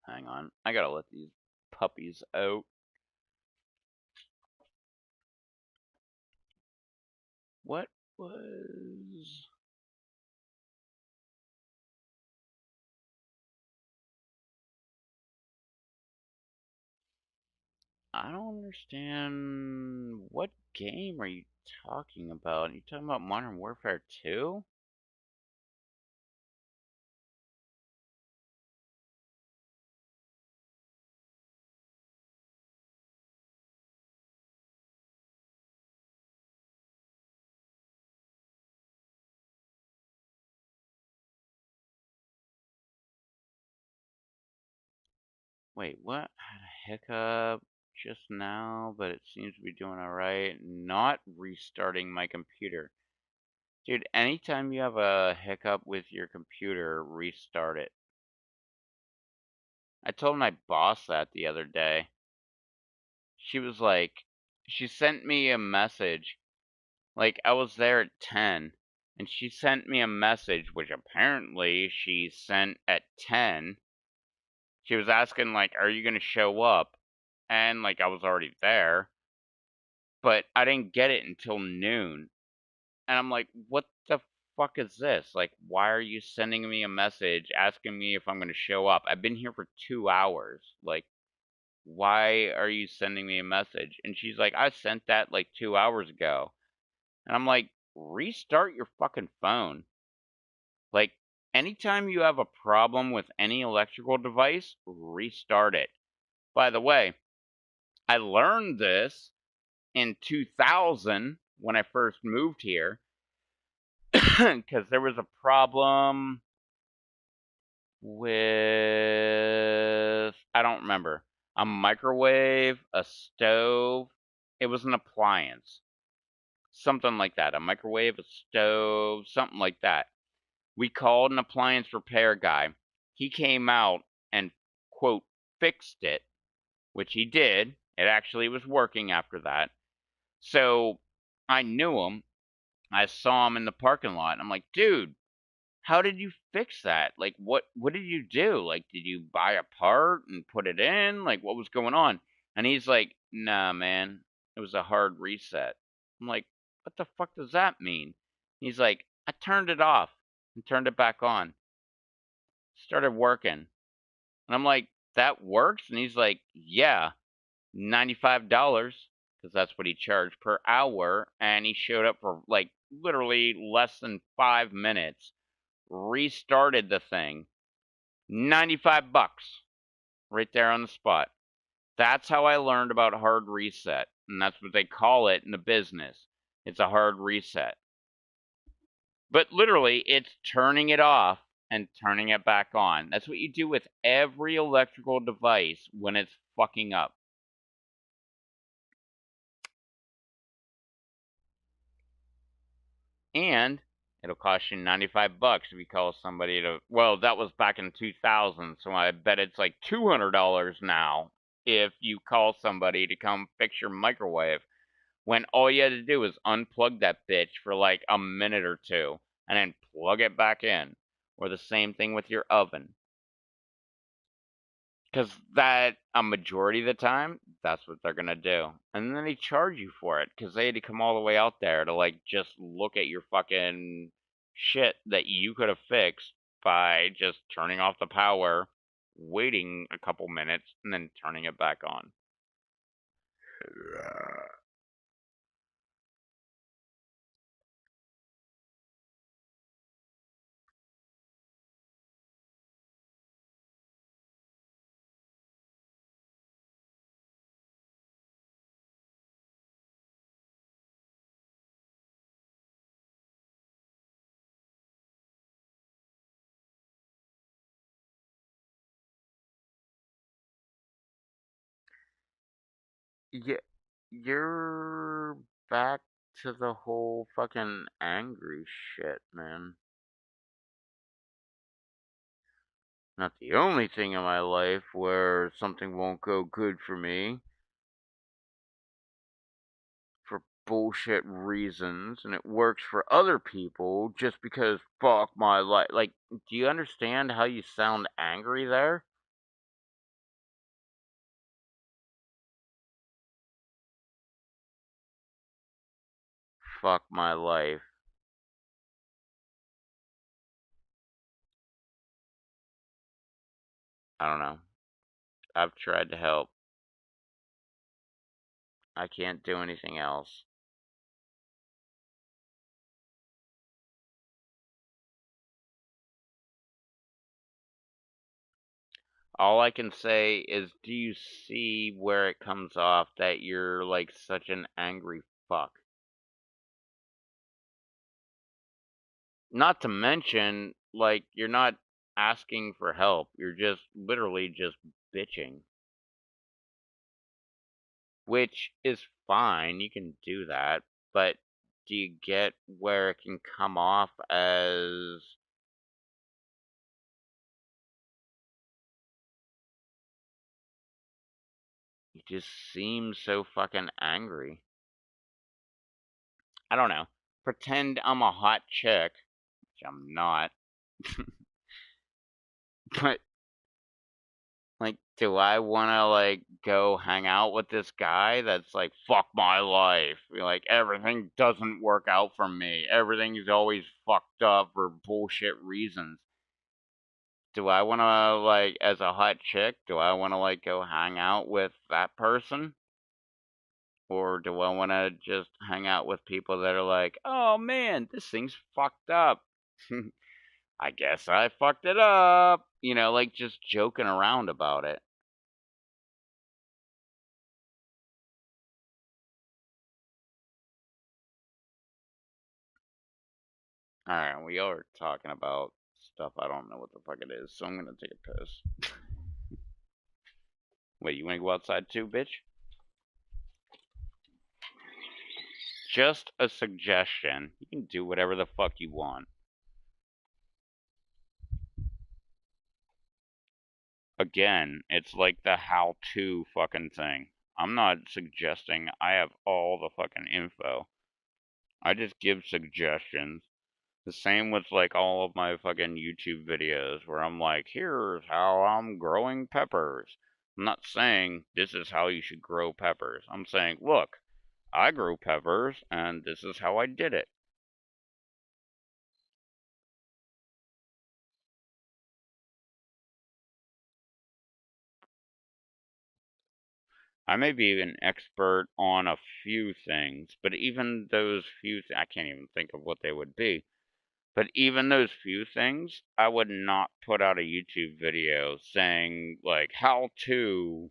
Hang on. I gotta let these puppies out. What was... I don't understand. What game are you talking about? Are you talking about Modern Warfare 2? Wait, what? I had a hiccup just now, but it seems to be doing alright. Not restarting my computer. Dude, anytime you have a hiccup with your computer, restart it. I told my boss that the other day. She was like, she sent me a message. Like, I was there at 10, and she sent me a message, which apparently she sent at 10. She was asking, like, are you going to show up? And, like, I was already there, but I didn't get it until noon. And I'm like, what the fuck is this? Like, why are you sending me a message asking me if I'm going to show up? I've been here for 2 hours. Like, why are you sending me a message? And she's like, I sent that like 2 hours ago. And I'm like, restart your fucking phone. Like, anytime you have a problem with any electrical device, restart it. By the way, I learned this in 2000 when I first moved here because there was a problem with, I don't remember, a microwave, a stove, It was an appliance. Something like that. A microwave, a stove, something like that. We called an appliance repair guy. He came out and, quote, fixed it, which he did. It actually was working after that. So I knew him. I saw him in the parking lot. And I'm like, dude, how did you fix that? Like, what did you do? Like, did you buy a part and put it in? Like, what was going on? And he's like, nah, man, it was a hard reset. I'm like, what the fuck does that mean? He's like, I turned it off and turned it back on. Started working. And I'm like, that works? And he's like, yeah, $95, because that's what he charged per hour. And he showed up for like literally less than 5 minutes, restarted the thing, $95 right there on the spot. That's how I learned about hard reset. And that's what they call it in the business. It's a hard reset. But literally, it's turning it off and turning it back on. That's what you do with every electrical device when it's fucking up. And it'll cost you $95 if you call somebody to. Well, that was back in 2000, so I bet it's like $200 now if you call somebody to come fix your microwave. When all you had to do was unplug that bitch for like a minute or two and then plug it back in. Or the same thing with your oven. Because that, a majority of the time, that's what they're going to do. And then they charge you for it because they had to come all the way out there to, like, just look at your fucking shit that you could have fixed by just turning off the power, waiting a couple minutes, and then turning it back on. Yeah, you're back to the whole fucking angry shit, man. Not the only thing in my life where something won't go good for me for bullshit reasons and it works for other people just because fuck my life. Like, do you understand how you sound angry there? Fuck my life. I don't know. I've tried to help. I can't do anything else. All I can say is, do you see where it comes off that you're like such an angry fuck? Not to mention, like, you're not asking for help. You're just literally just bitching. Which is fine, you can do that, but do you get where it can come off as you just seem so fucking angry? I don't know. Pretend I'm a hot chick, which I'm not. But like, do I wanna like go hang out with this guy that's like, fuck my life? Like everything doesn't work out for me. Everything's always fucked up for bullshit reasons. Do I wanna like, as a hot chick, do I wanna like go hang out with that person? Or do I wanna just hang out with people that are like, oh man, this thing's fucked up. I guess I fucked it up. You know, like just joking around about it. Alright, we are talking about stuff I don't know what the fuck it is, so I'm gonna take a piss. Wait, you wanna go outside too, bitch? just a suggestion. You can do whatever the fuck you want. Again, it's like the how-to fucking thing. I'm not suggesting I have all the fucking info. I just give suggestions. The same with like all of my fucking YouTube videos where I'm like, here's how I'm growing peppers. I'm not saying this is how you should grow peppers. I'm saying, look, I grew peppers and this is how I did it. I may be an expert on a few things, but even those few, I can't even think of what they would be. But even those few things, I would not put out a YouTube video saying, like, how to,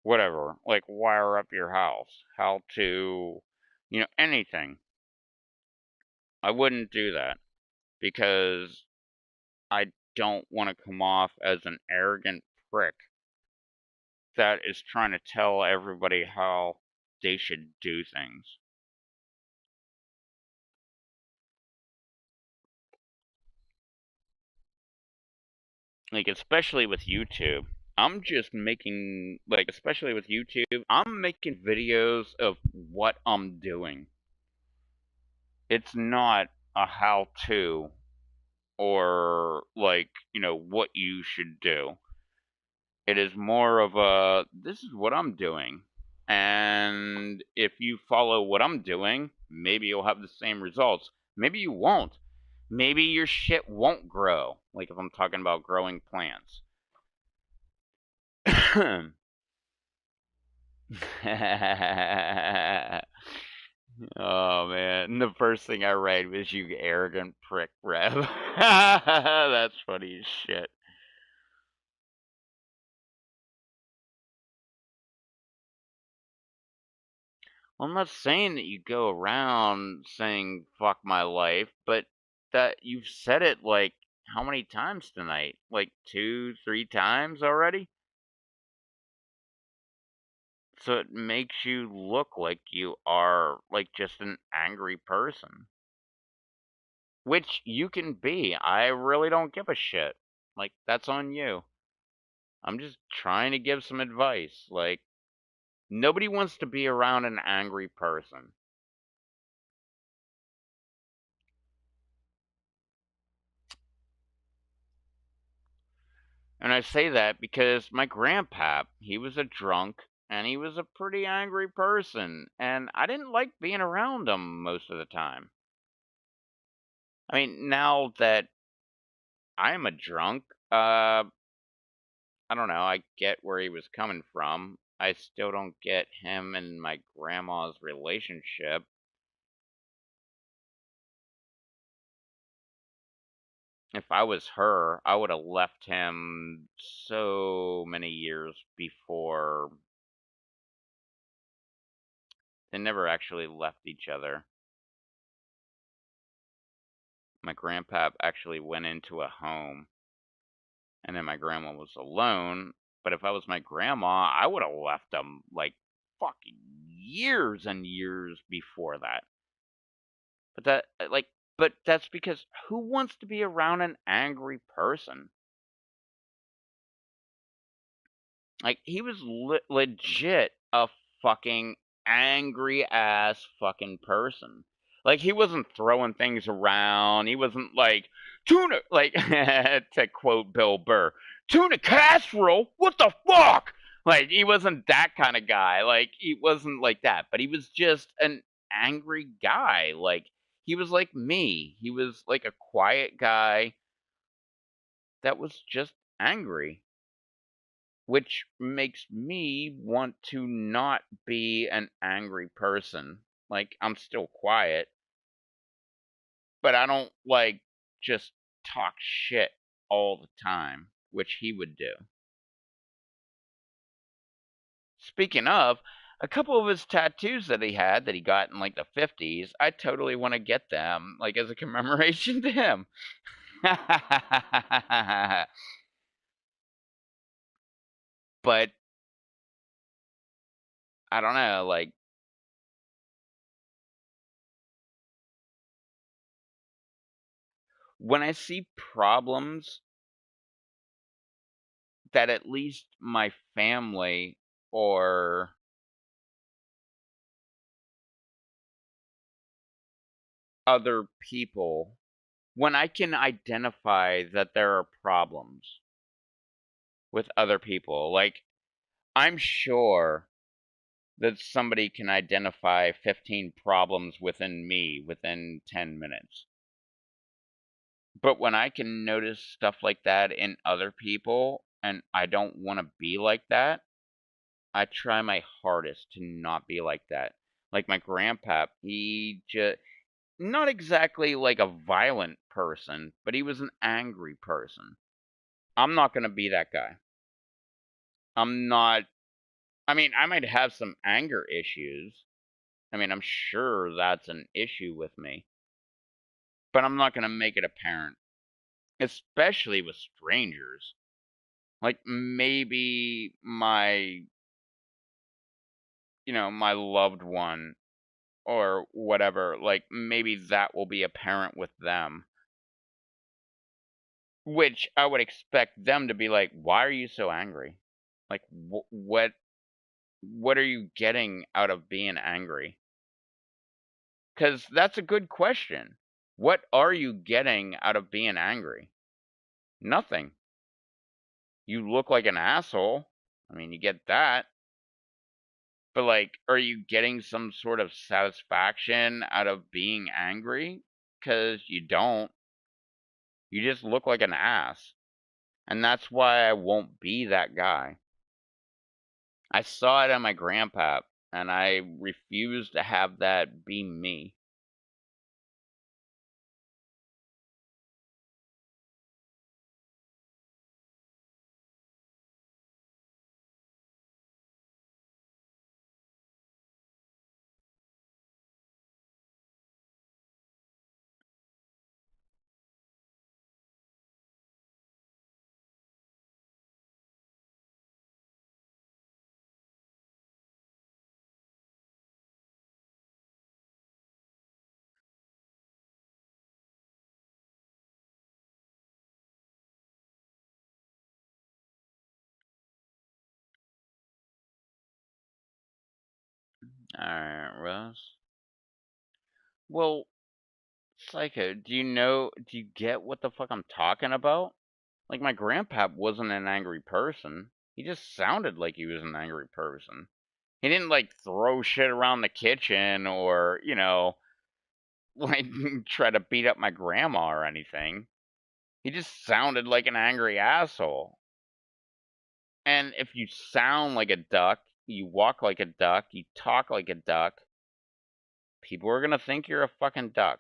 whatever, like, wire up your house, how to, anything. I wouldn't do that because I don't want to come off as an arrogant prick that is trying to tell everybody how they should do things. Like, especially with YouTube. I'm just making, like, especially with YouTube, I'm making videos of what I'm doing. It's not a how to or, like, what you should do. It is more of a, this is what I'm doing. And if you follow what I'm doing, maybe you'll have the same results. Maybe you won't. Maybe your shit won't grow. Like if I'm talking about growing plants. Oh man, the first thing I read was you arrogant prick, Rev. That's funny as shit. Well, I'm not saying that you go around saying fuck my life, but that you've said it like how many times tonight? Like 2, 3 times already? So it makes you look like you are like just an angry person. Which you can be. I really don't give a shit. Like, that's on you. I'm just trying to give some advice. Like, nobody wants to be around an angry person. And I say that because my grandpap, he was a drunk and he was a pretty angry person. And I didn't like being around him most of the time. I mean, now that I'm a drunk, I don't know, I get where he was coming from. I still don't get him and my grandma's relationship. If I was her, I would have left him so many years before. They never actually left each other. My grandpa actually went into a home, and then my grandma was alone. But if I was my grandma, I would have left him like fucking years and years before that. But but that's because who wants to be around an angry person? Like, he was legit a fucking angry ass fucking person. Like, he wasn't throwing things around. He wasn't like, tuna, like, to quote Bill Burr, tuna casserole? What the fuck? Like, he wasn't that kind of guy. Like, he wasn't like that. But he was just an angry guy. Like, he was like me. He was like a quiet guy that was just angry, which makes me want to not be an angry person. Like, I'm still quiet, but I don't like just talk shit all the time, which he would do. Speaking of, a couple of his tattoos that he had that he got in like the 50s, I totally want to get them, like as a commemoration to him. But I don't know, like when I see problems that at least my family or other people, when I can identify that there are problems with other people, like, I'm sure that somebody can identify 15 problems within me within 10 minutes. But when I can notice stuff like that in other people and I don't want to be like that, I try my hardest to not be like that. Like my grandpa, he just, not exactly like a violent person, but he was an angry person. I'm not going to be that guy. I'm not, I mean, I might have some anger issues. I mean, I'm sure that's an issue with me, but I'm not going to make it apparent, especially with strangers. Like maybe my loved one or whatever, like maybe that will be apparent with them, which I would expect them to be like, "Why are you so angry? Like what are you getting out of being angry?" Cuz that's a good question. What are you getting out of being angry? Nothing. You look like an asshole. I mean, you get that. But like, are you getting some sort of satisfaction out of being angry? Cuz you don't. You just look like an ass. And that's why I won't be that guy. I saw it on my grandpa, and I refuse to have that be me. Alright, Russ. Well, Psycho, do you get what the fuck I'm talking about? Like, my grandpa wasn't an angry person. He just sounded like he was an angry person. He didn't, like, throw shit around the kitchen or, like, try to beat up my grandma or anything. He just sounded like an angry asshole. And if you sound like a duck, you walk like a duck, you talk like a duck, people are gonna think you're a fucking duck.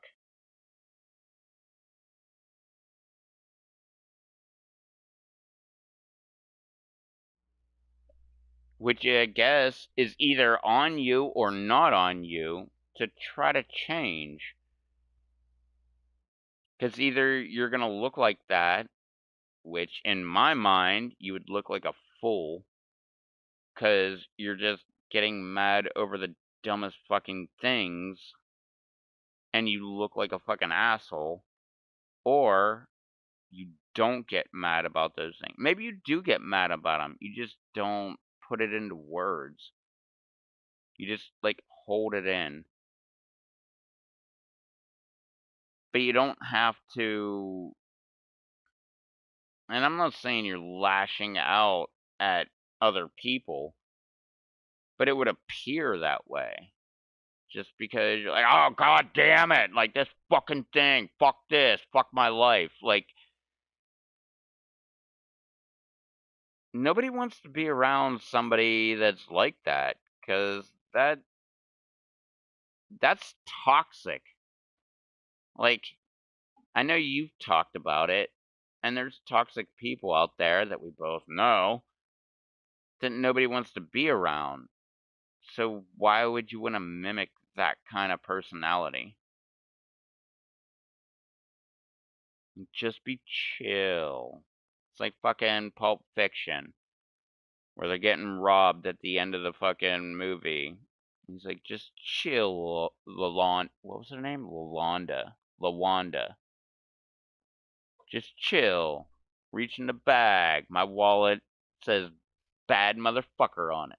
Which I guess is either on you or not on you to try to change. Because either you're gonna look like that, which in my mind, you would look like a fool, because you're just getting mad over the dumbest fucking things, and you look like a fucking asshole, or you don't get mad about those things. Maybe you do get mad about them. You just don't put it into words. You just like hold it in. But you don't have to, and I'm not saying you're lashing out at other people, but it would appear that way. Just because you're like, "Oh god damn it, like this fucking thing, fuck this, fuck my life." Like, nobody wants to be around somebody that's like that, cuz that's toxic. Like, I know you've talked about it, and there's toxic people out there that we both know that nobody wants to be around. So why would you want to mimic that kind of personality? Just be chill. It's like fucking Pulp Fiction, where they're getting robbed at the end of the fucking movie. He's like, just chill, Lalonda. What was her name? Lalonda. Lawanda. Just chill. Reach in the bag. My wallet says bad motherfucker on it.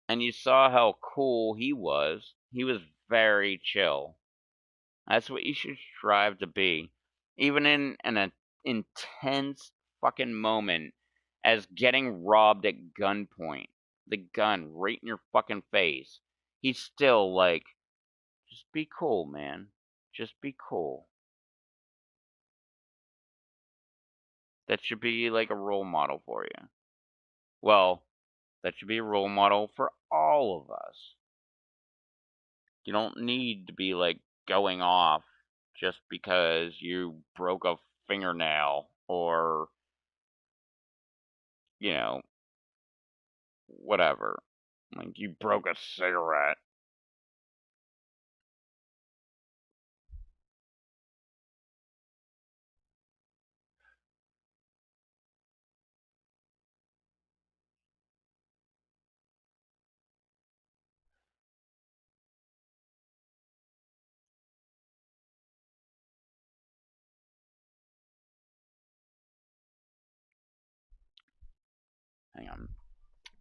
And you saw how cool he was. He was very chill. That's what you should strive to be. Even in an intense fucking moment as getting robbed at gunpoint. The gun right in your fucking face. He's still like, just be cool, man. Just be cool. That should be like a role model for you. Well, that should be a role model for all of us. You don't need to be like going off just because you broke a fingernail or, you know, whatever. Like you broke a cigarette. Hang on.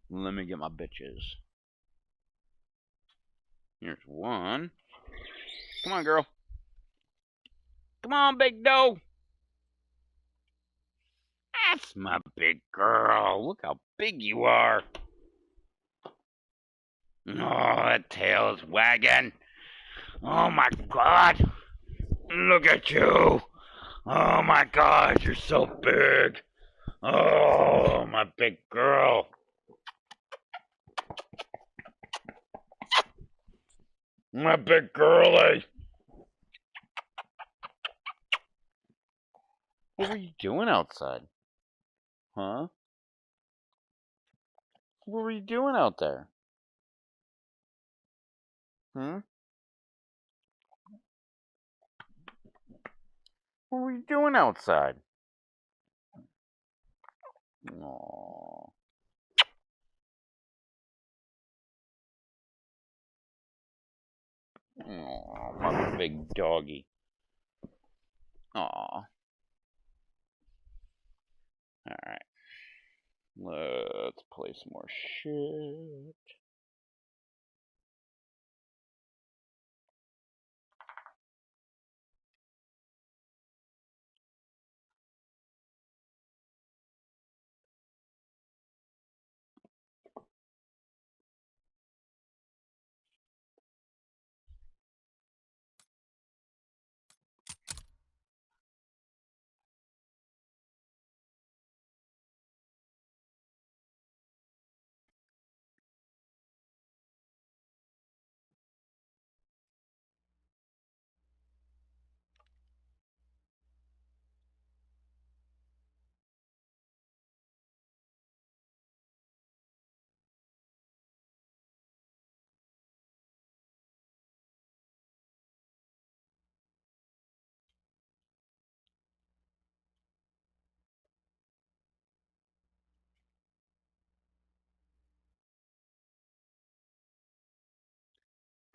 Let me get my bitches. Here's one. Come on, girl. Come on, big doe. That's my big girl. Look how big you are. Oh, that tail is wagging. Oh my god. Look at you. Oh my god, you're so big. Oh, my big girl. My big girlie. What were you doing outside? Huh? What were you doing out there? Hmm? What were you doing outside? Aww. Aww, my big doggy. Aww. Alright. Let's play some more shit.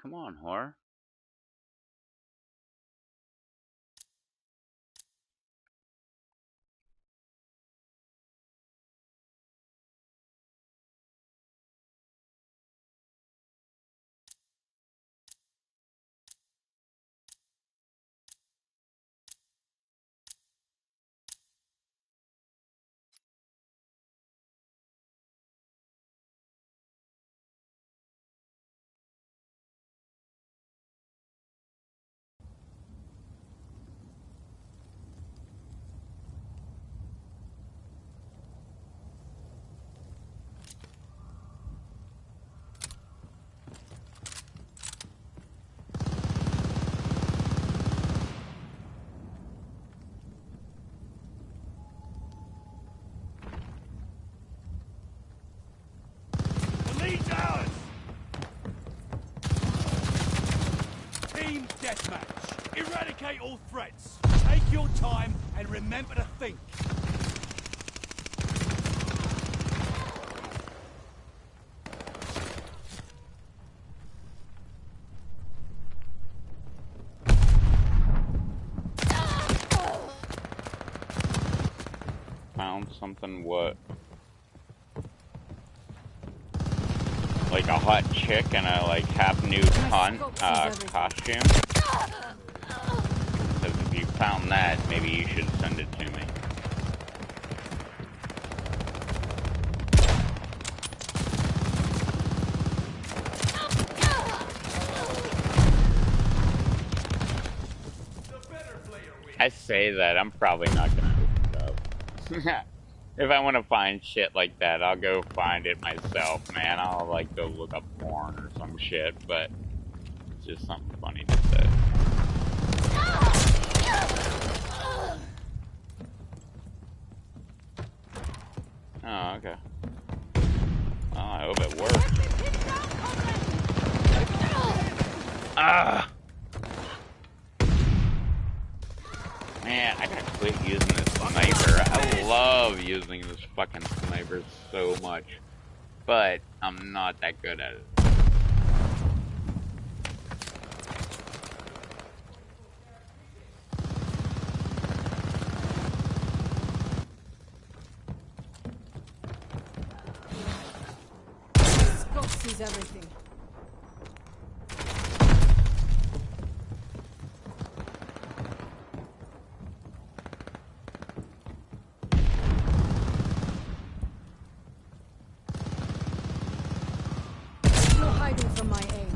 Come on, whore. The lead's ours! Team deathmatch. Eradicate all threats. Take your time and remember to think. something what? Like a hot chick in a like half nude costume? Because if you found that, maybe you should send it to me. I say that, I'm probably not gonna open it up. If I want to find shit like that, I'll go find it myself, man. I'll like go look up porn or some shit, but it's just something funny to say. Oh, okay. Oh, I hope it works. Ah! Man, I gotta quit using this sniper. I love using this fucking sniper so much. But I'm not that good at it. Scope sees everything. From my aim.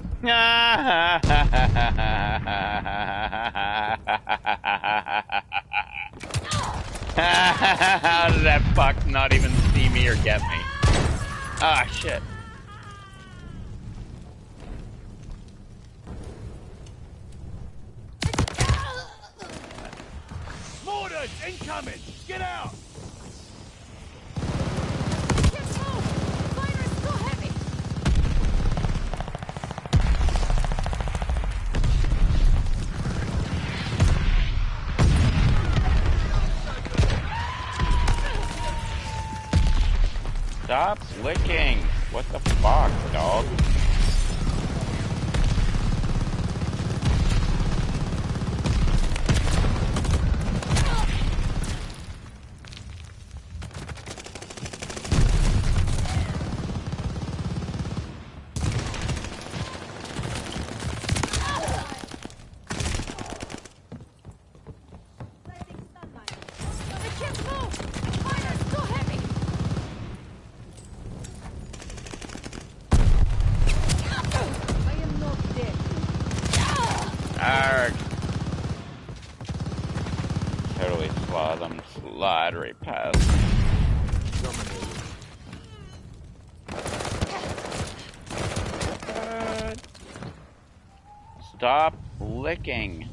How did that fuck not even see me or get me? Ah, shit. Mortars incoming! Get out! Stop licking! What the fuck, dog? Totally saw them slide right past. Stop licking.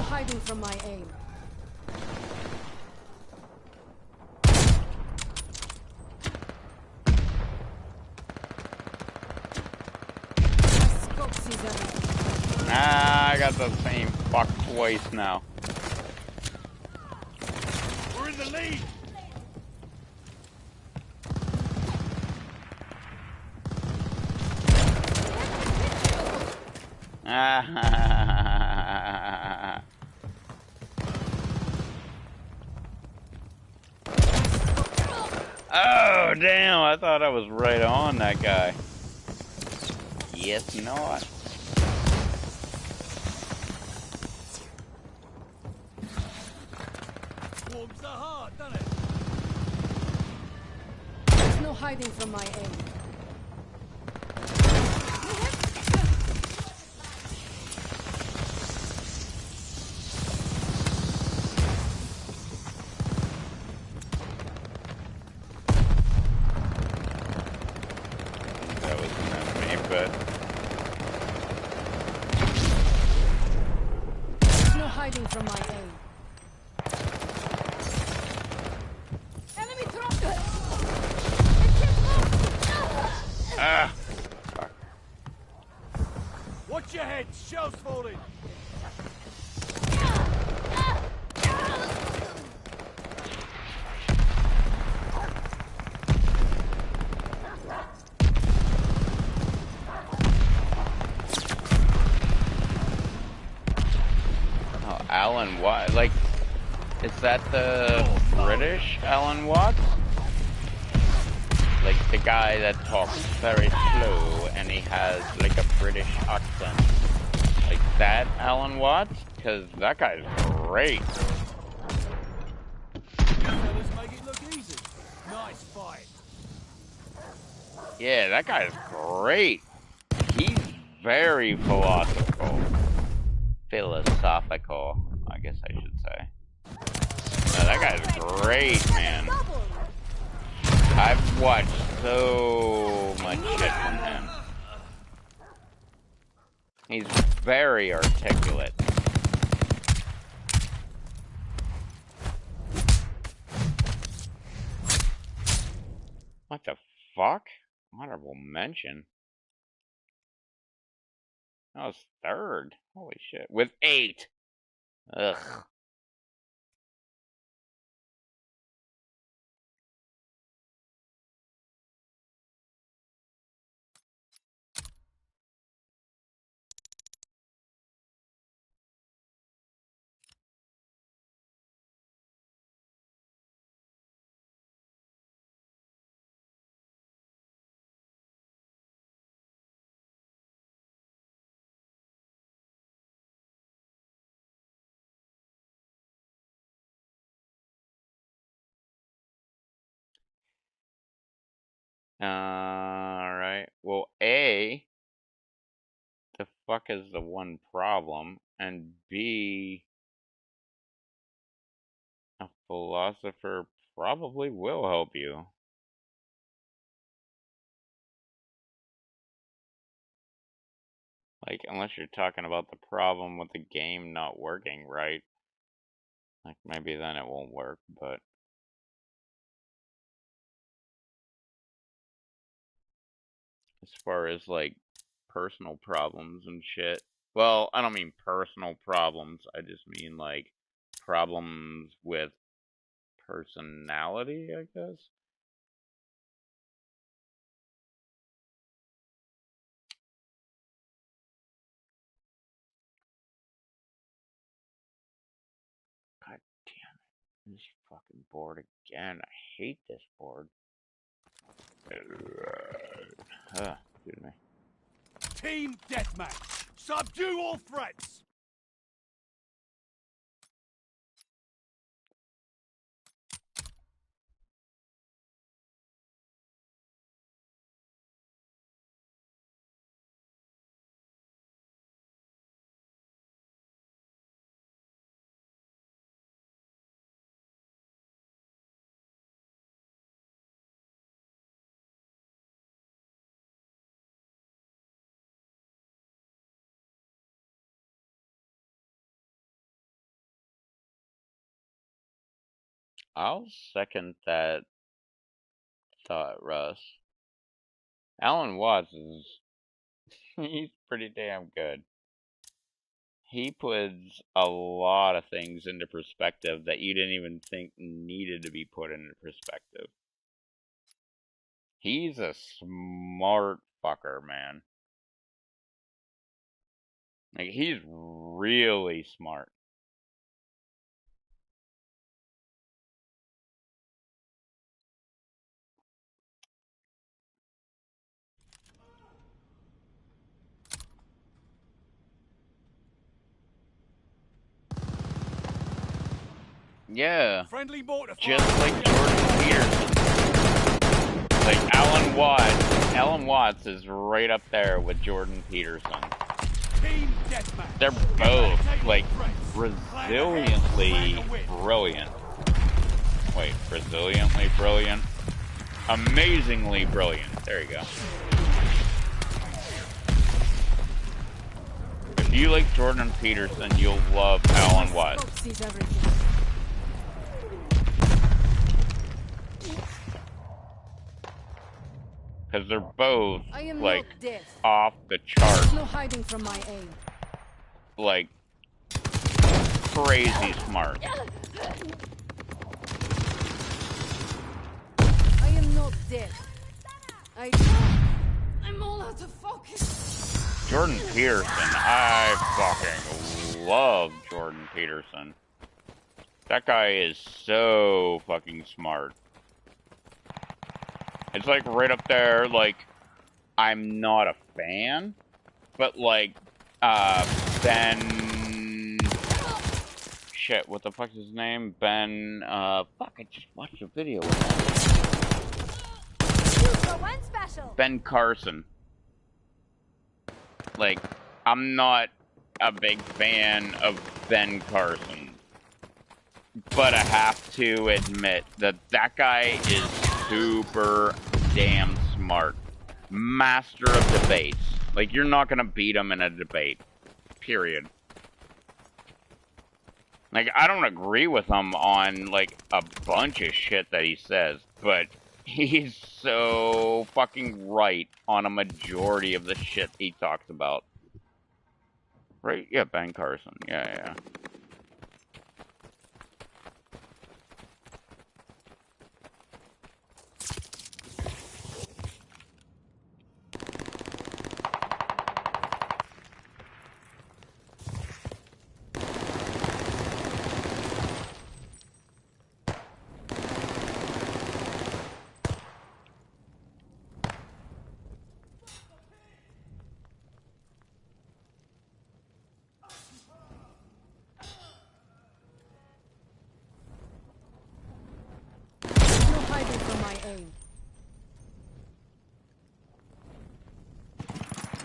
Hiding from my aim. Ah, I got the same fuck twice now. We're in the lead. Oh, damn, I thought I was right on that guy. Yes, not. Swarms are hard, doesn't it? There's no hiding from my aim. That was an enemy, but There's no hiding from my aim. Enemy drop! ah, Watch your head, shells falling. oh, Alan Watts. Like, is that the British Alan Watts? Like the guy that talks very slow and he has like a British accent. Like that Alan Watts? Cause that guy's great. Fellas make it look easy. Nice fight. Yeah, that guy's great. He's very philosophical, I guess I should say. No, that guy's great, man. I've watched so much shit from him. He's very articulate. What the fuck? Honorable mention? That was third. Holy shit. With 8. Ugh. Alright. Well, A, the fuck is the one problem? And B, a philosopher probably will help you. Like, unless you're talking about the problem with the game not working right. Like, maybe then it won't work, but... as far as, like, personal problems and shit. Well, I don't mean personal problems. I just mean, like, problems with personality, I guess. God damn it. I'm just fucking bored again. I hate this board. Excuse me. Team deathmatch. Subdue all threats. I'll second that thought, Russ. Alan Watts is... he's pretty damn good. He puts a lot of things into perspective that you didn't even think needed to be put into perspective. He's a smart fucker, man. Like, he's really smart. Yeah. Friendly mortar fire. Just like Jordan Peterson. Like Alan Watts. Alan Watts is right up there with Jordan Peterson. Team deathmatch. They're both, like, resiliently brilliant. Wait, resiliently brilliant? Amazingly brilliant. There you go. If you like Jordan Peterson, you'll love Alan Watts. Because they're both, like, off the chart. No hiding from my aim. Like, crazy smart. I am not dead. I'm all out of focus. Jordan Peterson, I fucking love Jordan Peterson. That guy is so fucking smart. It's like right up there, like, I'm not a fan, but like, Ben, shit, what the fuck's his name? Ben, fuck, I just watched a video with him. Ben Carson. Like, I'm not a big fan of Ben Carson, but I have to admit that that guy is super damn smart. Master of debates. Like, you're not gonna beat him in a debate. Period. Like, I don't agree with him on, like, a bunch of shit that he says, but he's so fucking right on a majority of the shit he talks about. Right? Yeah, Ben Carson. Yeah.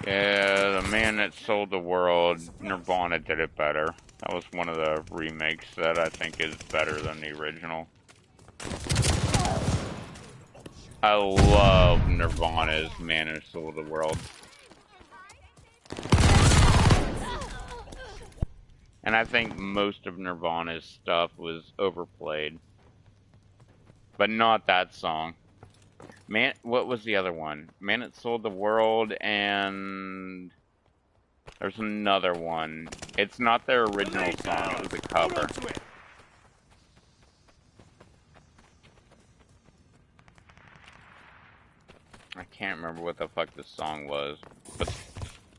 Yeah, the man that sold the world, Nirvana did it better. That was one of the remakes that I think is better than the original. I love Nirvana's Man Who Sold the World. And I think most of Nirvana's stuff was overplayed. But not that song. Man, what was the other one? Man That Sold the World, and there's another one. It's not their original song, it was a cover. I can't remember what the fuck this song was, but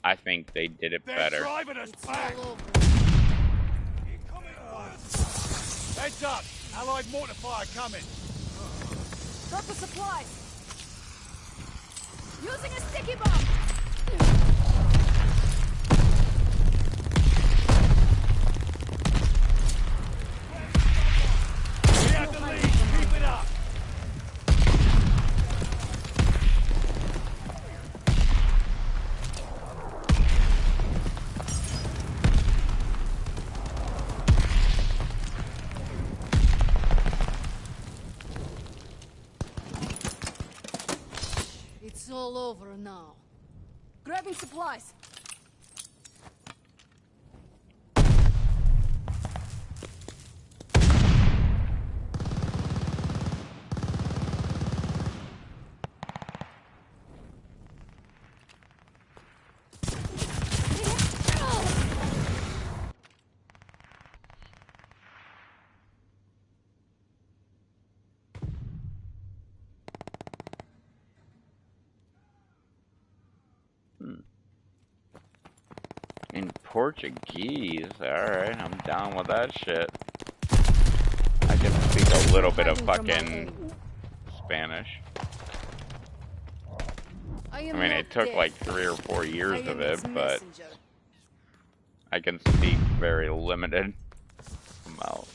I think they did it better. Driving us back. Heads up! Allied mortar fire coming. Got the supplies. Using a sticky bomb. We have the lead. Keep it up. It's all over now. Grabbing supplies. In Portuguese, alright, I'm down with that shit. I can speak a little bit of fucking Spanish. I mean, it took like 3 or 4 years of it, but I can speak very limited amount.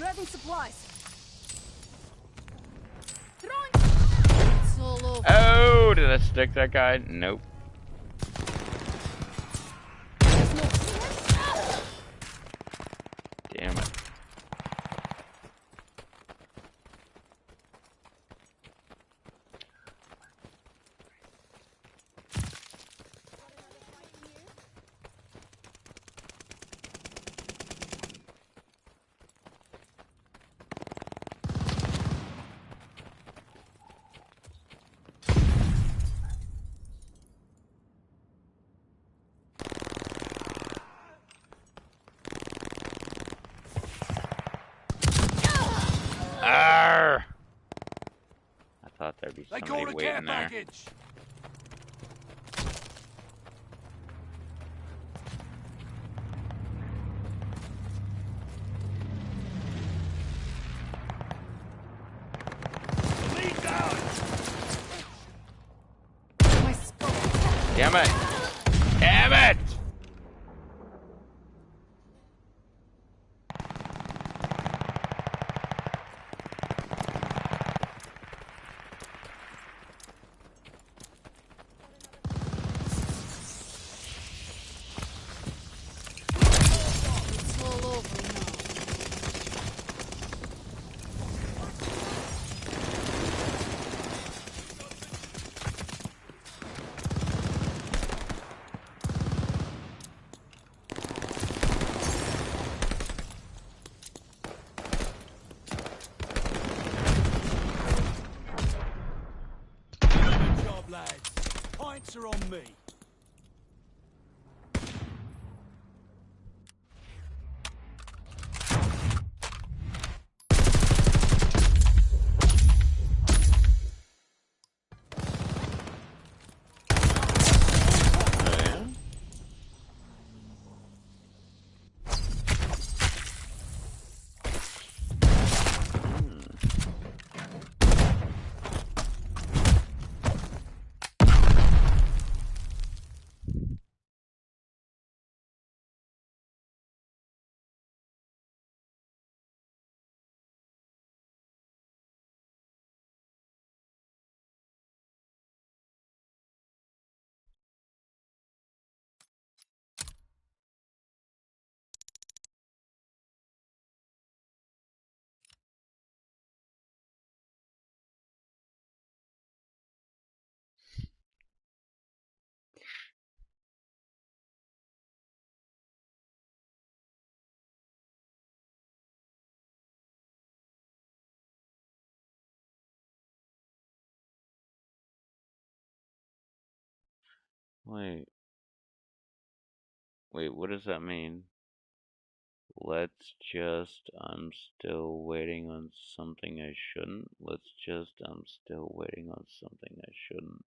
Grabbing supplies. Throwing. It's all over. Oh, did I stick that guy? Nope. There's no chance. Damn it. Arr! I thought there'd be They somebody called a care waiting there. package. Lead down. My scope. Damn it! Damn it! It's all over now. Good job, lads. Points are on me. Wait. Wait, what does that mean? Let's just, I'm still waiting on something I shouldn't. Let's just, I'm still waiting on something I shouldn't.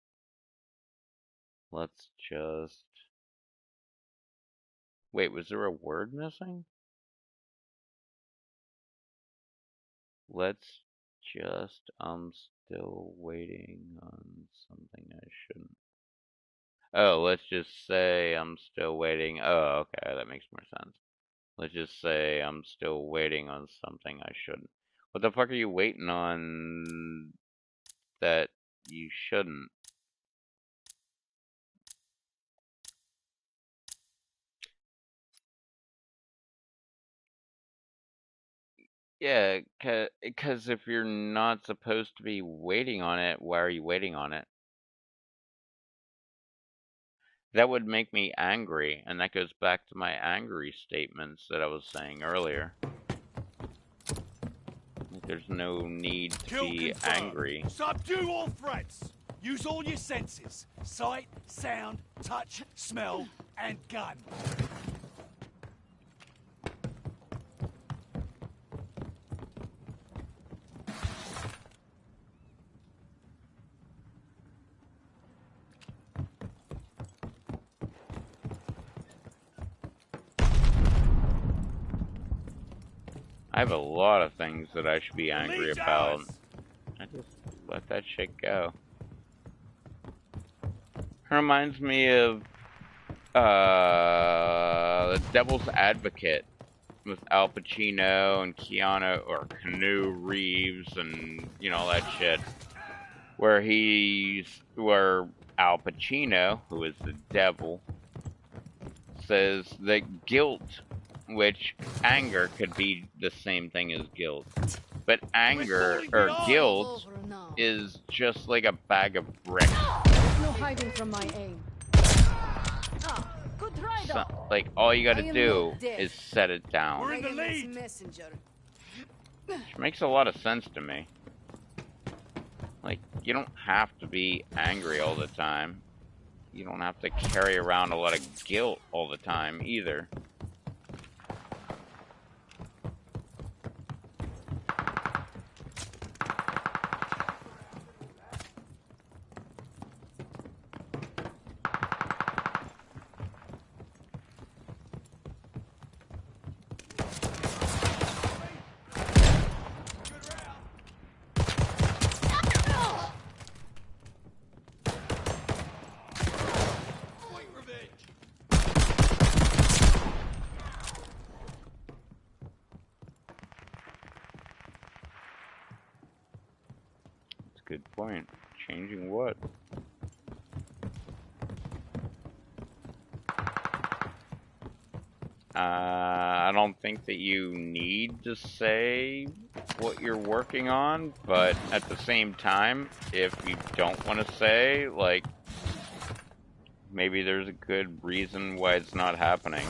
Let's just... Wait, was there a word missing? Let's just, I'm still waiting on something I shouldn't. Oh, let's just say I'm still waiting. Oh, okay, that makes more sense. Let's just say I'm still waiting on something I shouldn't. What the fuck are you waiting on that you shouldn't? Yeah, because if you're not supposed to be waiting on it, why are you waiting on it? That would make me angry, and that goes back to my angry statements that I was saying earlier. Like, there's no need to Kill be confirmed. angry. Subdue all threats. Use all your senses. Sight, sound, touch, smell, and gun. I have a lot of things that I should be angry Lead about. ours. I just let that shit go. Reminds me of the Devil's Advocate, with Al Pacino and Keanu or Keanu Reeves and you know all that shit, where Al Pacino, who is the devil, says that guilt, which anger could be the same thing as guilt, but anger or guilt Over now. is just like a bag of bricks. There's no hiding from my aim. Ah, good try So, though. like all you I gotta am do not dead. is set it down. We're in the I am its lead. messenger. Which makes a lot of sense to me. Like, you don't have to be angry all the time. You don't have to carry around a lot of guilt all the time either. Good point. Changing what? I don't think that you need to say what you're working on, but at the same time, if you don't want to say, like, maybe there's a good reason why it's not happening.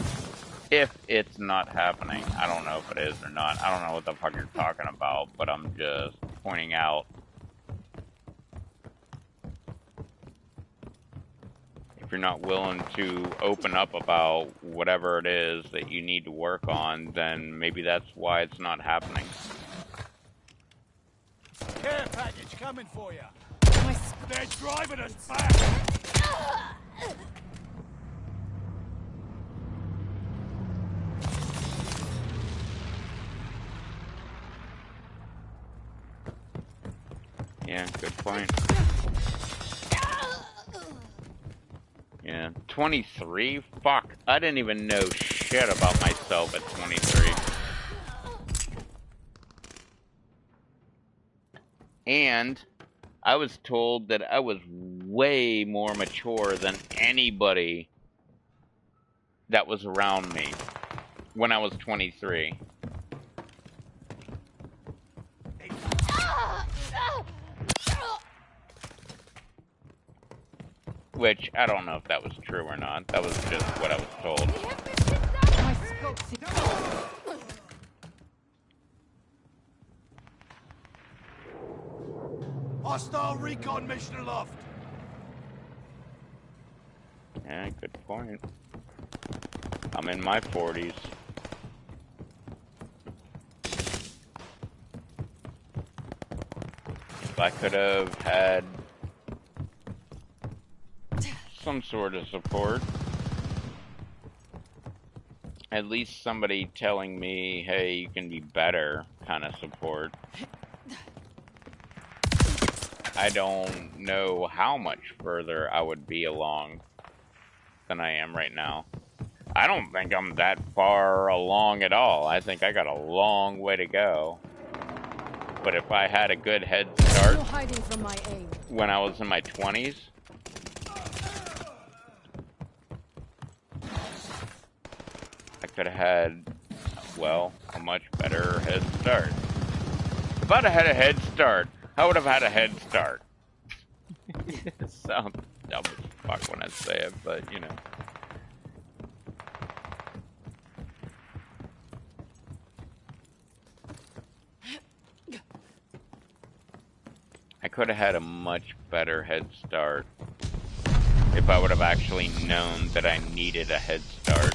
If it's not happening. I don't know if it is or not. I don't know what the fuck you're talking about, but I'm just pointing out. If you're not willing to open up about whatever it is that you need to work on, then maybe that's why it's not happening. Care package coming for you. My They're driving us back. Yeah, good point. Yeah, 23? Fuck, I didn't even know shit about myself at 23. And I was told that I was way more mature than anybody that was around me when I was 23. Which, I don't know if that was true or not. That was just what I was told. my scopes. Hostile recon mission aloft. Yeah, good point. I'm in my 40s. If I could have had some sort of support, at least somebody telling me, hey, you can be better kind of support, I don't know how much further I would be along than I am right now. I don't think I'm that far along at all. I think I got a long way to go. But if I had a good head start No hiding from my aim. when I was in my 20s, I could have had, well, a much better head start. If I'd have had a head start, I would have had a head start. It sounds dumb as fuck when I say it, but you know. I could have had a much better head start if I would have actually known that I needed a head start.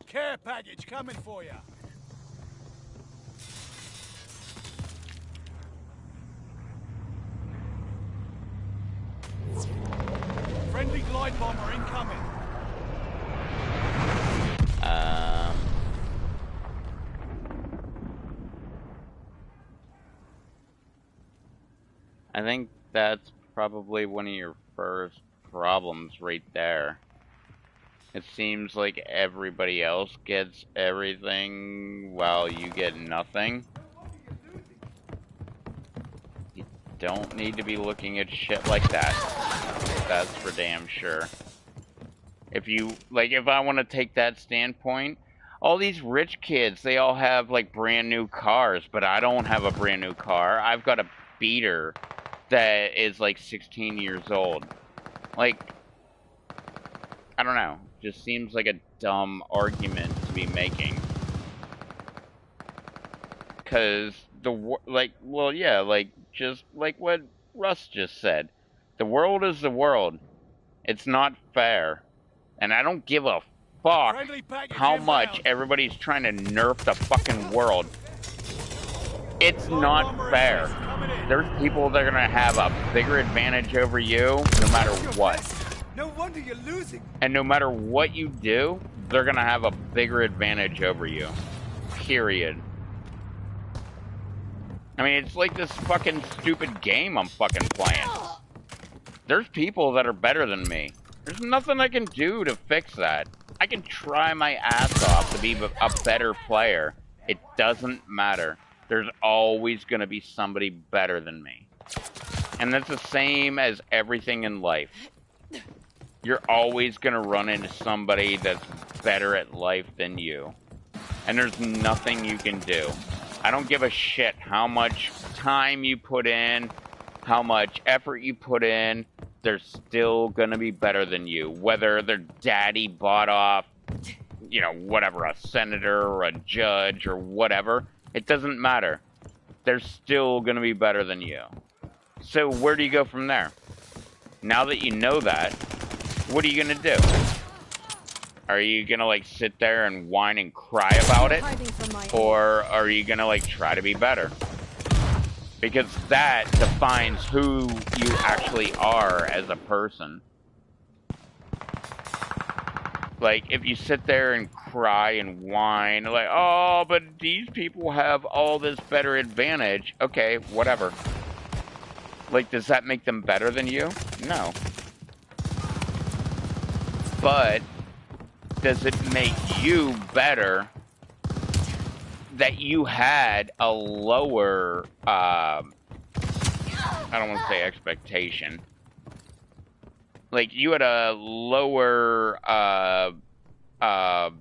Care package coming for you. Friendly glide bomber incoming. I think that's probably one of your first problems right there. It seems like everybody else gets everything while you get nothing. You don't need to be looking at shit like that. That's for damn sure. If you, like, if I want to take that standpoint, all these rich kids, they all have, like, brand new cars, but I don't have a brand new car. I've got a beater that is, like, 16 years old. Like, I don't know. Just seems like a dumb argument to be making. Because well, yeah, like, just like what Russ just said. The world is the world. It's not fair. And I don't give a fuck how much everybody's trying to nerf the fucking world. It's not fair. There's people that are gonna have a bigger advantage over you no matter what. No wonder you're losing. And no matter what you do, they're gonna have a bigger advantage over you. Period. I mean, it's like this fucking stupid game I'm fucking playing. There's people that are better than me. There's nothing I can do to fix that. I can try my ass off to be a better player. It doesn't matter. There's always going to be somebody better than me. And that's the same as everything in life. You're always going to run into somebody that's better at life than you. And there's nothing you can do. I don't give a shit how much time you put in, how much effort you put in. They're still gonna be better than you. Whether their daddy bought off, you know, whatever, a senator or a judge or whatever, it doesn't matter. They're still gonna be better than you. So where do you go from there? Now that you know that, what are you gonna do? Are you gonna, like, sit there and whine and cry about it? Or are you gonna, like, try to be better? Because that defines who you actually are as a person. Like, if you sit there and cry and whine, like, oh, but these people have all this better advantage. Okay, whatever. Like, does that make them better than you? No. But does it make you better that you had a lower, I don't want to say expectation. Like, you had a lower, not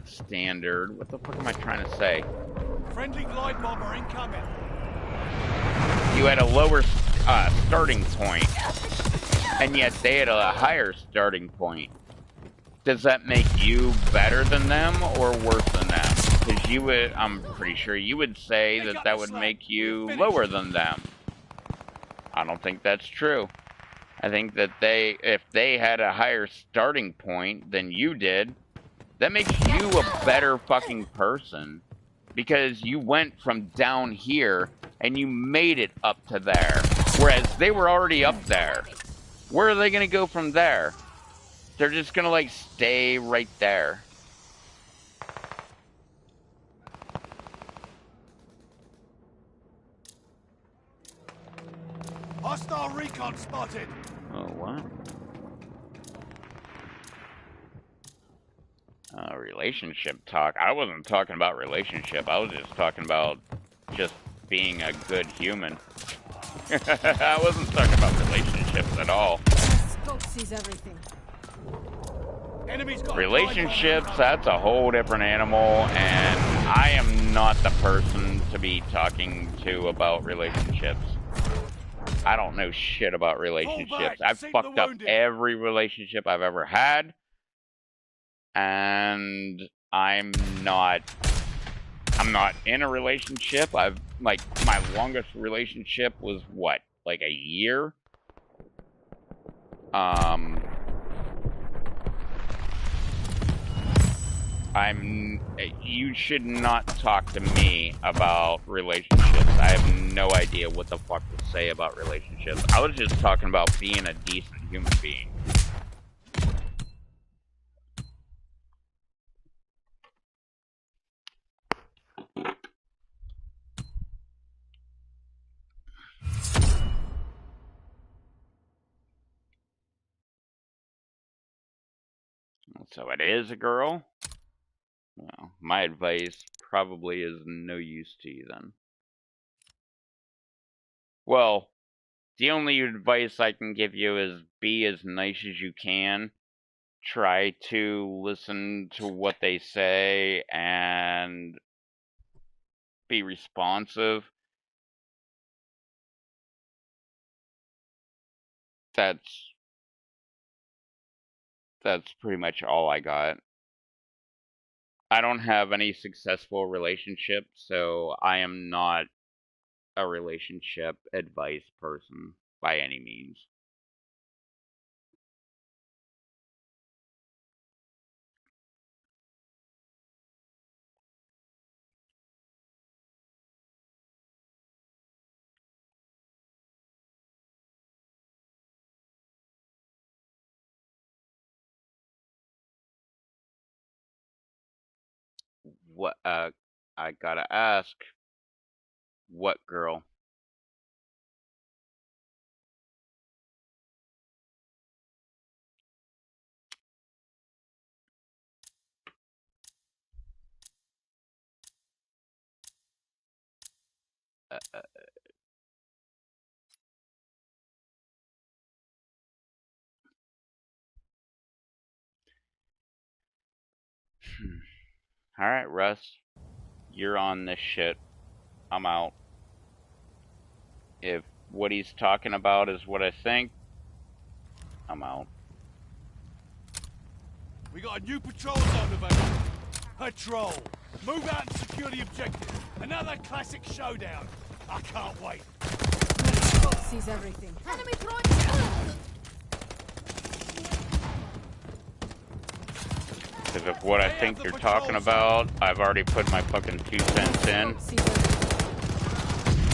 standard. What the fuck am I trying to say? Friendly glide bomber incoming. You had a lower, starting point, and yet they had a higher starting point. Does that make you better than them or worse than them? Because you would, I'm pretty sure you would say that that would make you lower than them. I don't think that's true. I think that if they had a higher starting point than you did, that makes you a better fucking person. Because you went from down here and you made it up to there. Whereas they were already up there. Where are they going to go from there? They're just gonna, like, stay right there. Hostile recon spotted. Oh, what? Relationship talk. I wasn't talking about relationship. I was just talking about just being a good human. I wasn't talking about relationships at all. Scope sees everything. Relationships, that's a whole different animal, and I am not the person to be talking to about relationships. I don't know shit about relationships. I've fucked up every relationship I've ever had, and I'm not in a relationship. my longest relationship was what, like a year? You should not talk to me about relationships. I have no idea what the fuck to say about relationships. I was just talking about being a decent human being. So it is a girl? Well, my advice probably is no use to you then. Well, the only advice I can give you is be as nice as you can. Try to listen to what they say and be responsive. That's pretty much all I got. I don't have any successful relationships, so I am not a relationship advice person by any means. What I gotta ask, what girl? Alright, Russ. You're on this shit. I'm out. If what he's talking about is what I think, I'm out. We got a new patrol zone available. Patrol. Move out and secure the objective. Another classic showdown. I can't wait. My scope sees everything. Enemy throwing. Because of what I think you're talking about, I've already put my fucking 2 cents in.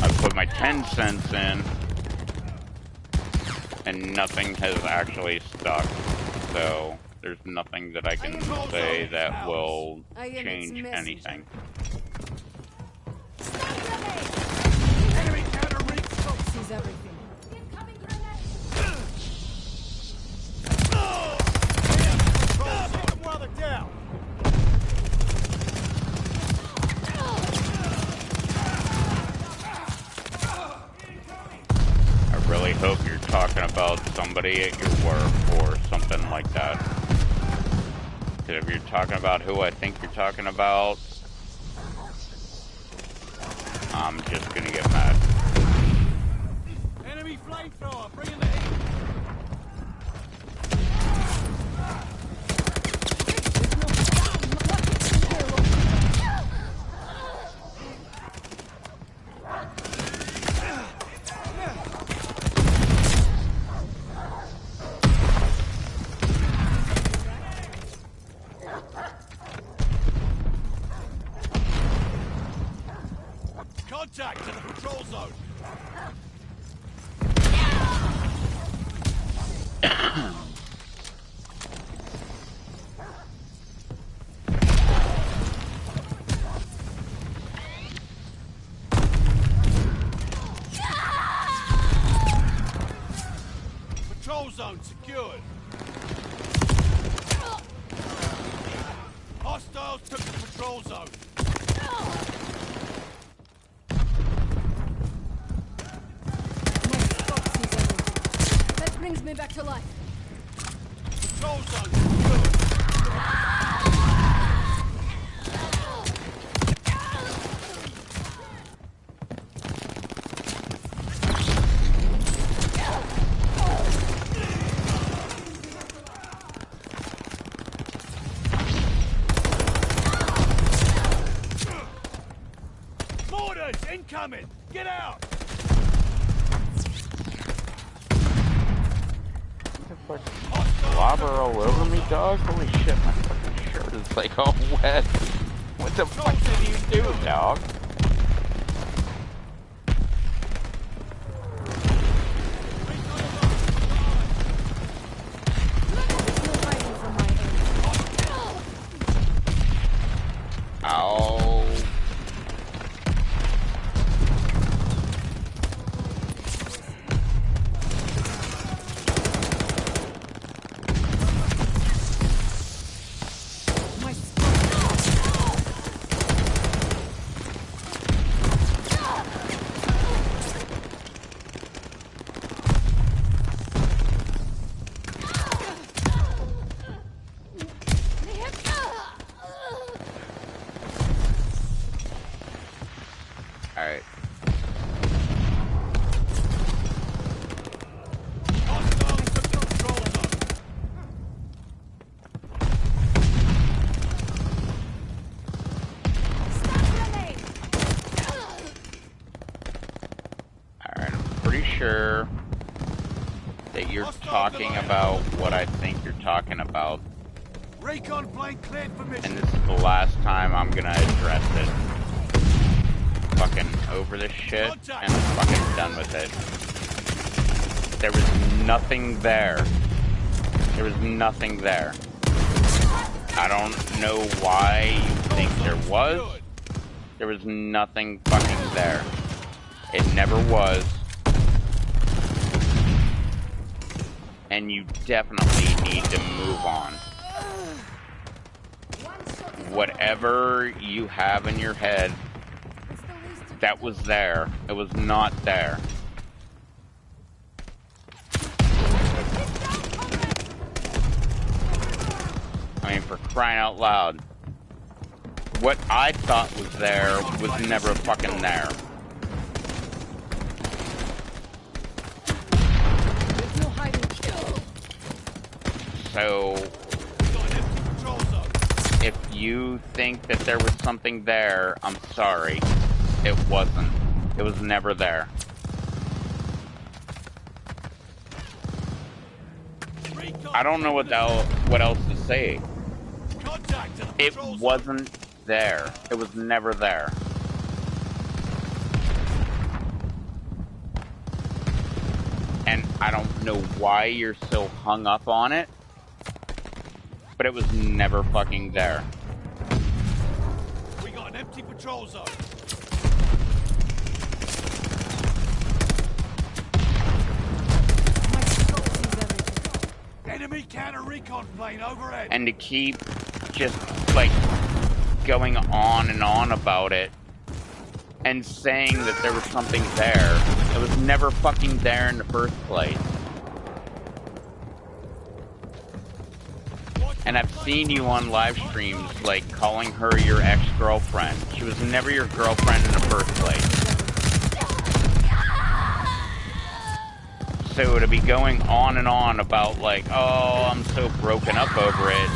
I've put my 10 cents in. And nothing has actually stuck. So there's nothing that I can say that will change anything. Enemy counter reach. Scope sees everything. While they're down. I really hope you're talking about somebody at your work or something like that. Because if you're talking about who I think you're talking about, I'm just gonna get mad. Enemy flamethrower. Bring in the heat. Contact to the patrol zone. Patrol zone secured. Hostiles took the patrol zone. That brings me back to life. Patrol zone secured. Mortars incoming! Get out! Slobber all over me, dog? Holy shit, my fucking shirt is like all wet. What the fuck did you do, dog? There's no hiding from my aim. Ow. sure that you're talking about what I think you're talking about. Recon plane cleared for mission. And this is the last time I'm gonna address it. Fucking over this shit, and I'm fucking done with it. There was nothing there. There was nothing there. I don't know why you think there was. There was nothing fucking there. It never was. And you definitely need to move on. Whatever you have in your head that was there, it was not there. I mean, for crying out loud. What I thought was there was never fucking there. So, if you think that there was something there, I'm sorry. It wasn't. It was never there. I don't know what else to say. It wasn't there. It was never there. And I don't know why you're so hung up on it, but it was never fucking there. We got an empty patrol zone. Enemy counter recon plane overhead. And to keep just like going on and on about it and saying that there was something there, it was never fucking there in the first place. And I've seen you on live streams like calling her your ex-girlfriend. She was never your girlfriend in the first place. So to be going on and on about like, oh, I'm so broken up over it,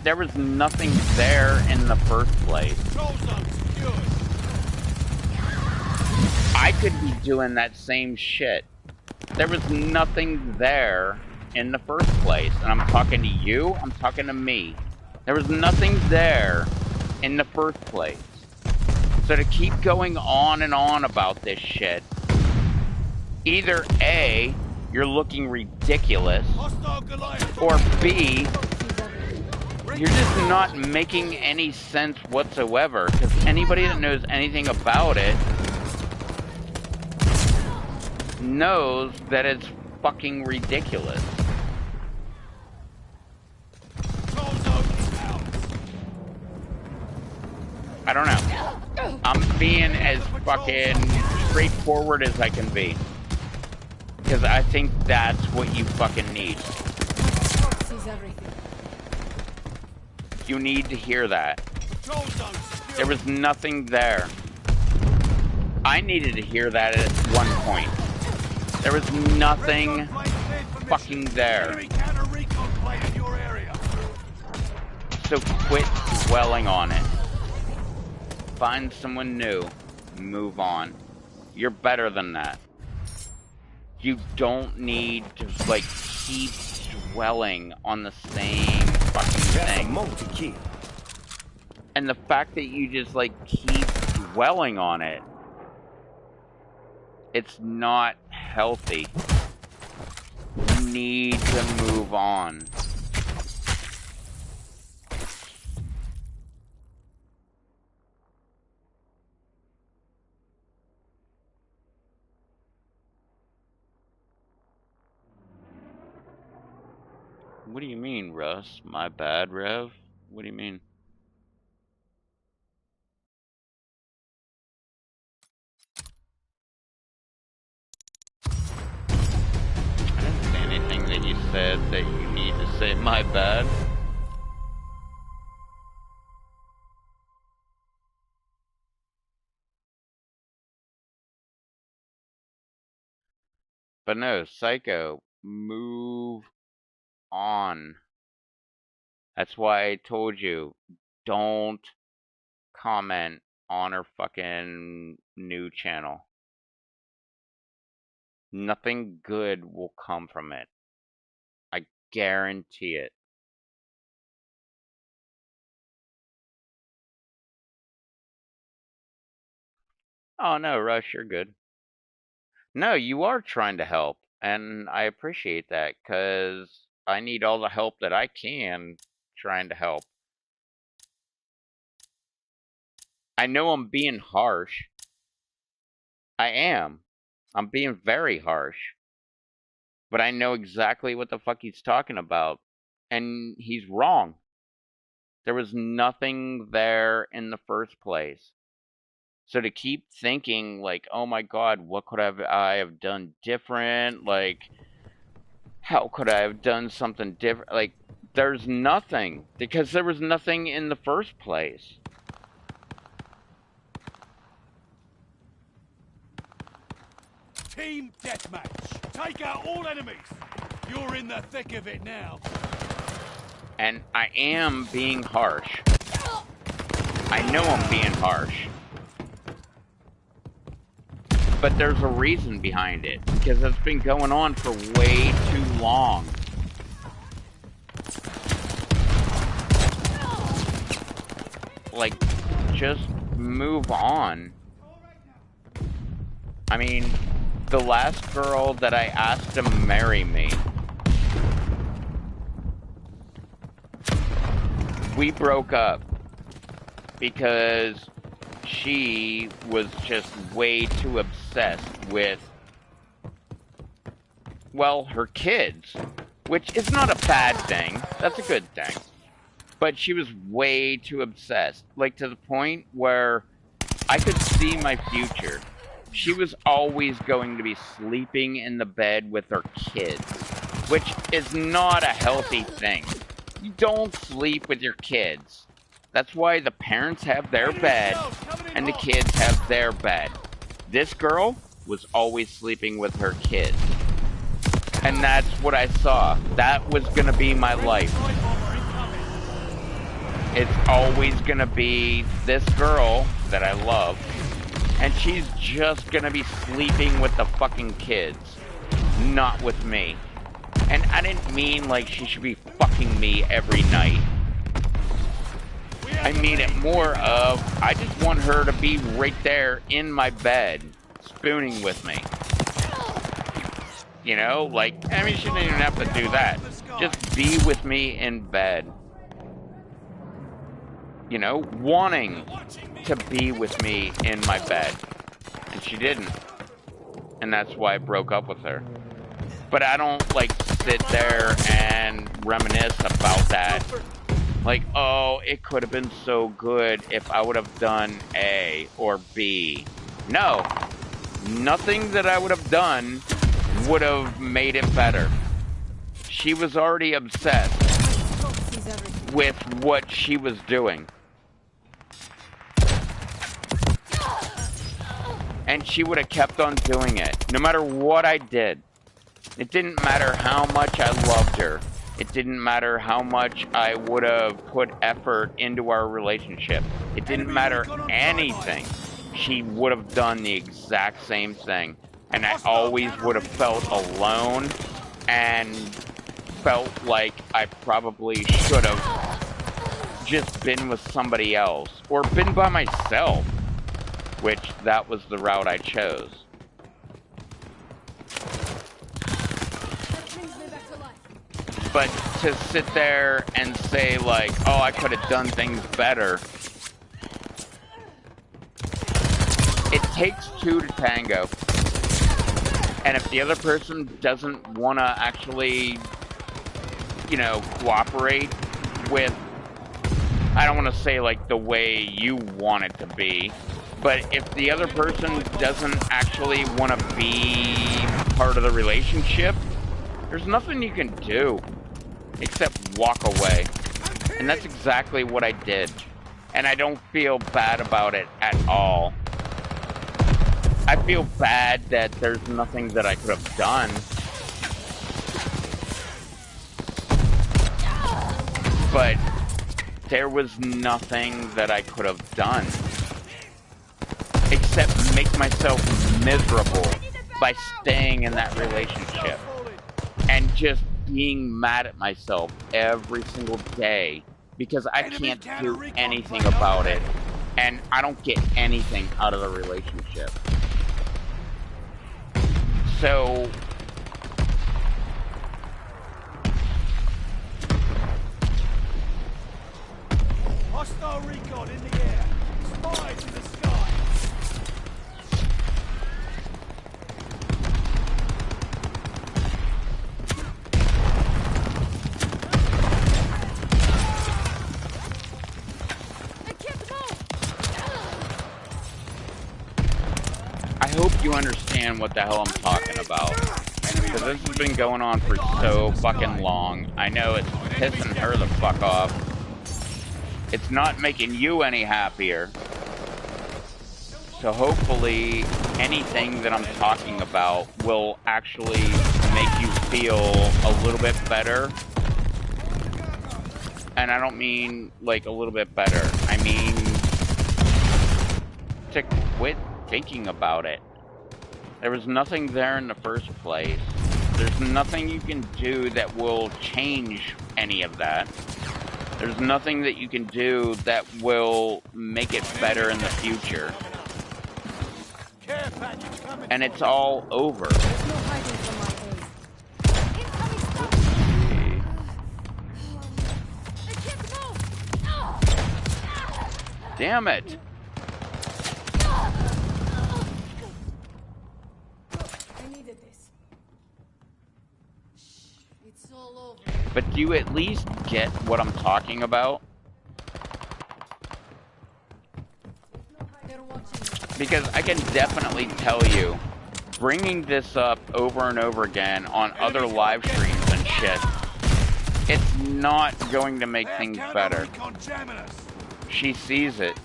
there was nothing there in the first place. I could be doing that same shit. There was nothing there in the first place. And I'm talking to you, I'm talking to me. There was nothing there in the first place. So to keep going on and on about this shit, either A, you're looking ridiculous, or B, you're just not making any sense whatsoever, because anybody that knows anything about it knows that it's fucking ridiculous. I don't know. I'm being as fucking straightforward as I can be. Because I think that's what you fucking need. You need to hear that. There was nothing there. I needed to hear that at one point. There was nothing fucking there. So quit dwelling on it. Find someone new. Move on. You're better than that. You don't need to, like, keep dwelling on the same fucking thing. And the fact that you just, like, keep dwelling on it, it's not healthy. You need to move on. What do you mean, Russ? My bad, Rev? What do you mean? I didn't say anything that you said that you need to say my bad. But no, Psycho, move on. That's why I told you, don't comment on her fucking new channel. Nothing good will come from it. I guarantee it. Oh no, Rush, you're good. No, you are trying to help, and I appreciate that, because I need all the help that I can trying to help. I know I'm being harsh. I am. I'm being very harsh. But I know exactly what the fuck he's talking about. And he's wrong. There was nothing there in the first place. So to keep thinking, like, oh my god, what could I have done different? Like, how could I have done something different? Like, there's nothing. Because there was nothing in the first place. Team deathmatch. Take out all enemies. You're in the thick of it now. And I am being harsh. I know I'm being harsh. But there's a reason behind it, because it's been going on for way too long. Like, just move on. I mean, the last girl that I asked to marry me, we broke up because she was just way too obsessed with, well, her kids, which is not a bad thing. That's a good thing. But she was way too obsessed, like to the point where I could see my future. She was always going to be sleeping in the bed with her kids, which is not a healthy thing. You don't sleep with your kids. That's why the parents have their bed and the kids have their bed. This girl was always sleeping with her kids. And that's what I saw. That was gonna be my life. It's always gonna be this girl that I love, and she's just gonna be sleeping with the fucking kids, not with me. And I didn't mean like she should be fucking me every night. I mean it more of, I just want her to be right there in my bed, spooning with me. You know, like, I mean, she didn't even have to do that. Just be with me in bed. You know, wanting to be with me in my bed. And she didn't. And that's why I broke up with her. But I don't, like, sit there and reminisce about that. Like, oh, it could have been so good if I would have done A or B. No. Nothing that I would have done would have made it better. She was already obsessed with what she was doing. And she would have kept on doing it, no matter what I did. It didn't matter how much I loved her. It didn't matter how much I would have put effort into our relationship. It didn't matter anything. She would have done the exact same thing. And I always would have felt alone and felt like I probably should have just been with somebody else or been by myself, which that was the route I chose. But to sit there and say like, oh, I could have done things better. It takes two to tango. And if the other person doesn't want to actually, you know, cooperate with, I don't want to say like the way you want it to be, but if the other person doesn't actually want to be part of the relationship, there's nothing you can do except walk away. And that's exactly what I did. And I don't feel bad about it at all. I feel bad that there's nothing that I could have done. But there was nothing that I could have done except make myself miserable by staying in that relationship and just being mad at myself every single day because I can't do anything about it and I don't get anything out of the relationship. So hostile recon in the air. Spies in the sky. I hope you understand what the hell I'm talking about. Because this has been going on for so fucking long. I know it's pissing her the fuck off. It's not making you any happier. So hopefully anything that I'm talking about will actually make you feel a little bit better. And I don't mean like a little bit better. I mean to quit thinking about it. There was nothing there in the first place. There's nothing you can do that will change any of that. There's nothing that you can do that will make it better in the future. And it's all over. There's no hiding from my aid. Damn it! I needed this. It's all over. But do you at least get what I'm talking about? They're watching me. Because I can definitely tell you, bringing this up over and over again on other live streams and shit, it's not going to make things better. She sees it.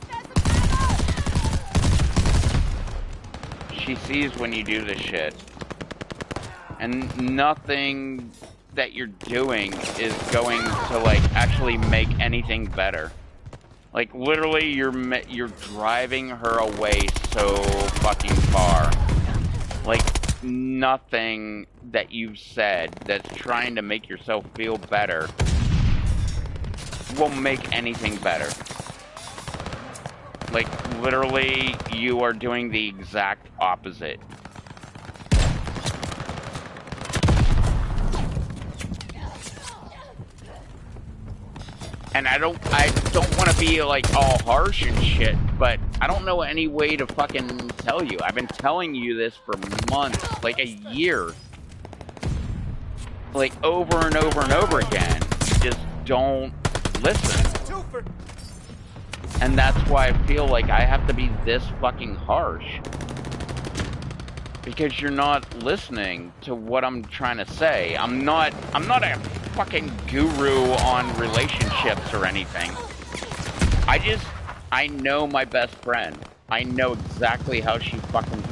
She sees when you do this shit. And nothing that you're doing is going to, like, actually make anything better. Like, literally, you're driving her away so fucking far. Like, nothing that you've said that's trying to make yourself feel better will make anything better. Like, literally, you are doing the exact opposite. And I don't want to be, like, all harsh and shit, but I don't know any way to fucking tell you. I've been telling you this for months, like a year. Like, over and over and over again. You just don't listen. And that's why I feel like I have to be this fucking harsh. Because you're not listening to what I'm trying to say. I'm not a fucking guru on relationships or anything. I know my best friend. I know exactly how she fucking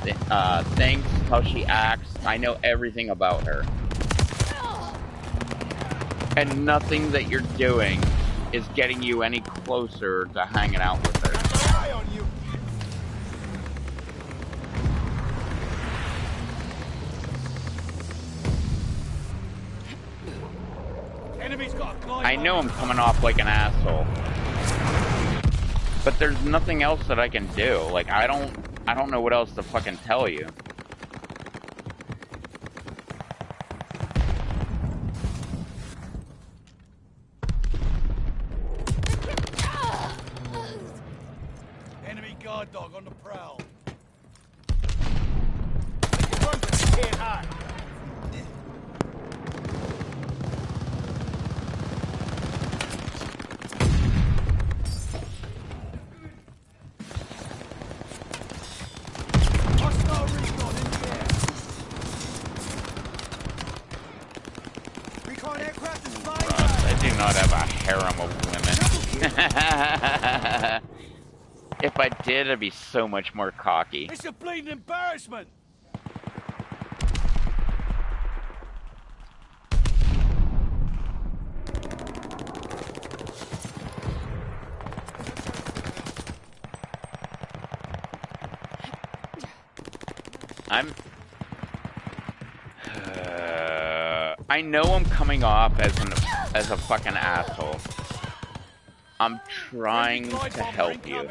thinks, how she acts. I know everything about her. And nothing that you're doing is getting you any closer to hanging out with her. I know I'm coming off like an asshole. But there's nothing else that I can do. Like, I don't know what else to fucking tell you. Enemy guard dog on the prowl. Run, but you can't hide. Hostile recon in the air. Recon aircraft is flying. I do not have a harem of women. If I did, I'd be so much more cocky. It's a bleeding embarrassment. I know I'm coming off as a fucking asshole. I'm trying to help you.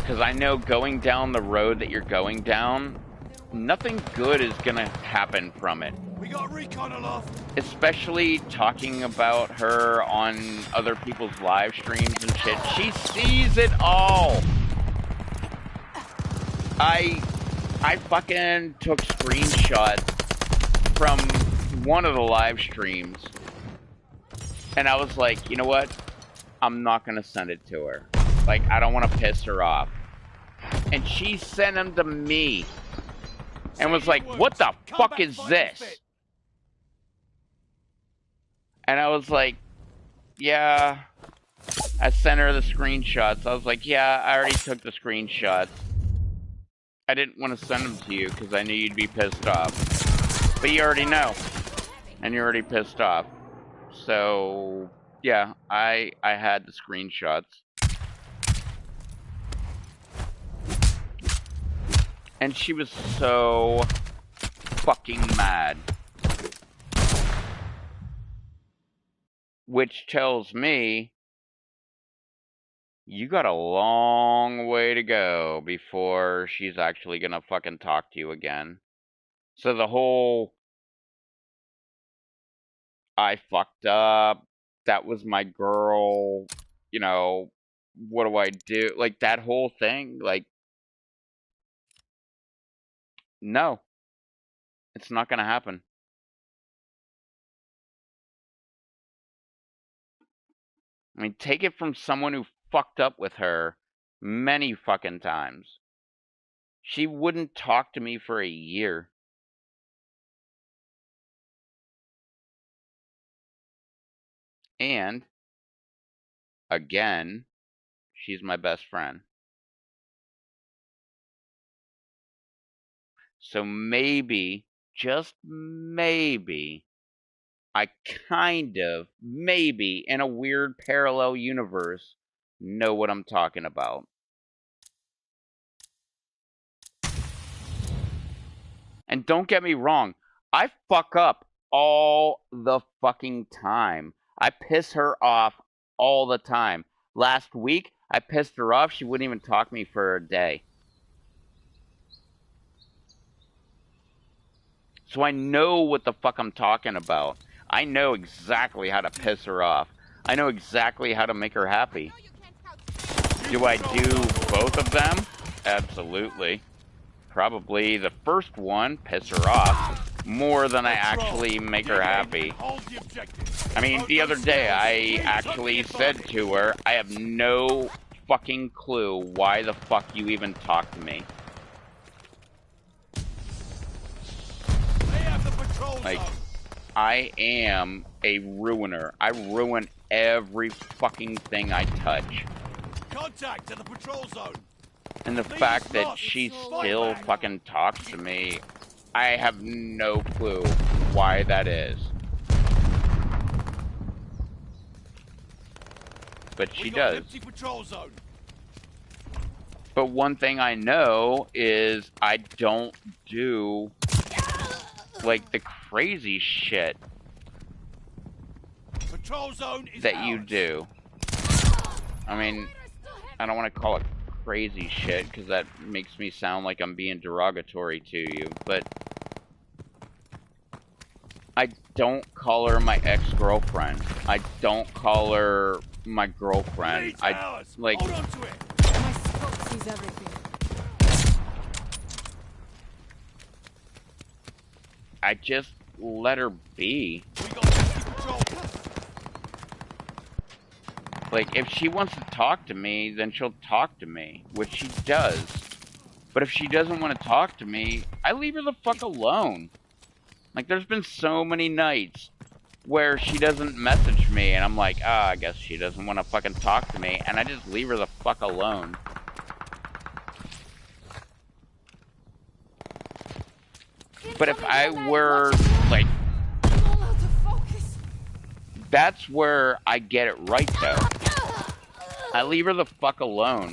Because I know going down the road that you're going down, nothing good is gonna happen from it. We got recon aloft. Especially talking about her on other people's live streams and shit. She sees it all. I fucking took screenshots from one of the live streams. And I was like, you know what? I'm not gonna send it to her. Like, I don't want to piss her off. And she sent them to me. And was like, what the fuck is this? And I was like, yeah. I sent her the screenshots. I was like, yeah, I already took the screenshots. I didn't want to send them to you because I knew you'd be pissed off. But you already know. And you're already pissed off. So, yeah, I had the screenshots. And she was so fucking mad. Which tells me you got a long way to go before she's actually gonna fucking talk to you again. So the whole I fucked up, that was my girl, you know, what do I do? Like that whole thing, like, no, it's not gonna happen. I mean, take it from someone who fucked up with her many fucking times. She wouldn't talk to me for a year. And, again, she's my best friend. So maybe, just maybe, I kind of, maybe, in a weird parallel universe, know what I'm talking about. And don't get me wrong, I fuck up all the fucking time. I piss her off all the time. Last week, I pissed her off, she wouldn't even talk to me for a day. So I know what the fuck I'm talking about. I know exactly how to piss her off. I know exactly how to make her happy. Do I do both of them? Absolutely. Probably the first one, piss her off, more than I actually make her happy. I mean, the other day, I actually said to her, I have no fucking clue why the fuck you even talk to me. Like, I am a ruiner. I ruin every fucking thing I touch. Contact to the patrol zone. And the fact that she still fucking talks to me, I have no clue why that is. But she does. But one thing I know is I don't do like the crazy shit that you do. I mean, I don't want to call it crazy shit because that makes me sound like I'm being derogatory to you, but I don't call her my ex-girlfriend. I don't call her my girlfriend. I like. My scope sees everything. I just let her be. Like, if she wants to talk to me, then she'll talk to me, which she does. But if she doesn't want to talk to me, I leave her the fuck alone. Like, there's been so many nights where she doesn't message me, and I'm like, I guess she doesn't want to fucking talk to me, and I just leave her the fuck alone. But if I were, like, that's where I get it right, though. I leave her the fuck alone.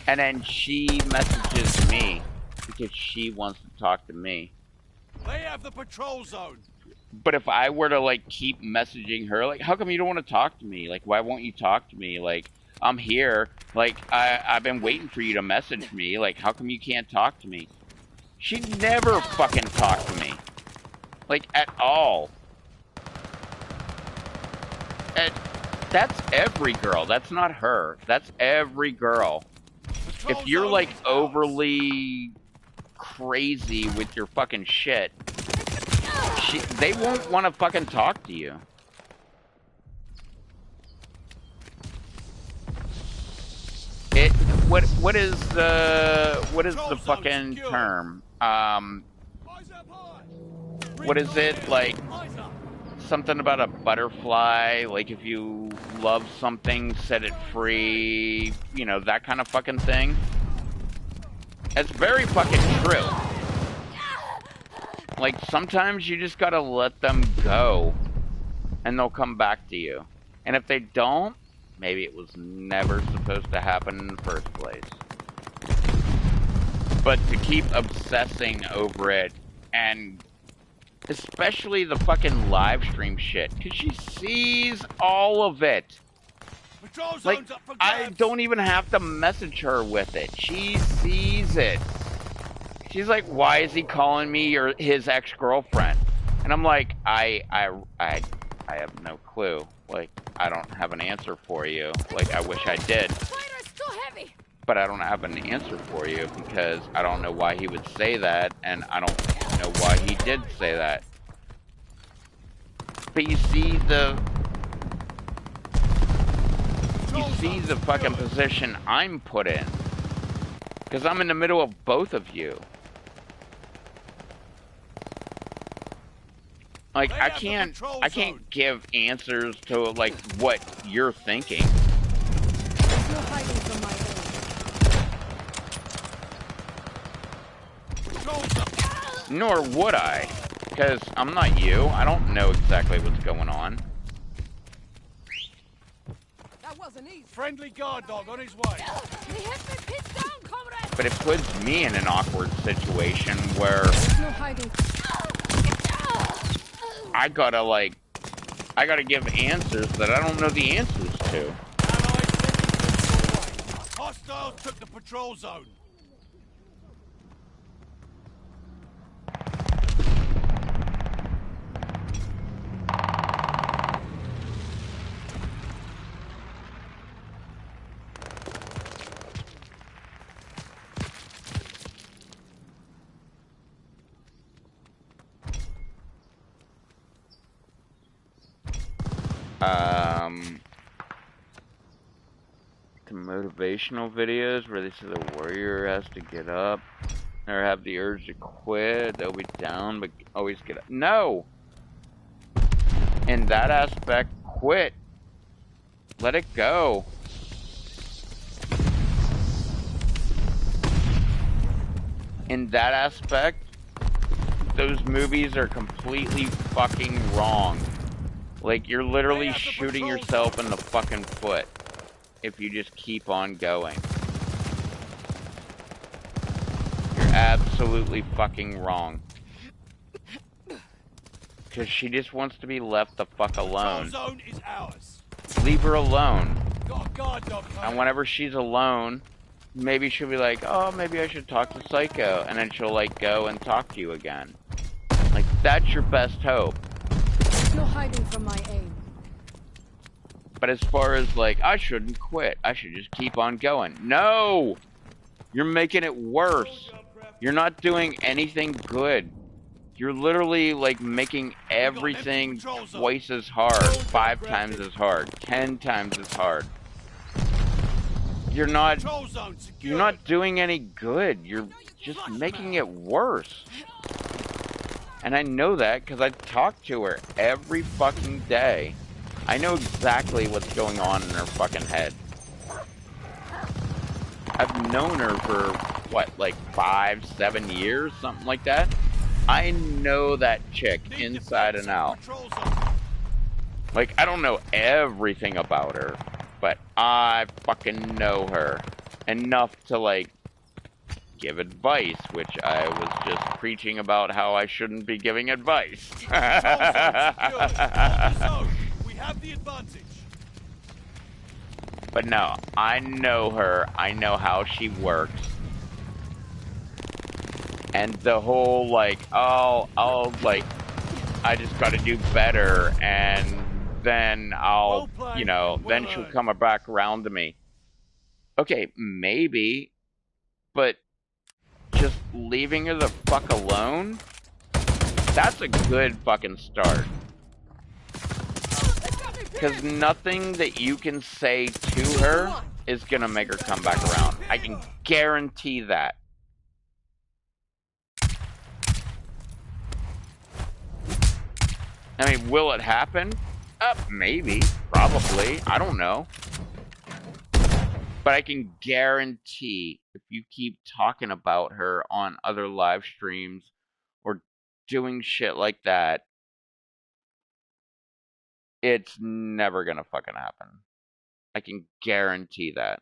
And then she messages me. because she wants to talk to me. They have the patrol zone. But if I were to, like, keep messaging her, like, how come you don't want to talk to me? Like, why won't you talk to me? Like, I'm here. Like, I've been waiting for you to message me. Like, how come you can't talk to me? She'd never fucking talk to me. Like, at all. And that's every girl. That's not her. That's every girl. Patrol If you're, zone like, is ours. overly crazy with your fucking shit, they won't want to fucking talk to you. What is the fucking term? Eyes up high. What is it, like, Eyes up. something about a butterfly? Like, if you love something, set it free. You know, that kind of fucking thing. It's very fucking true. Like, sometimes you just gotta let them go, and they'll come back to you. And if they don't, maybe it was never supposed to happen in the first place. But to keep obsessing over it, and especially the fucking live stream shit, because she sees all of it. Patrol zone's Like, up for I grabs. don't even have to message her with it. She sees it. She's like, why is he calling me or his ex-girlfriend? And I'm like, I have no clue. Like, I don't have an answer for you. Like, I wish I did. Spider is too heavy. But I don't have an answer for you because I don't know why he would say that, and I don't know why he did say that. But you see the fucking position I'm put in. Because I'm in the middle of both of you. Like, I can't give answers to, like, what you're thinking. There's no hiding from my aim. Patrol's up. Nor would I. Because I'm not you. I don't know exactly what's going on. That wasn't easy. Friendly guard dog on his way. They have me pinned down, comrade. But it puts me in an awkward situation where There's no hiding. I gotta give answers that I don't know the answers to. Allied sentries on your way. Hostiles took the patrol zone. The motivational videos where they say the warrior has to get up or have the urge to quit, they'll be down but always get up. No! In that aspect, quit. Let it go. In that aspect, those movies are completely fucking wrong. Like, you're literally shooting yourself in the fucking foot if you just keep on going. You're absolutely fucking wrong. Because she just wants to be left the fuck alone. Patrol zone is ours. Leave her alone. Got a guard dog coming. And whenever she's alone, maybe she'll be like, oh, maybe I should talk to Psycho. And then she'll, like, go and talk to you again. Like, that's your best hope. There's no hiding from my aim. But as far as, like, I shouldn't quit. I should just keep on going. No! You're making it worse. You're not doing anything good. You're literally, like, making everything twice as hard, 5 times as hard, 10 times as hard. You're not doing any good. You're just making it worse. And I know that because I talk to her every fucking day. I know exactly what's going on in her fucking head. I've known her for, what, like 5, 7 years? Something like that? I know that chick inside and out. Like, I don't know everything about her, but I fucking know her enough to, like, give advice, which I was just preaching about how I shouldn't be giving advice. Control zone secured. Hold the zone. We have the advantage. But no, I know her. I know how she works. And the whole, like, like, I just gotta do better, and then I'll, you know, then she'll come back around to me. Okay, maybe, but just leaving her the fuck alone? That's a good fucking start. Because nothing that you can say to her is gonna make her come back around. I can guarantee that. I mean, will it happen? Maybe. Probably. I don't know. But I can guarantee if you keep talking about her on other live streams or doing shit like that, it's never gonna fucking happen. I can guarantee that.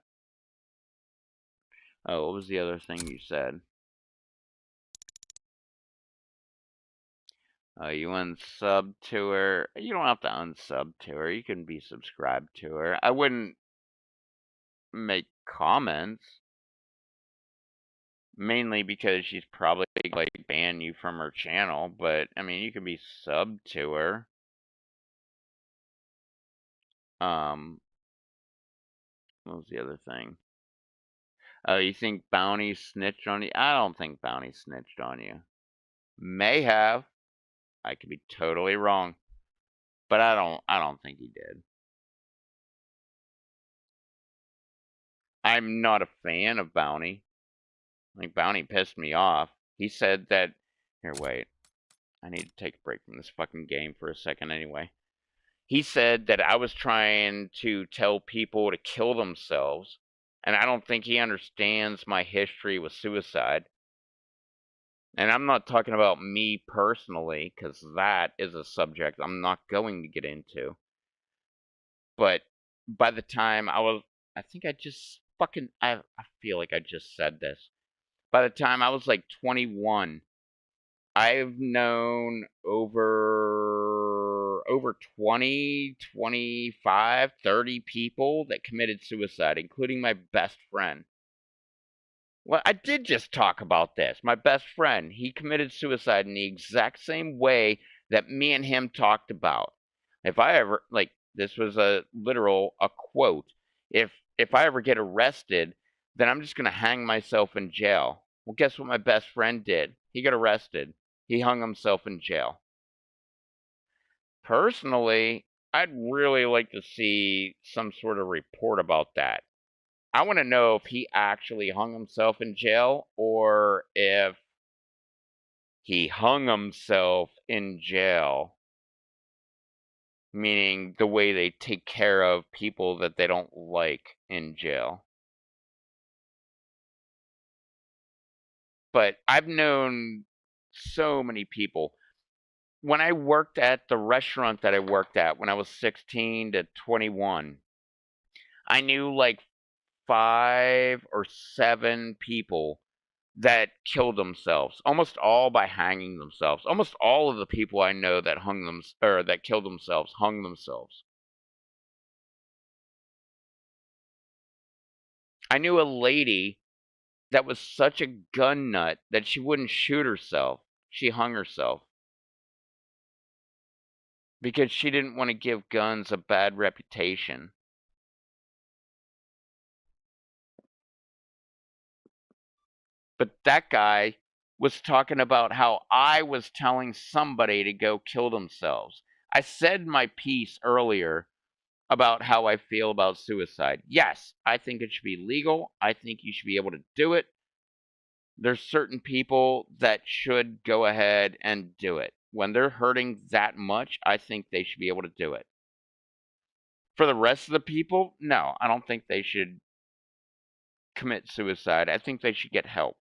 Oh, what was the other thing you said? Oh, you unsub to her. You don't have to unsub to her. You can be subscribed to her. I wouldn't make comments. Mainly because she's probably like ban you from her channel, but I mean you can be subbed to her. What was the other thing? Oh, you think Bounty snitched on you? I don't think Bounty snitched on you. May have. I could be totally wrong. But I don't think he did. I'm not a fan of Bounty. Like, Bounty pissed me off. He said that... Here, wait. I need to take a break from this fucking game for a second anyway. He said that I was trying to tell people to kill themselves, and I don't think he understands my history with suicide. And I'm not talking about me personally, because that is a subject I'm not going to get into. But by the time I think I just fucking, I feel like I just said this. By the time I was like 21, I've known over 20, 25, 30 people that committed suicide, including my best friend. Well, I did just talk about this. My best friend, he committed suicide in the exact same way that me and him talked about. If I ever, like, this was a quote. If I ever get arrested, then I'm just going to hang myself in jail. Well, guess what my best friend did? He got arrested. He hung himself in jail. Personally, I'd really like to see some sort of report about that. I want to know if he actually hung himself in jail or if he hung himself in jail, meaning the way they take care of people that they don't like in jail. But I've known so many people. When I worked at the restaurant that I worked at when I was 16 to 21, I knew like 5 or 7 people that killed themselves, almost all by hanging themselves. Almost all of the people I know that that killed themselves hung themselves. I knew a lady that was such a gun nut that she wouldn't shoot herself. She hung herself because she didn't want to give guns a bad reputation. But that guy was talking about how I was telling somebody to go kill themselves. I said my piece earlier about how I feel about suicide. Yes, I think it should be legal. I think you should be able to do it. There's certain people that should go ahead and do it. When they're hurting that much, I think they should be able to do it. For the rest of the people, no, I don't think they should commit suicide. I think they should get help.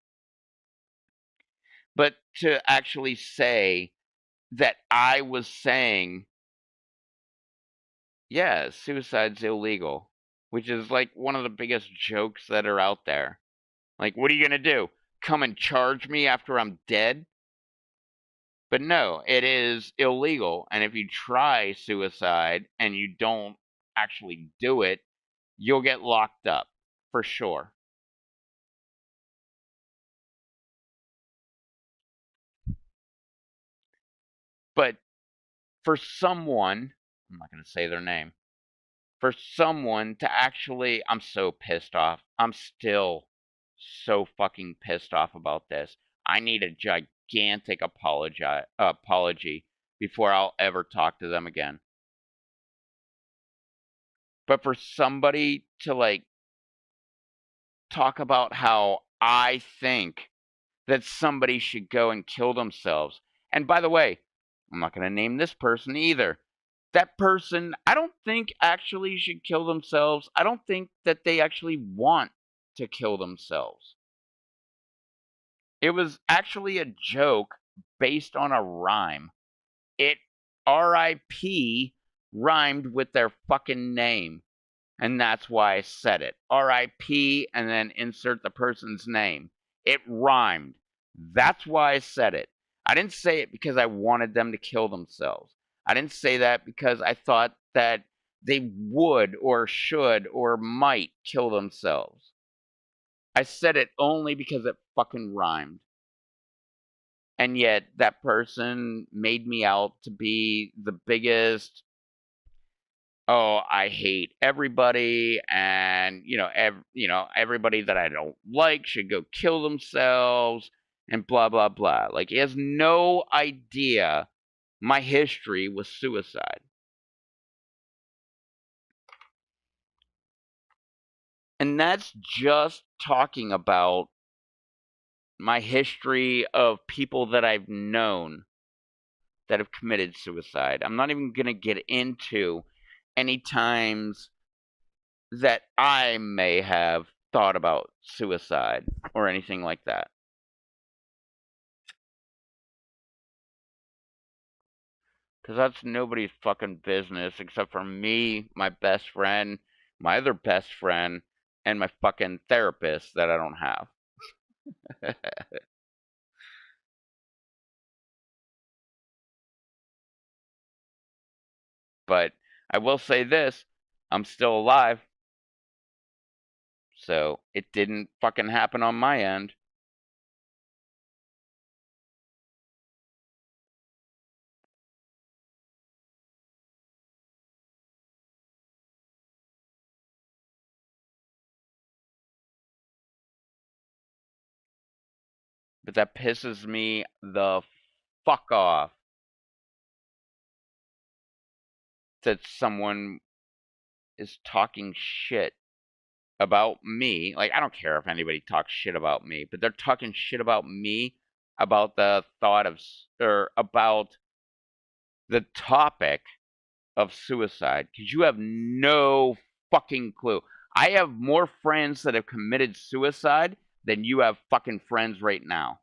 But to actually say that I was saying, yeah, suicide's illegal, which is like one of the biggest jokes that are out there. Like, what are you going to do? come and charge me after I'm dead. But no, it is illegal. And if you try suicide and you don't actually do it, you'll get locked up for sure. But for someone, I'm not going to say their name, for someone to actually, I'm so pissed off. I'm still so fucking pissed off about this. I need a gigantic apology before I'll ever talk to them again. But for somebody to like talk about how I think that somebody should go and kill themselves. And by the way, I'm not going to name this person either. That person, I don't think actually should kill themselves. I don't think that they actually want to kill themselves. It was actually a joke based on a rhyme. It RIP rhymed with their fucking name. And that's why I said it. RIP and then insert the person's name. It rhymed. That's why I said it. I didn't say it because I wanted them to kill themselves. I didn't say that because I thought that they would or should or might kill themselves. I said it only because it fucking rhymed. And yet that person made me out to be the biggest, oh, I hate everybody, and everybody that I don't like should go kill themselves, and blah blah blah. Like, he has no idea my history with suicide. And that's just talking about my history of people that I've known that have committed suicide. I'm not even going to get into any times that I may have thought about suicide or anything like that. Because that's nobody's fucking business except for me, my best friend, my other best friend, and my fucking therapist that I don't have. But I will say this, I'm still alive. So it didn't fucking happen on my end. But that pisses me the fuck off that someone is talking shit about me. Like, I don't care if anybody talks shit about me, but they're talking shit about me about the thought of, or about the topic of suicide, because you have no fucking clue. I have more friends that have committed suicide than you have fucking friends right now.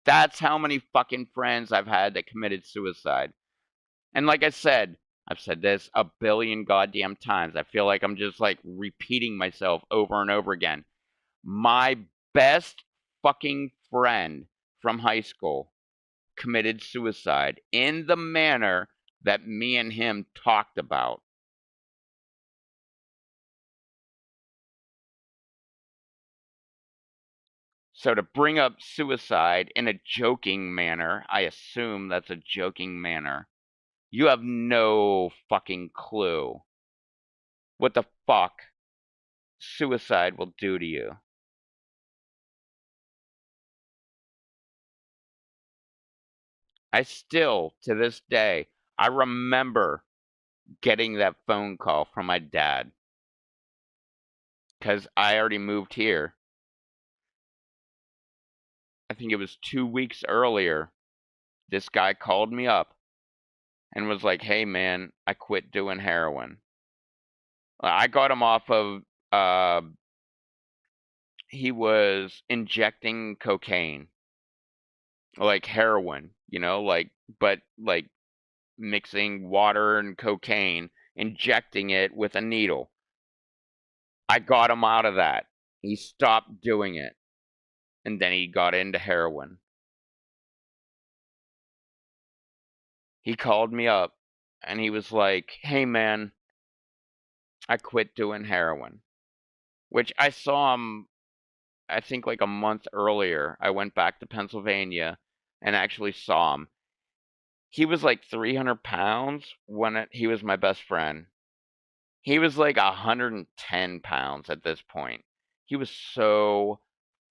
That's how many fucking friends I've had that committed suicide. And like I said, I've said this a billion goddamn times. I feel like I'm just like repeating myself over and over again. My best fucking friend from high school committed suicide in the manner that me and him talked about. So to bring up suicide in a joking manner, I assume that's a joking manner. You have no fucking clue what the fuck suicide will do to you. I still, to this day, I remember getting that phone call from my dad. Because I already moved here. I think it was 2 weeks earlier. This guy called me up and was like, hey man, I quit doing heroin. I got him off of, he was injecting cocaine. Like heroin, but like mixing water and cocaine, injecting it with a needle. I got him out of that. He stopped doing it, and then he got into heroin. He called me up, and he was like, "Hey man, I quit doing heroin." Which I saw him, I think like a month earlier. I went back to Pennsylvania and actually saw him. He was like 300 pounds when he was my best friend. He was like 110 pounds at this point. He was so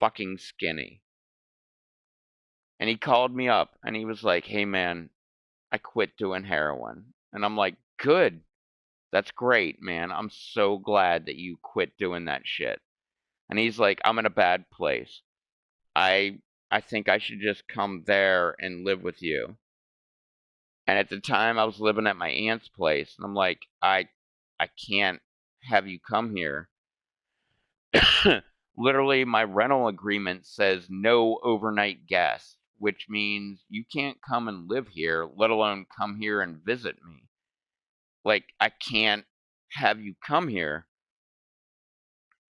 fucking skinny. And he called me up and he was like, "Hey man, I quit doing heroin." And I'm like, "Good. That's great, man. I'm so glad that you quit doing that shit." And he's like, "I'm in a bad place. I I think I should just come there and live with you." And at the time I was living at my aunt's place, and I'm like, I can't have you come here. Literally, my rental agreement says no overnight guests, which means you can't come and live here, let alone come here and visit me. Like, I can't have you come here.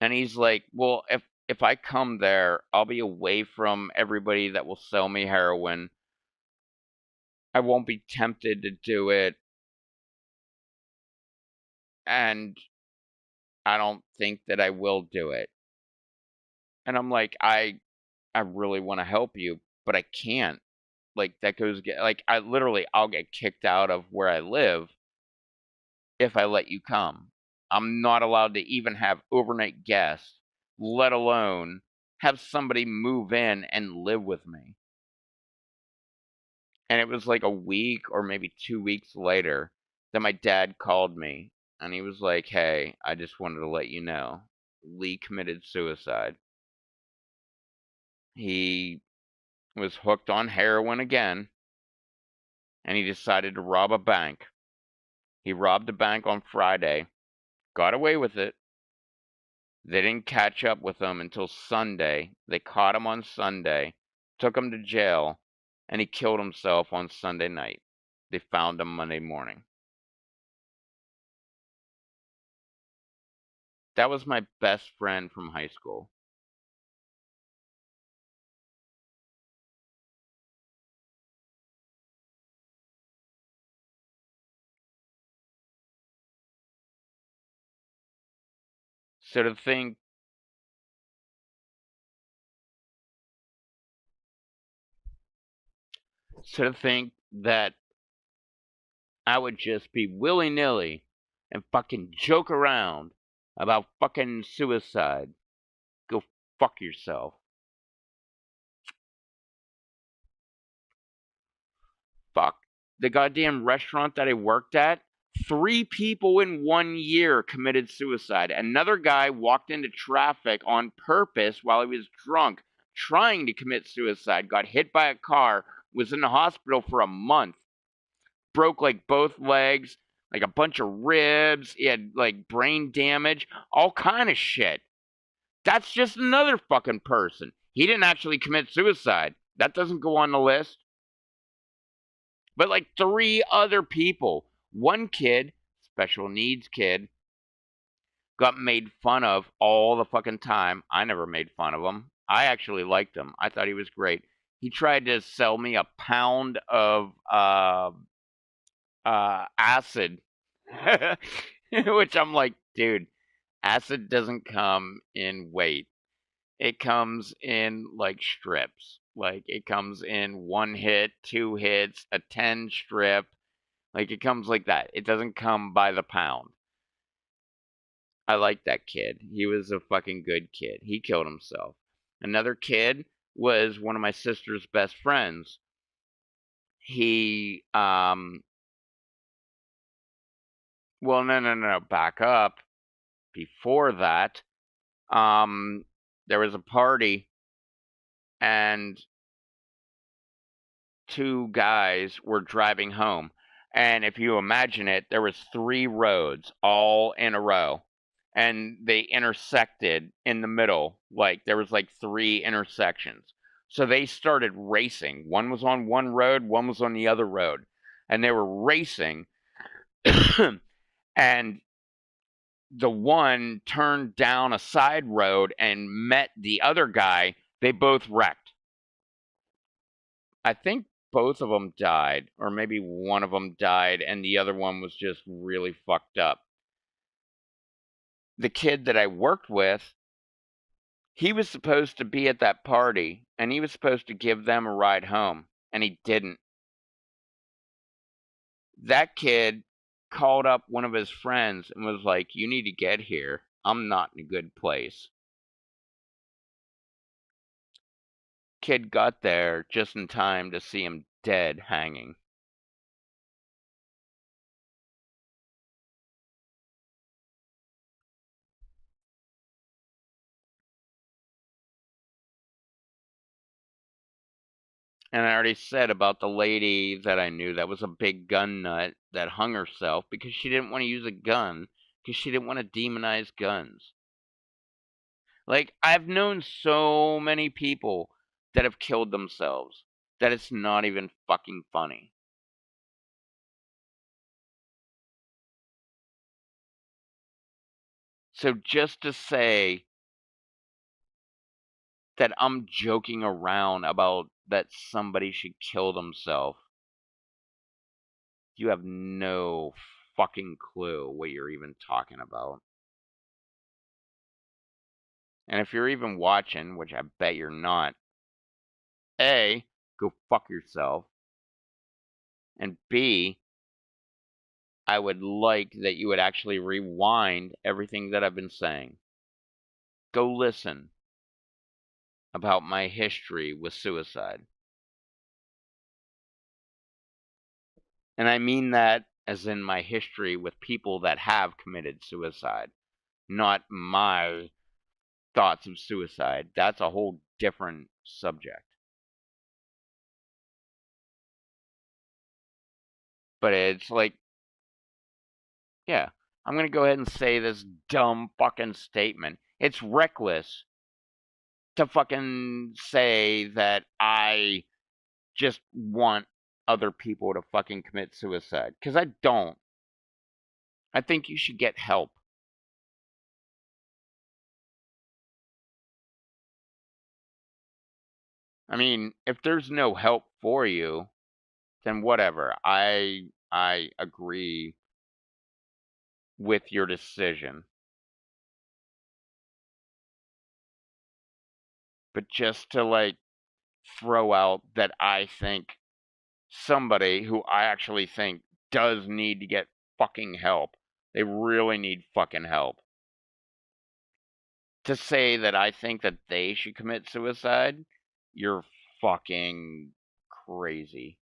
And he's like, "Well, if I come there, I'll be away from everybody that will sell me heroin. I won't be tempted to do it, and I don't think that I will do it." And I'm like, I really want to help you, but I can't. Like that goes like I'll get kicked out of where I live if I let you come. I'm not allowed to even have overnight guests, let alone have somebody move in and live with me. And it was like a week or maybe 2 weeks later that my dad called me and he was like, "Hey, I just wanted to let you know Lee committed suicide. He was hooked on heroin again and he decided to rob a bank. He robbed a bank on Friday, got away with it. They didn't catch up with him until Sunday. They caught him on Sunday, took him to jail, and he killed himself on Sunday night. They found him Monday morning." That was my best friend from high school. So to think that I would just be willy-nilly and fucking joke around about fucking suicide. Go fuck yourself. Fuck. The goddamn restaurant that I worked at, 3 people in 1 year committed suicide. Another guy walked into traffic on purpose while he was drunk, trying to commit suicide, got hit by a car, was in the hospital for a month, broke like both legs, like a bunch of ribs, he had like brain damage, all kind of shit. That's just another fucking person. He didn't actually commit suicide. That doesn't go on the list. But like 3 other people. One kid, special needs kid, got made fun of all the fucking time. I never made fun of him. I actually liked him. I thought he was great. He tried to sell me a pound of acid, which I'm like, dude, acid doesn't come in weight. It comes in like strips. Like it comes in 1 hit, 2 hits, a 10 strip. Like it comes like that. It doesn't come by the pound. I like that kid. He was a fucking good kid. He killed himself. Another kid was one of my sister's best friends. He well, no, back up. Before that, there was a party and 2 guys were driving home. And if you imagine it, there was 3 roads all in a row. And they intersected in the middle. Like there was like 3 intersections. So they started racing. One was on one road, one was on the other road. And they were racing. And the one turned down a side road and met the other guy. They both wrecked. I think both of them died, or maybe one of them died and the other one was just really fucked up. The kid that I worked with, he was supposed to be at that party and he was supposed to give them a ride home, and he didn't. That kid called up one of his friends and was like, "You need to get here. I'm not in a good place." Kid got there just in time to see him dead hanging. And I already said about the lady that I knew that was a big gun nut that hung herself because she didn't want to use a gun because she didn't want to demonize guns. Like, I've known so many people that have killed themselves that it's not even fucking funny. So just to say that I'm joking around about that somebody should kill themselves, you have no fucking clue what you're even talking about. And if you're even watching, which I bet you're not, A, go fuck yourself. And B, I would like that you would actually rewind everything that I've been saying. Go listen about my history with suicide. And I mean that as in my history with people that have committed suicide, not my thoughts of suicide. That's a whole different subject. But it's like, yeah, I'm going to go ahead and say this dumb fucking statement. It's reckless to fucking say that I just want other people to fucking commit suicide. Because I don't. I think you should get help. I mean, if there's no help for you, then whatever. I agree with your decision. But just to like throw out that I think somebody who I actually think does need to get fucking help. They really need fucking help. To say that I think that they should commit suicide, you're fucking crazy.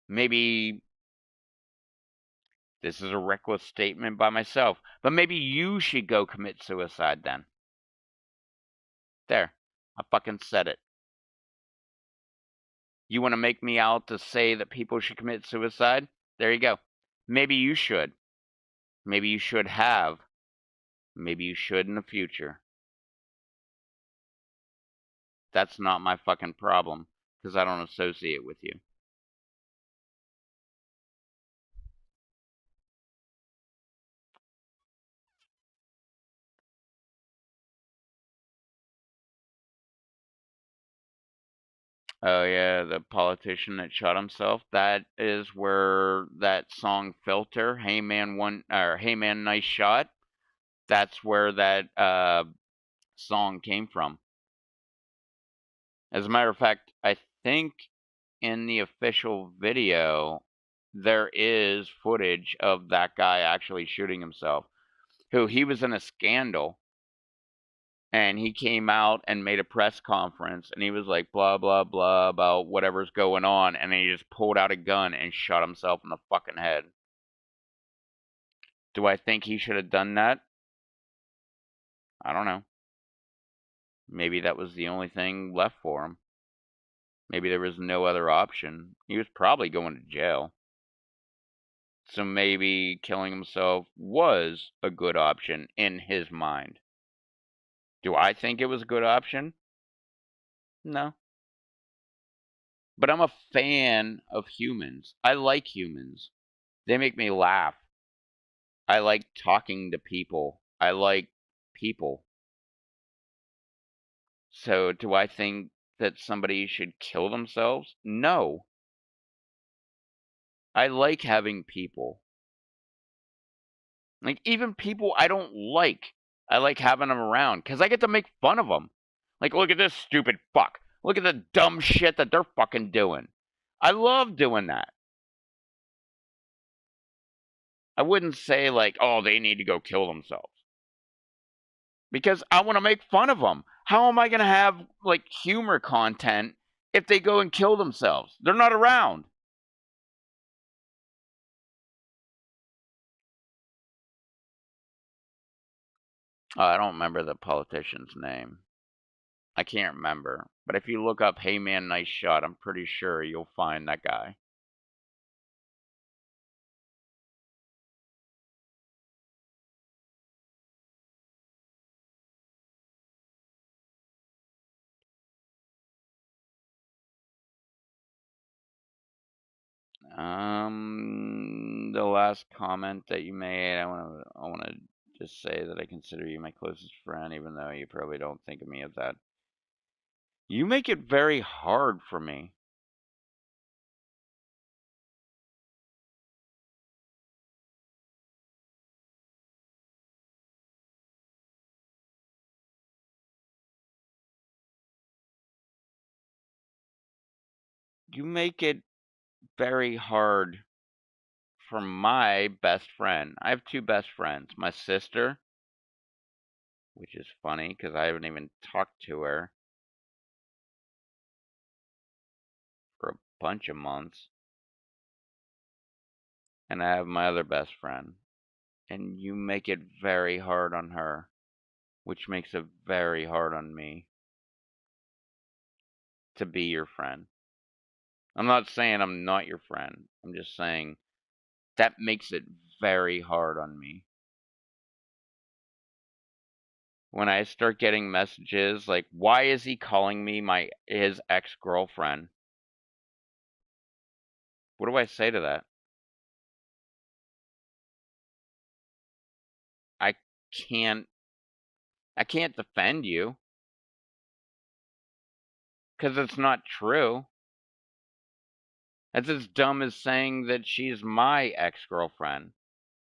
Maybe this is a reckless statement by myself, but maybe you should go commit suicide then. There. I fucking said it. You want to make me out to say that people should commit suicide? There you go. Maybe you should. Maybe you should have. Maybe you should in the future. That's not my fucking problem, because I don't associate with you. Oh yeah, the politician that shot himself. That is where that song "Filter," "Hey Man One" or "Hey Man Nice Shot." That's where that song came from. As a matter of fact, I think in the official video there is footage of that guy actually shooting himself. Who he was in a scandal. And he came out and made a press conference and he was like blah blah blah about whatever's going on, and then he just pulled out a gun and shot himself in the fucking head. Do I think he should have done that? I don't know. Maybe that was the only thing left for him. Maybe there was no other option. He was probably going to jail. So maybe killing himself was a good option in his mind. Do I think it was a good option? No. But I'm a fan of humans. I like humans. They make me laugh. I like talking to people. I like people. So do I think that somebody should kill themselves? No. I like having people. Like, even people I don't like, I like having them around because I get to make fun of them. Like, look at this stupid fuck. Look at the dumb shit that they're fucking doing. I love doing that. I wouldn't say, like, oh, they need to go kill themselves. Because I want to make fun of them. How am I going to have, like, humor content if they go and kill themselves? They're not around. Oh, I don't remember the politician's name. I can't remember. But if you look up, hey man, nice shot, I'm pretty sure you'll find that guy. The last comment that you made, I wanna just say that I consider you my closest friend, even though you probably don't think of me as that. You make it very hard for me. You make it very hard for my best friend. I have two best friends. My sister, which is funny because I haven't even talked to her for a bunch of months. And I have my other best friend. And you make it very hard on her, which makes it very hard on me to be your friend. I'm not saying I'm not your friend. I'm just saying that makes it very hard on me. When I start getting messages like, why is he calling me his ex-girlfriend? What do I say to that? I can't I can't defend you because it's not true. That's as dumb as saying that she's my ex-girlfriend.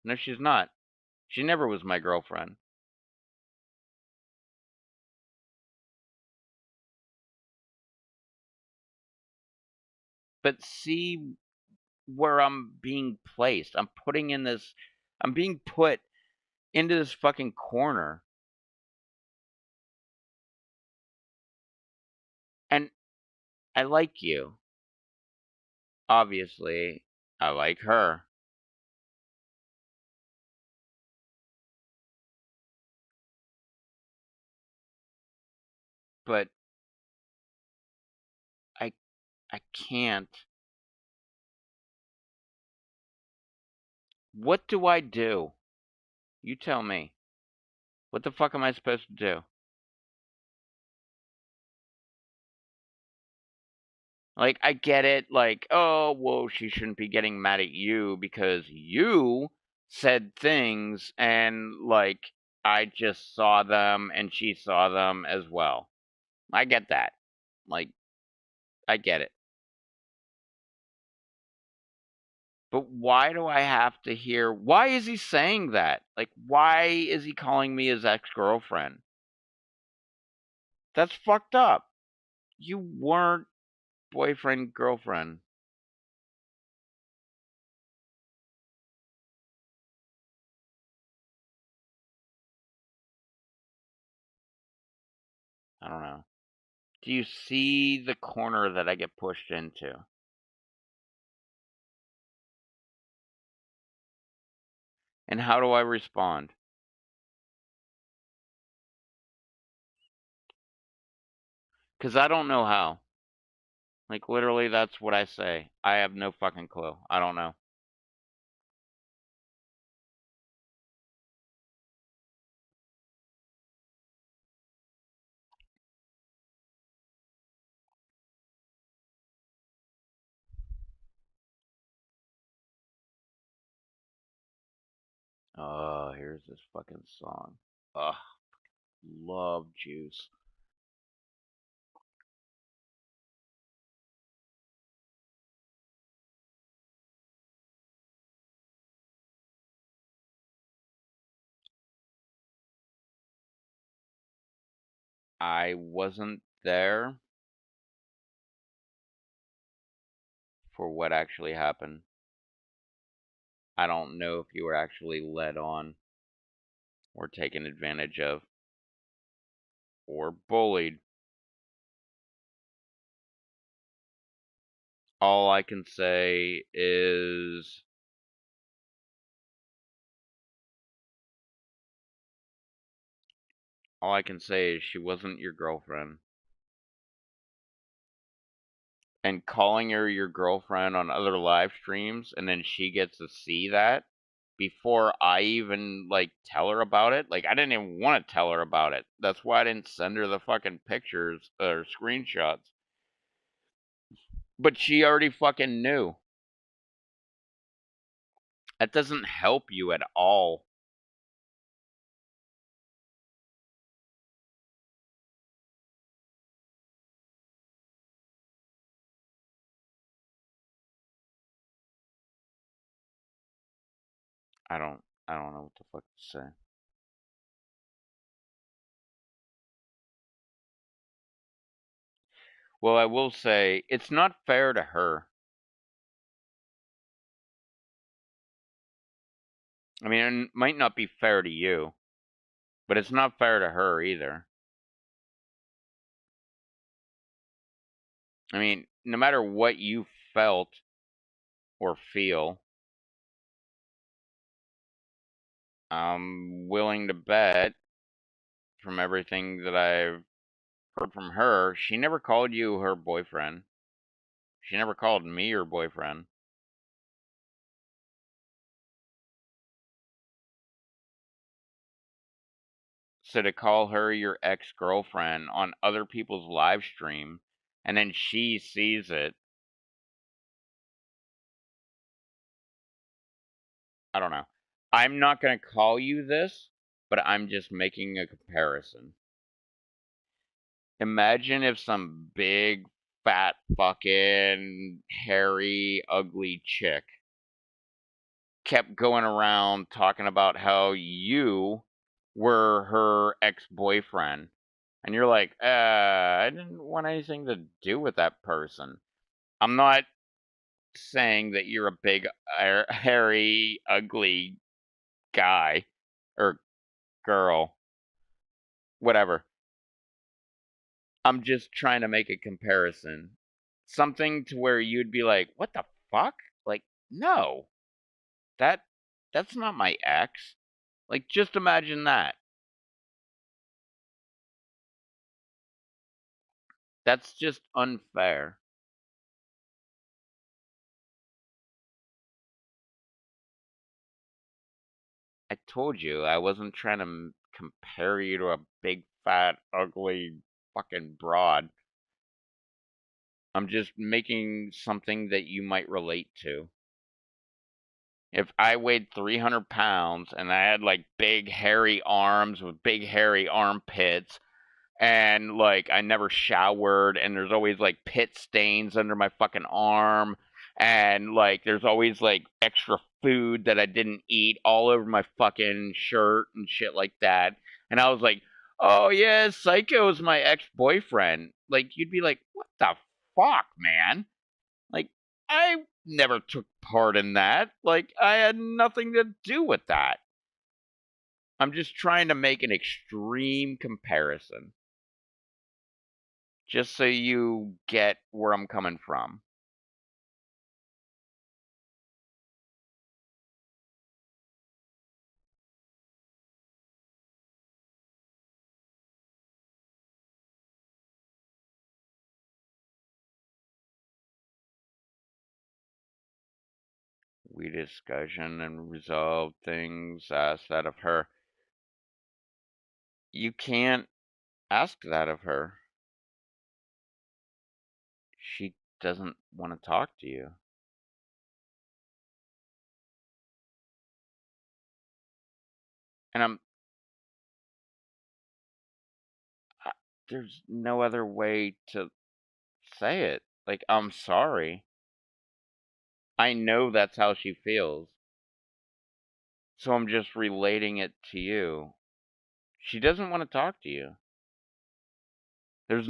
No, she's not. She never was my girlfriend. But see where I'm being placed. I'm being put into this fucking corner. And I like you. Obviously, I like her. But I I can't. What do I do? You tell me. What the fuck am I supposed to do? Like, I get it, like, oh, well, she shouldn't be getting mad at you because you said things and, like, I just saw them and she saw them as well. I get that. Like, I get it. But why do I have to hear, why is he saying that? Like, why is he calling me his ex-girlfriend? That's fucked up. You weren't boyfriend, girlfriend. I don't know. Do you see the corner that I get pushed into? And how do I respond? Because I don't know how. Like, literally, that's what I say. I have no fucking clue. I don't know. Oh, here's this fucking song. Ugh, love Juice. I wasn't there for what actually happened. I don't know if you were actually led on or taken advantage of or bullied. All I can say is she wasn't your girlfriend. And calling her your girlfriend on other live streams and then she gets to see that before I even tell her about it. Like I didn't even want to tell her about it. That's why I didn't send her the fucking pictures or screenshots. But she already fucking knew. That doesn't help you at all. I don't know what the fuck to say. Well, I will say it's not fair to her. I mean, it might not be fair to you, but it's not fair to her either. I mean, no matter what you felt or feel, I'm willing to bet from everything that I've heard from her, she never called you her boyfriend. She never called me her boyfriend. So to call her your ex-girlfriend on other people's live stream and then she sees it, I don't know. I'm not going to call you this, but I'm just making a comparison. Imagine if some big, fat, fucking, hairy, ugly chick kept going around talking about how you were her ex-boyfriend. And you're like, I didn't want anything to do with that person. I'm not saying that you're a big, hairy, ugly guy or girl, whatever. I'm just trying to make a comparison. Something to where you'd be like, what the fuck? Like, no, that that's not my ex. Like, just imagine that. That's just unfair. I told you I wasn't trying to compare you to a big, fat, ugly fucking broad. I'm just making something that you might relate to. If I weighed 300 pounds and I had big, hairy arms with big, hairy armpits, and I never showered and there's always pit stains under my fucking arm and there's always extra food that I didn't eat all over my fucking shirt and shit like that. And I was like, "Oh yeah, Psycho is my ex-boyfriend." You'd be like, "What the fuck, man?" Like I never took part in that. I had nothing to do with that. I'm just trying to make an extreme comparison. Just so you get where I'm coming from. We discussion and resolve things, ask that of her. You can't ask that of her. She doesn't want to talk to you. And there's no other way to say it. Like, I'm sorry. I know that's how she feels. So I'm just relating it to you. She doesn't want to talk to you. There's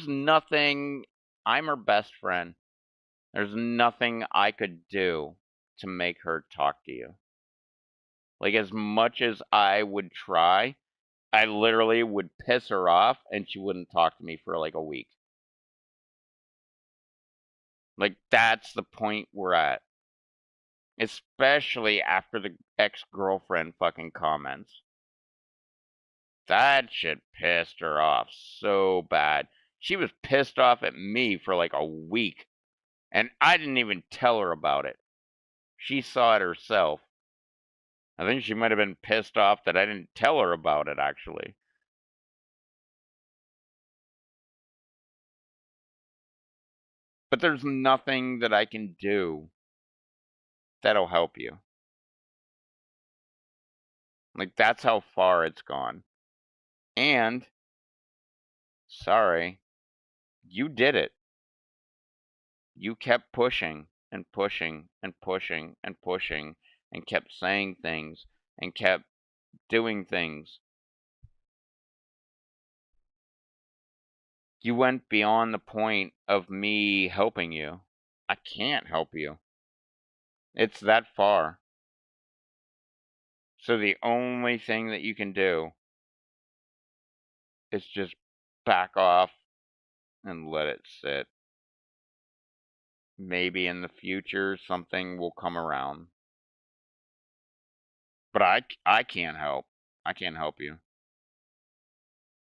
nothing. I'm her best friend. There's nothing I could do to make her talk to you. Like, as much as I would try, I literally would piss her off and she wouldn't talk to me for like a week. Like, that's the point we're at. Especially after the ex-girlfriend fucking comments. That shit pissed her off so bad. She was pissed off at me for like a week. And I didn't even tell her about it. She saw it herself. I think she might have been pissed off that I didn't tell her about it, actually. But there's nothing that I can do that'll help you. Like, that's how far it's gone. And, sorry, you did it. You kept pushing and pushing and pushing and pushing and kept saying things and kept doing things. You went beyond the point of me helping you. I can't help you. It's that far. So the only thing that you can do is just back off and let it sit. Maybe in the future something will come around. But I can't help. I can't help you.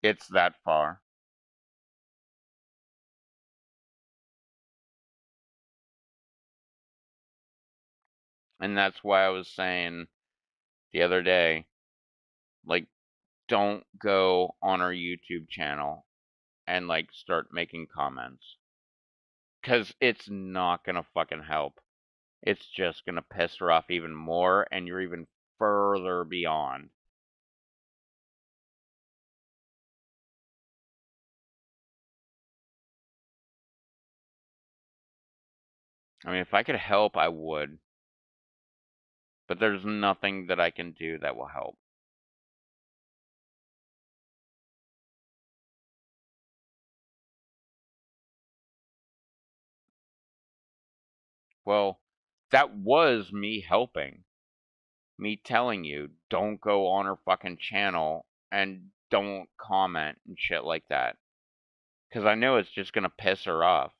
It's that far. And that's why I was saying the other day, like, don't go on our YouTube channel and, like, start making comments. Because it's not going to fucking help. It's just going to piss her off even more, and you're even further beyond. I mean, if I could help, I would. But there's nothing that I can do that will help. Well, that was me helping. Me telling you, don't go on her fucking channel and don't comment and shit like that. Because I know it's just going to piss her off.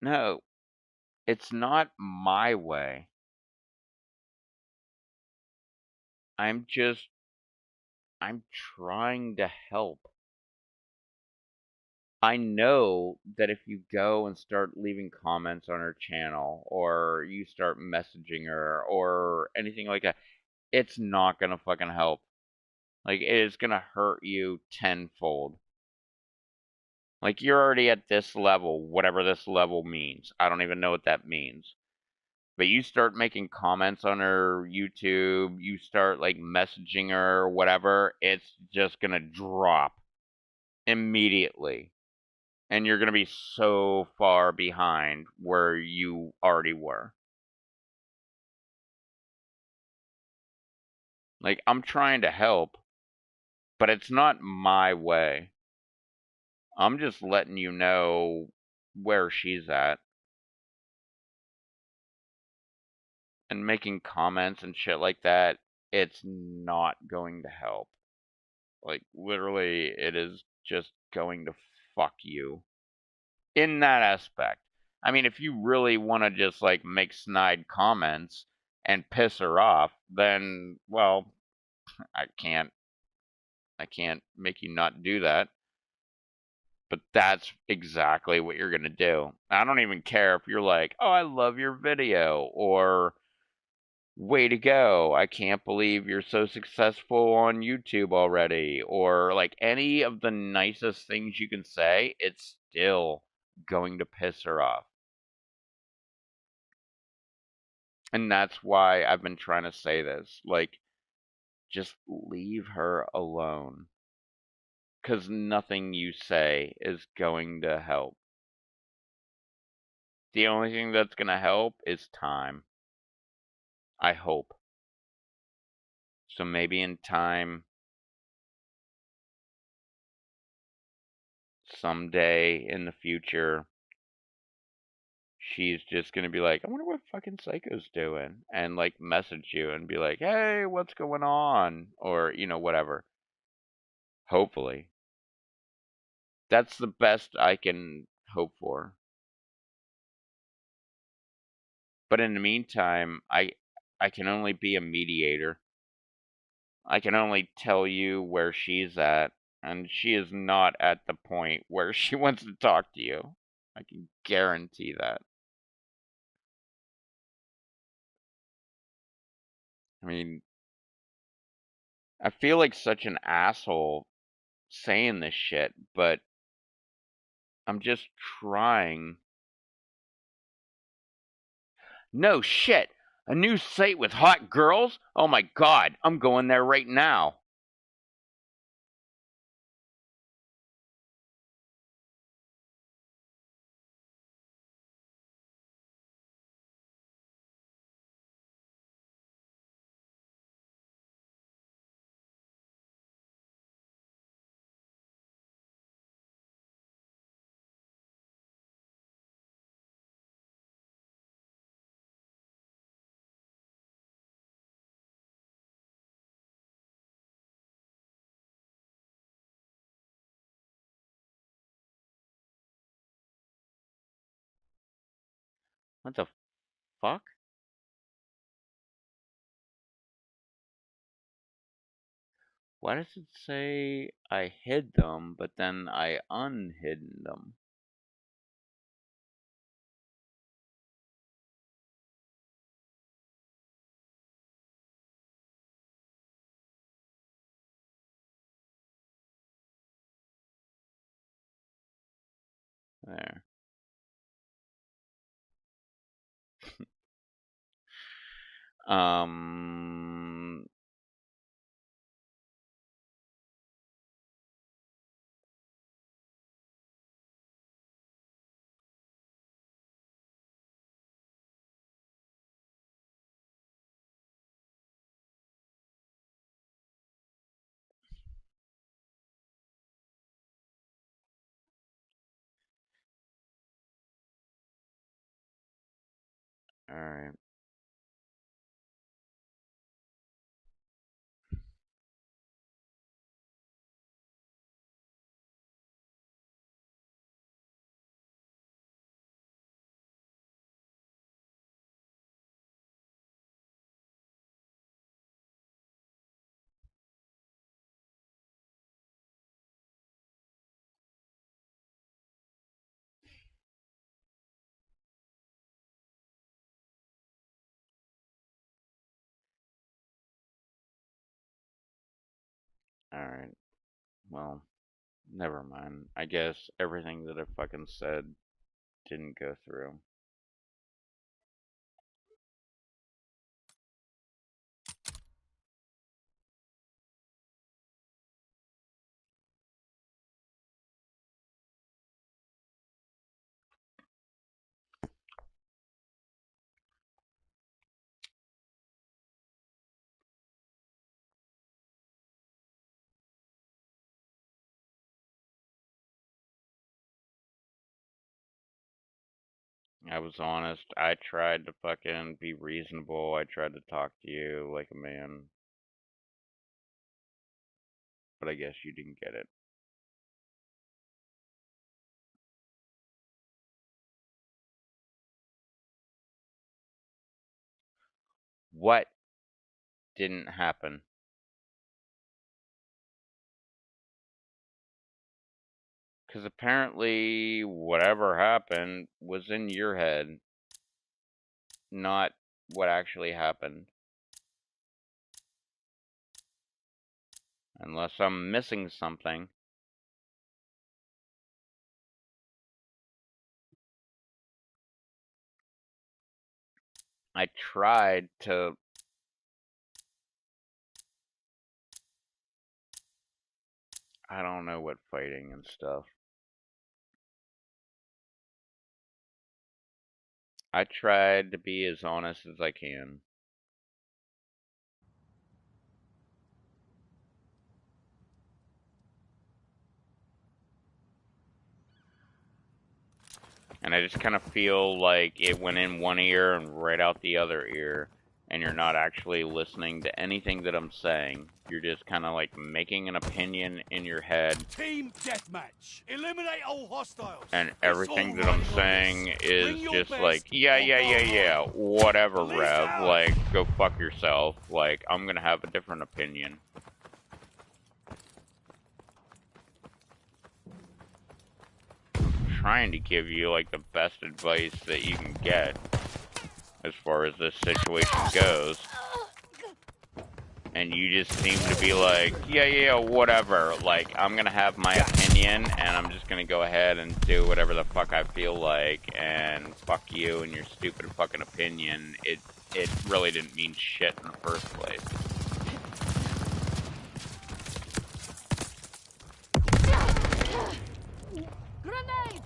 No, it's not my way. I'm trying to help. I know that if you go and start leaving comments on her channel, or you start messaging her, or anything like that, it's not gonna fucking help. Like, it is gonna hurt you tenfold. Like, you're already at this level, whatever this level means. I don't even know what that means. But you start making comments on her YouTube, you start, like, messaging her, or whatever, it's just gonna drop immediately. And you're going to be so far behind where you already were. Like, I'm trying to help, but it's not my way. I'm just letting you know where she's at. And making comments and shit like that, it's not going to help. Like, literally, it is just going to fuck you. In that aspect. I mean, if you really want to just, like, make snide comments and piss her off, then, well, I can't make you not do that. But that's exactly what you're going to do. I don't even care if you're like, oh, I love your video, or way to go, I can't believe you're so successful on YouTube already, or like any of the nicest things you can say, it's still going to piss her off. And that's why I've been trying to say this. Like, just leave her alone. Because nothing you say is going to help. The only thing that's going to help is time. I hope. So maybe in time, someday in the future, she's just going to be like, I wonder what fucking Psycho's doing. And like message you and be like, hey, what's going on? Or, whatever. Hopefully. That's the best I can hope for. But in the meantime, I can only be a mediator. I can only tell you where she's at, and she is not at the point where she wants to talk to you. I can guarantee that. I mean, I feel like such an asshole saying this shit, but I'm just trying. No shit! A new site with hot girls? Oh my god, I'm going there right now. What the fuck? Why does it say I hid them, but then I unhidden them? There. Um, alright. Alright. Well, never mind. I guess everything that I fucking said didn't go through. I was honest. I tried to fucking be reasonable. I tried to talk to you like a man. But I guess you didn't get it. What didn't happen? Because apparently, whatever happened was in your head, not what actually happened. Unless I'm missing something. I tried to... I don't know what fighting and stuff. I tried to be as honest as I can. And I just kind of feel like it went in one ear and right out the other ear. And you're not actually listening to anything that I'm saying. You're just kind of like making an opinion in your head. Team deathmatch. Eliminate all hostiles. And everything that I'm saying is just like, yeah, whatever, Rev. Like, go fuck yourself. Like, I'm gonna have a different opinion. I'm trying to give you, like, the best advice that you can get as far as this situation goes. And you just seem to be like, yeah, whatever. Like, I'm gonna have my opinion, and I'm just gonna go ahead and do whatever the fuck I feel like, and fuck you and your stupid fucking opinion. It really didn't mean shit in the first place. Grenade!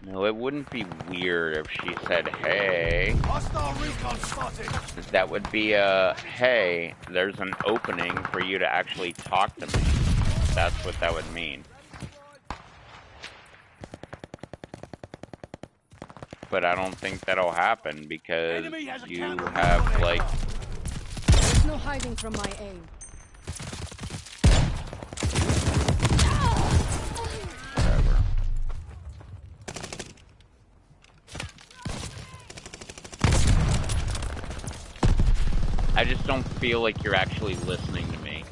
No, it wouldn't be weird if she said, hey. Hostile recon spotted. That would be a, hey, there's an opening for you to actually talk to me. That's what that would mean. But I don't think that'll happen because you have, like... There's no hiding from my aim. Whatever. I just don't feel like you're actually listening to me.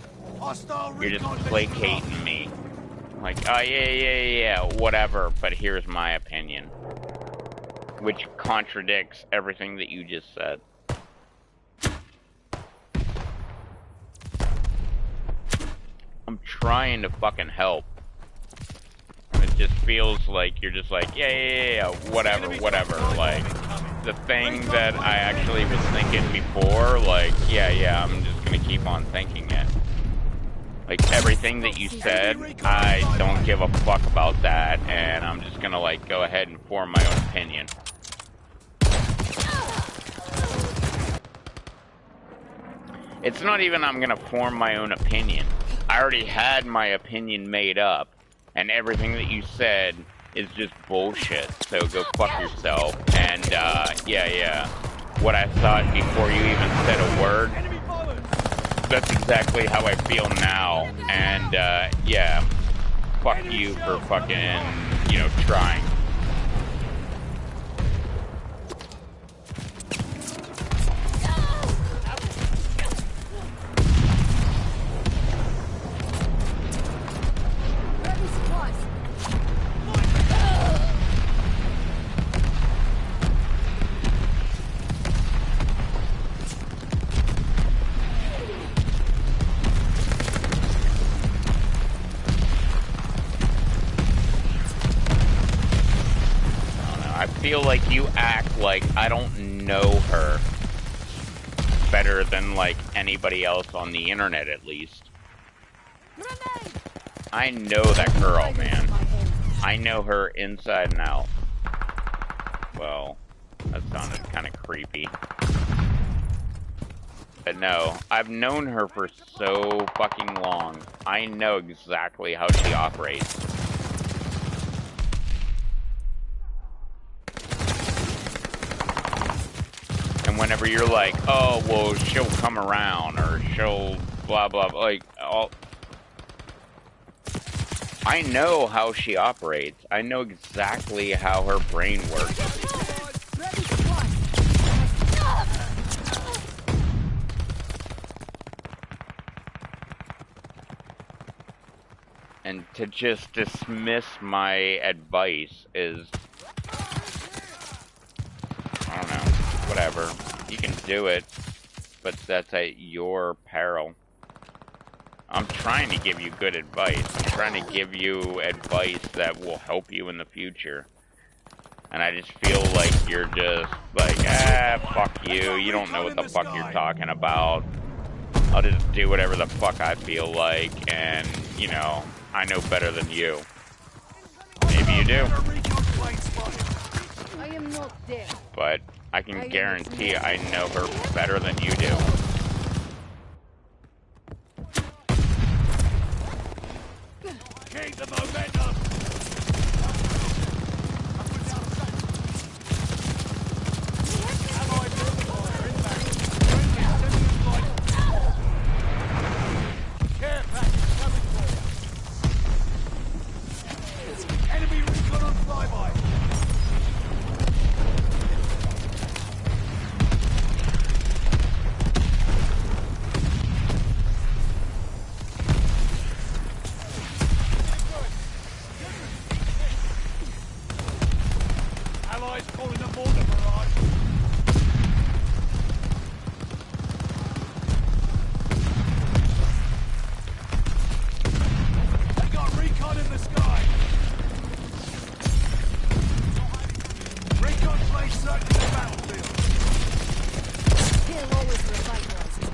You're just placating me. Like, oh, yeah, whatever, but here's my opinion. Which contradicts everything that you just said. I'm trying to fucking help. It just feels like you're just like, yeah, whatever. Like, the thing that I actually was thinking before, like, yeah, I'm just gonna keep on thinking it. Like, everything that you said, I don't give a fuck about that, and I'm just gonna, like, go ahead and form my own opinion. It's not even I'm gonna form my own opinion. I already had my opinion made up, and everything that you said is just bullshit, so go fuck yourself. And, yeah, what I thought before you even said a word, that's exactly how I feel now. And, yeah, fuck you for fucking, you know, trying. I feel like you act like I don't know her better than, like, anybody else on the internet, at least. I know that girl, man. I know her inside and out. Well, that sounded kind of creepy. But no, I've known her for so fucking long. I know exactly how she operates. And whenever you're like, oh, well, she'll come around, or she'll blah, blah, blah, like, I know how she operates. I know exactly how her brain works. And to just dismiss my advice is, I don't know, whatever. You can do it, but that's at your peril. I'm trying to give you good advice. I'm trying to give you advice that will help you in the future. And I just feel like you're just like, fuck you. You don't know what the fuck you're talking about. I'll just do whatever the fuck I feel like, and, you know, I know better than you. Maybe you do. I am not dead. But I can guarantee I know her better than you do. Keep the momentum! Care package coming for you. Enemy recon on flyby. Allies calling a mortar barrage. They got recon in the sky. Recon plane circling the battlefield. Kill always revitalizes me.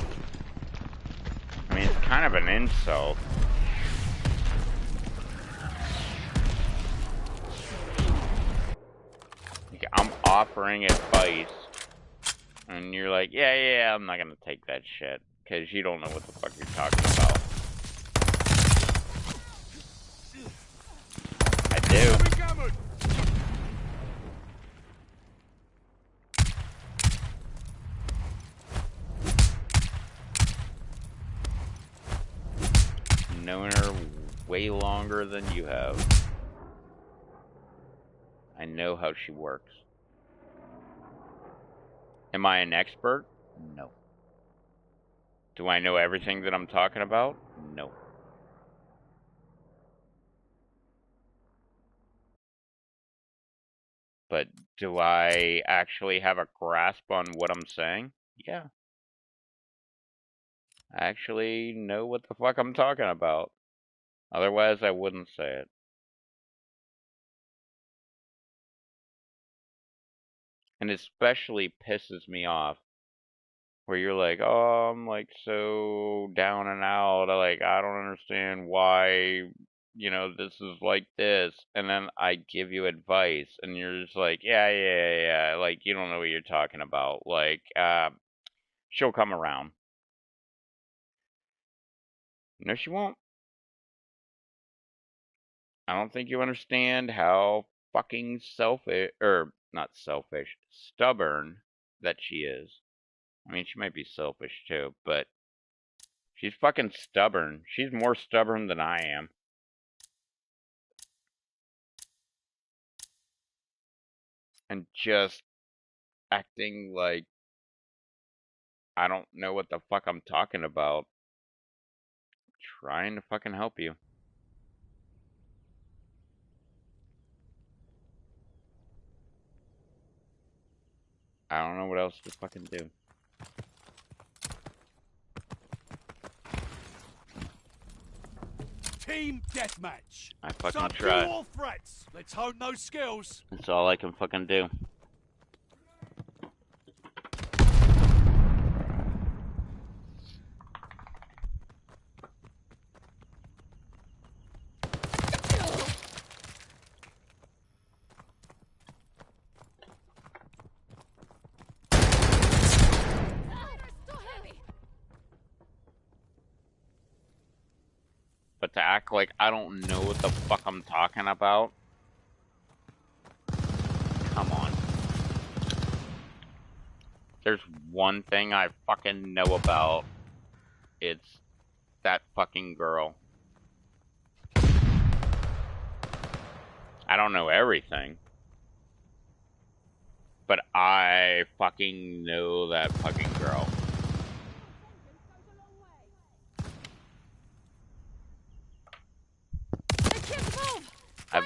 I mean, it's kind of an insult. I'm offering advice, and you're like, yeah, I'm not gonna take that shit, because you don't know what the fuck you're talking about. I do. Known her way longer than you have. I know how she works. Am I an expert? No. Do I know everything that I'm talking about? No. But do I actually have a grasp on what I'm saying? Yeah. I actually know what the fuck I'm talking about. Otherwise, I wouldn't say it. And it especially pisses me off where you're like, oh, I'm like so down and out. I don't understand why, you know, this is like this. And then I give you advice and you're just like, yeah. Like, you don't know what you're talking about. Like, she'll come around. No, she won't. I don't think you understand how fucking selfish, or not selfish, stubborn that she is. I mean, she might be selfish too, but she's fucking stubborn. She's more stubborn than I am. And just acting like I don't know what the fuck I'm talking about. Trying to fucking help you. I don't know what else to fucking do. Team deathmatch. I fucking Subdue try. all threats. Let's hone those skills. That's all I can fucking do. But to act like I don't know what the fuck I'm talking about? Come on. There's one thing I fucking know about. It's that fucking girl. I don't know everything. But I fucking know that fucking girl.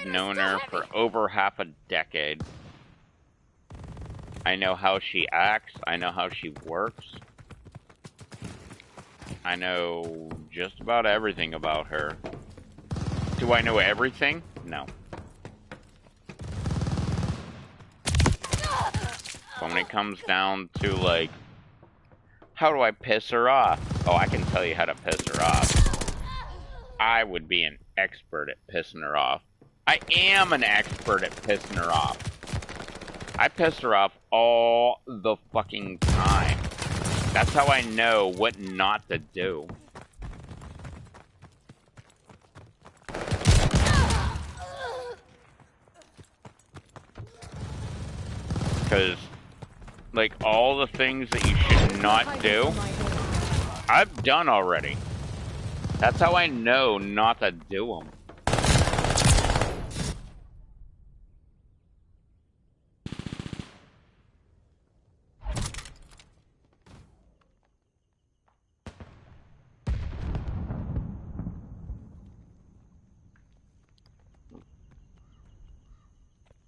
I've known her for over half a decade. I know how she acts. I know how she works. I know just about everything about her. Do I know everything? No. But when it comes down to, like, how do I piss her off? Oh, I can tell you how to piss her off. I would be an expert at pissing her off. I am an expert at pissing her off. I piss her off all the fucking time. That's how I know what not to do. Because, like, all the things that you should not do, I've done already. That's how I know not to do them.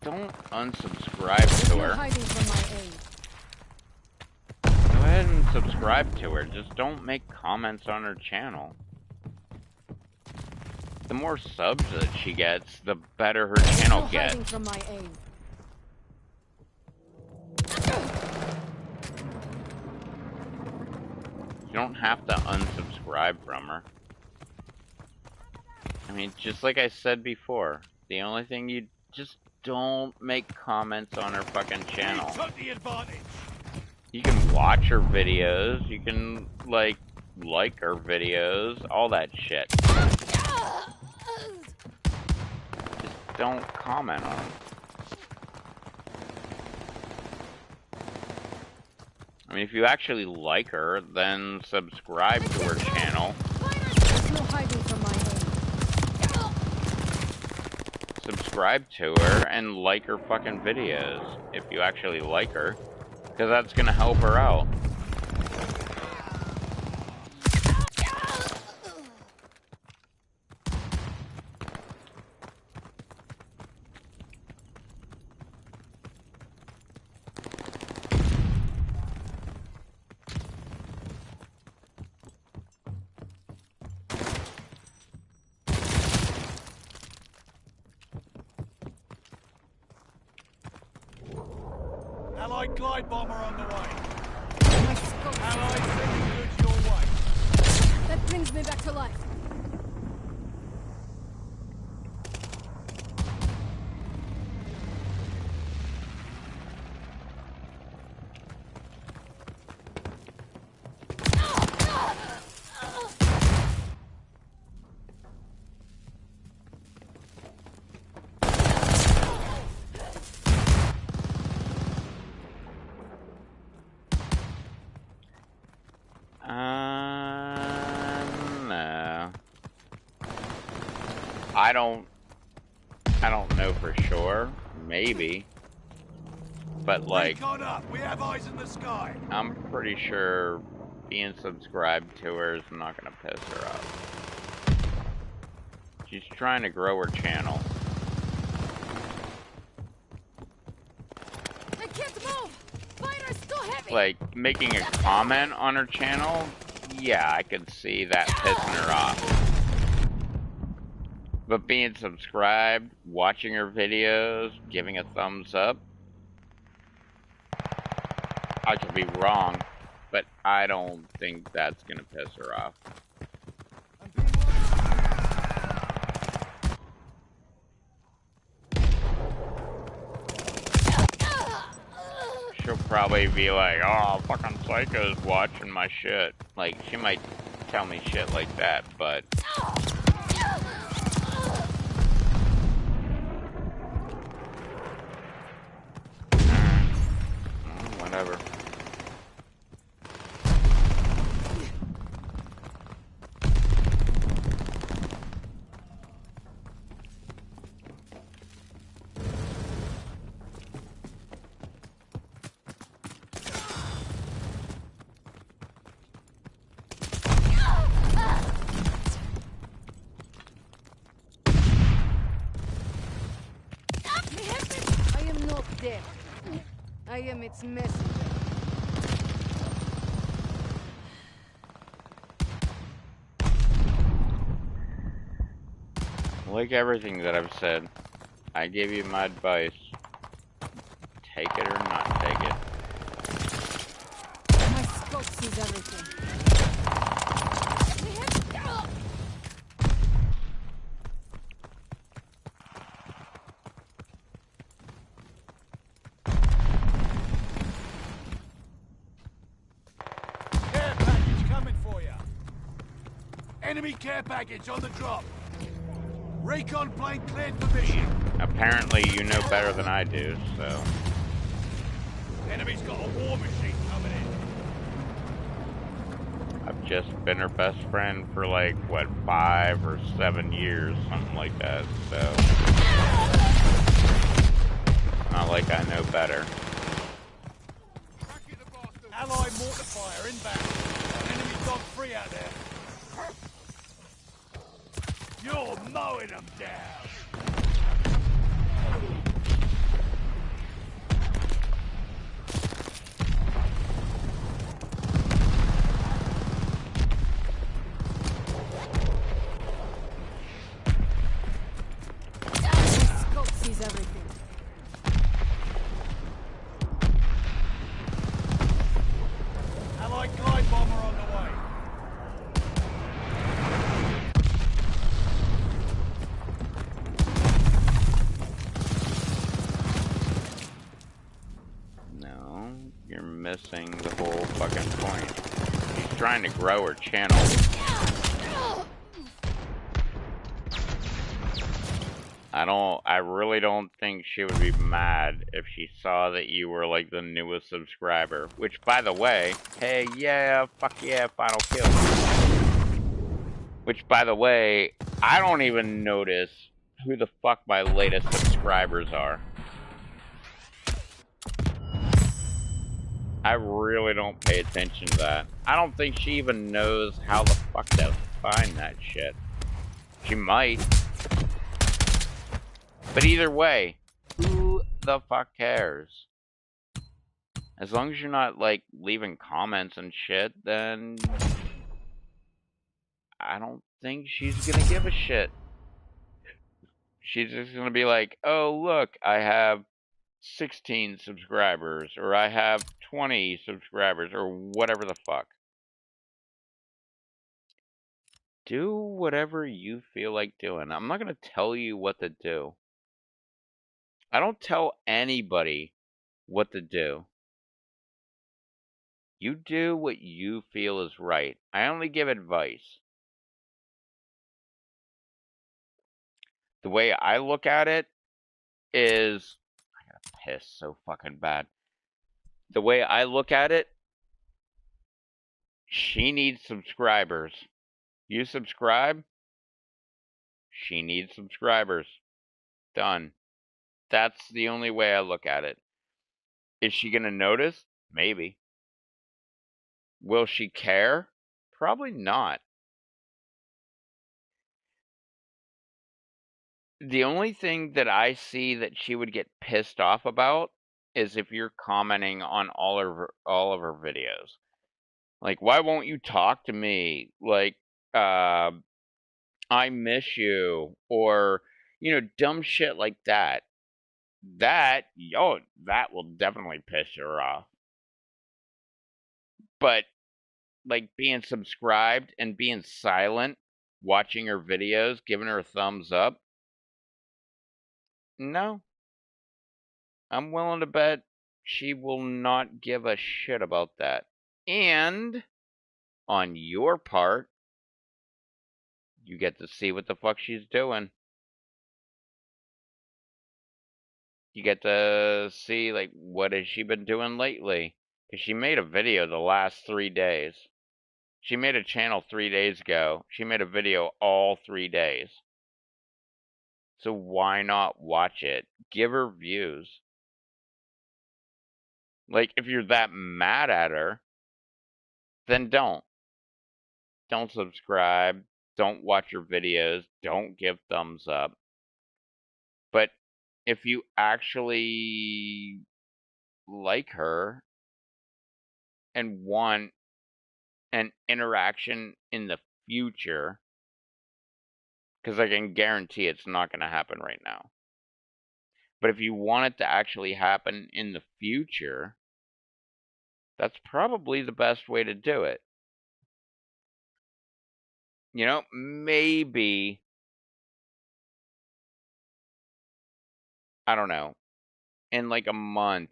Don't unsubscribe to her. Go ahead and subscribe to her. Just don't make comments on her channel. The more subs that she gets, the better her channel gets. From my aim. You don't have to unsubscribe from her. I mean, just like I said before, the only thing you just don't make comments on her fucking channel. We took the advantage. You can watch her videos, you can like her videos, all that shit. Just don't comment on them. I mean, if you actually like her, then subscribe to her channel. There's no hiding from my aim. Subscribe to her and like her fucking videos if you actually like her, because that's gonna help her out. Allied glide bomber on the way. My scope. Allied sending goods your way. That brings me back to life. No. I don't know for sure. Maybe. But like, Recon up. We have eyes in the sky. I'm pretty sure being subscribed to her is not gonna piss her off. She's trying to grow her channel. I can't move. Fighter's too heavy. Like, making a comment on her channel, yeah, I could see that pissing her off. But being subscribed, watching her videos, giving a thumbs up, I could be wrong, but I don't think that's gonna piss her off. She'll probably be like, oh, fucking Psycho's watching my shit. Like, she might tell me shit like that, but... whatever. am its messenger. Like everything that I've said, I give you my advice. Take it or not take it. My scope sees everything. Care package coming for you. Enemy care package on the drop. Recon plane cleared for mission. Apparently you know better than I do, so... Enemy's got a war machine coming in. I've just been her best friend for like, what, 5 or 7 years, something like that, so... Not like I know better. Allied mortar fire inbound. Enemy dog free out there. You're mowing them down. My scope sees everything. Allied glide bomber on the way. No, you're missing the whole fucking point. She's trying to grow her channel. I really don't think she would be mad if she saw that you were like the newest subscriber. Which, by the way, hey, yeah, fuck yeah, final kill. Which, by the way, I don't even notice who the fuck my latest subscribers are. I really don't pay attention to that. I don't think she even knows how the fuck to find that shit. She might. But either way, who the fuck cares? As long as you're not, like, leaving comments and shit, then... I don't think she's gonna give a shit. She's just gonna be like, oh, look, I have 16 subscribers, or I have 20 subscribers, or whatever the fuck. Do whatever you feel like doing. I'm not gonna tell you what to do. I don't tell anybody what to do. You do what you feel is right. I only give advice. The way I look at it is... I gotta piss so fucking bad. The way I look at it, she needs subscribers. You subscribe, she needs subscribers. Done. That's the only way I look at it. Is she gonna notice? Maybe. Will she care? Probably not. The only thing that I see that she would get pissed off about is if you're commenting on all of her videos. Like, why won't you talk to me? Like, I miss you, or, you know, dumb shit like that. That will definitely piss her off. But, like, being subscribed and being silent, watching her videos, giving her a thumbs up, no. I'm willing to bet she will not give a shit about that. And, on your part, you get to see what the fuck she's doing. You get to see, like, what has she been doing lately? Because she made a video the last 3 days. She made a channel 3 days ago. She made a video all 3 days. So why not watch it? Give her views. Like, if you're that mad at her, then don't. Don't subscribe. Don't watch her videos. Don't give thumbs up. But if you actually like her and want an interaction in the future, because I can guarantee it's not going to happen right now. But if you want it to actually happen in the future, that's probably the best way to do it. You know, maybe, I don't know, in like a month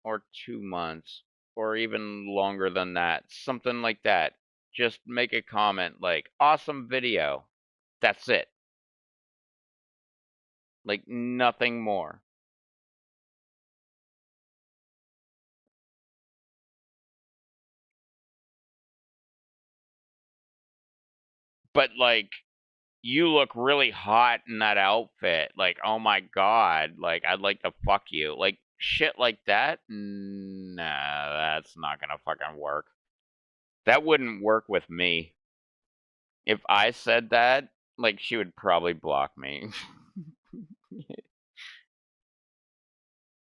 or 2 months or even longer than that, something like that. Just make a comment like, awesome video. That's it. Like, nothing more. But, like, you look really hot in that outfit. Like, oh my god. Like, I'd like to fuck you. Like, shit like that? Nah, that's not gonna fucking work. That wouldn't work with me. If I said that, like, she would probably block me.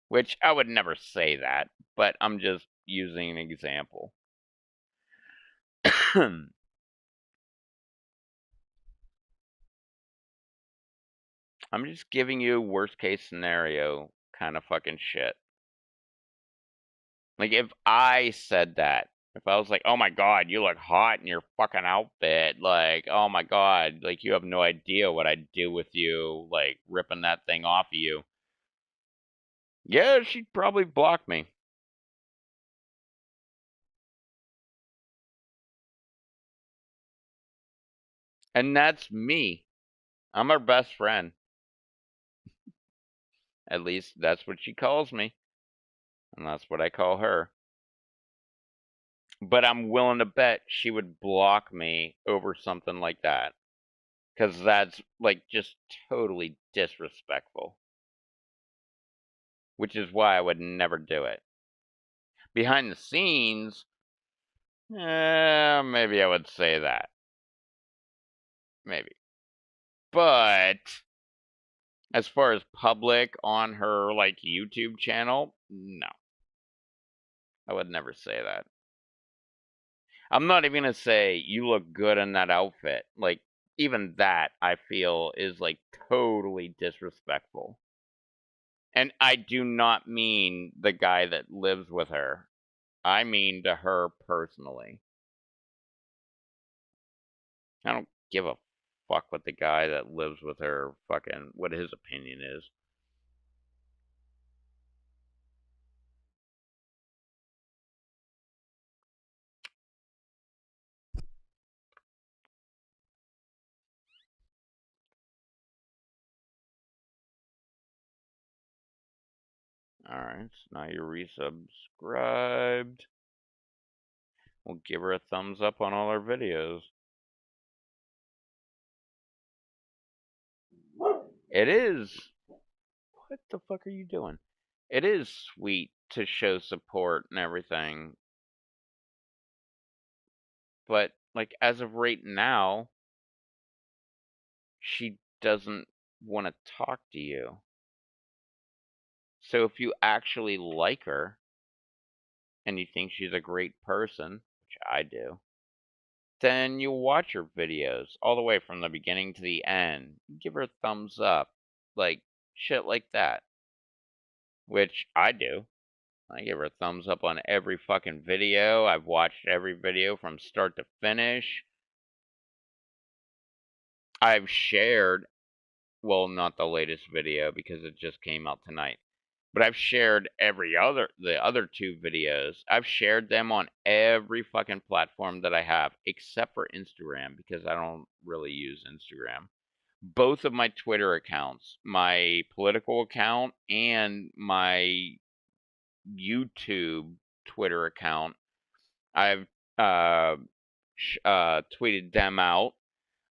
Which I would never say that, but I'm just using an example. I'm just giving you worst case scenario kind of fucking shit. Like, if I said that, if I was like, oh my god, you look hot in your fucking outfit, like, oh my god, like, you have no idea what I'd do with you, like, ripping that thing off of you. Yeah, she'd probably block me. And that's me. I'm her best friend. At least that's what she calls me. And that's what I call her. But I'm willing to bet she would block me over something like that. Because that's, like, just totally disrespectful. Which is why I would never do it. Behind the scenes, maybe I would say that. Maybe. But as far as public on her, like, YouTube channel, no. I would never say that. I'm not even gonna say, you look good in that outfit. Like, even that, I feel, is, like, totally disrespectful. And I do not mean the guy that lives with her. I mean to her personally. I don't give a fuck what the guy that lives with her fucking, what his opinion is. Alright, so now you're resubscribed. We'll give her a thumbs up on all our videos. It is. What the fuck are you doing? It is sweet to show support and everything. But, like, as of right now, she doesn't want to talk to you. So if you actually like her, and you think she's a great person, which I do, then you watch her videos all the way from the beginning to the end. Give her a thumbs up. Like, shit like that. Which I do. I give her a thumbs up on every fucking video. I've watched every video from start to finish. I've shared, well, not the latest video because it just came out tonight, but I've shared the other two videos. I've shared them on every fucking platform that I have, except for Instagram, because I don't really use Instagram. Both of my Twitter accounts, my political account and my YouTube Twitter account, I've tweeted them out.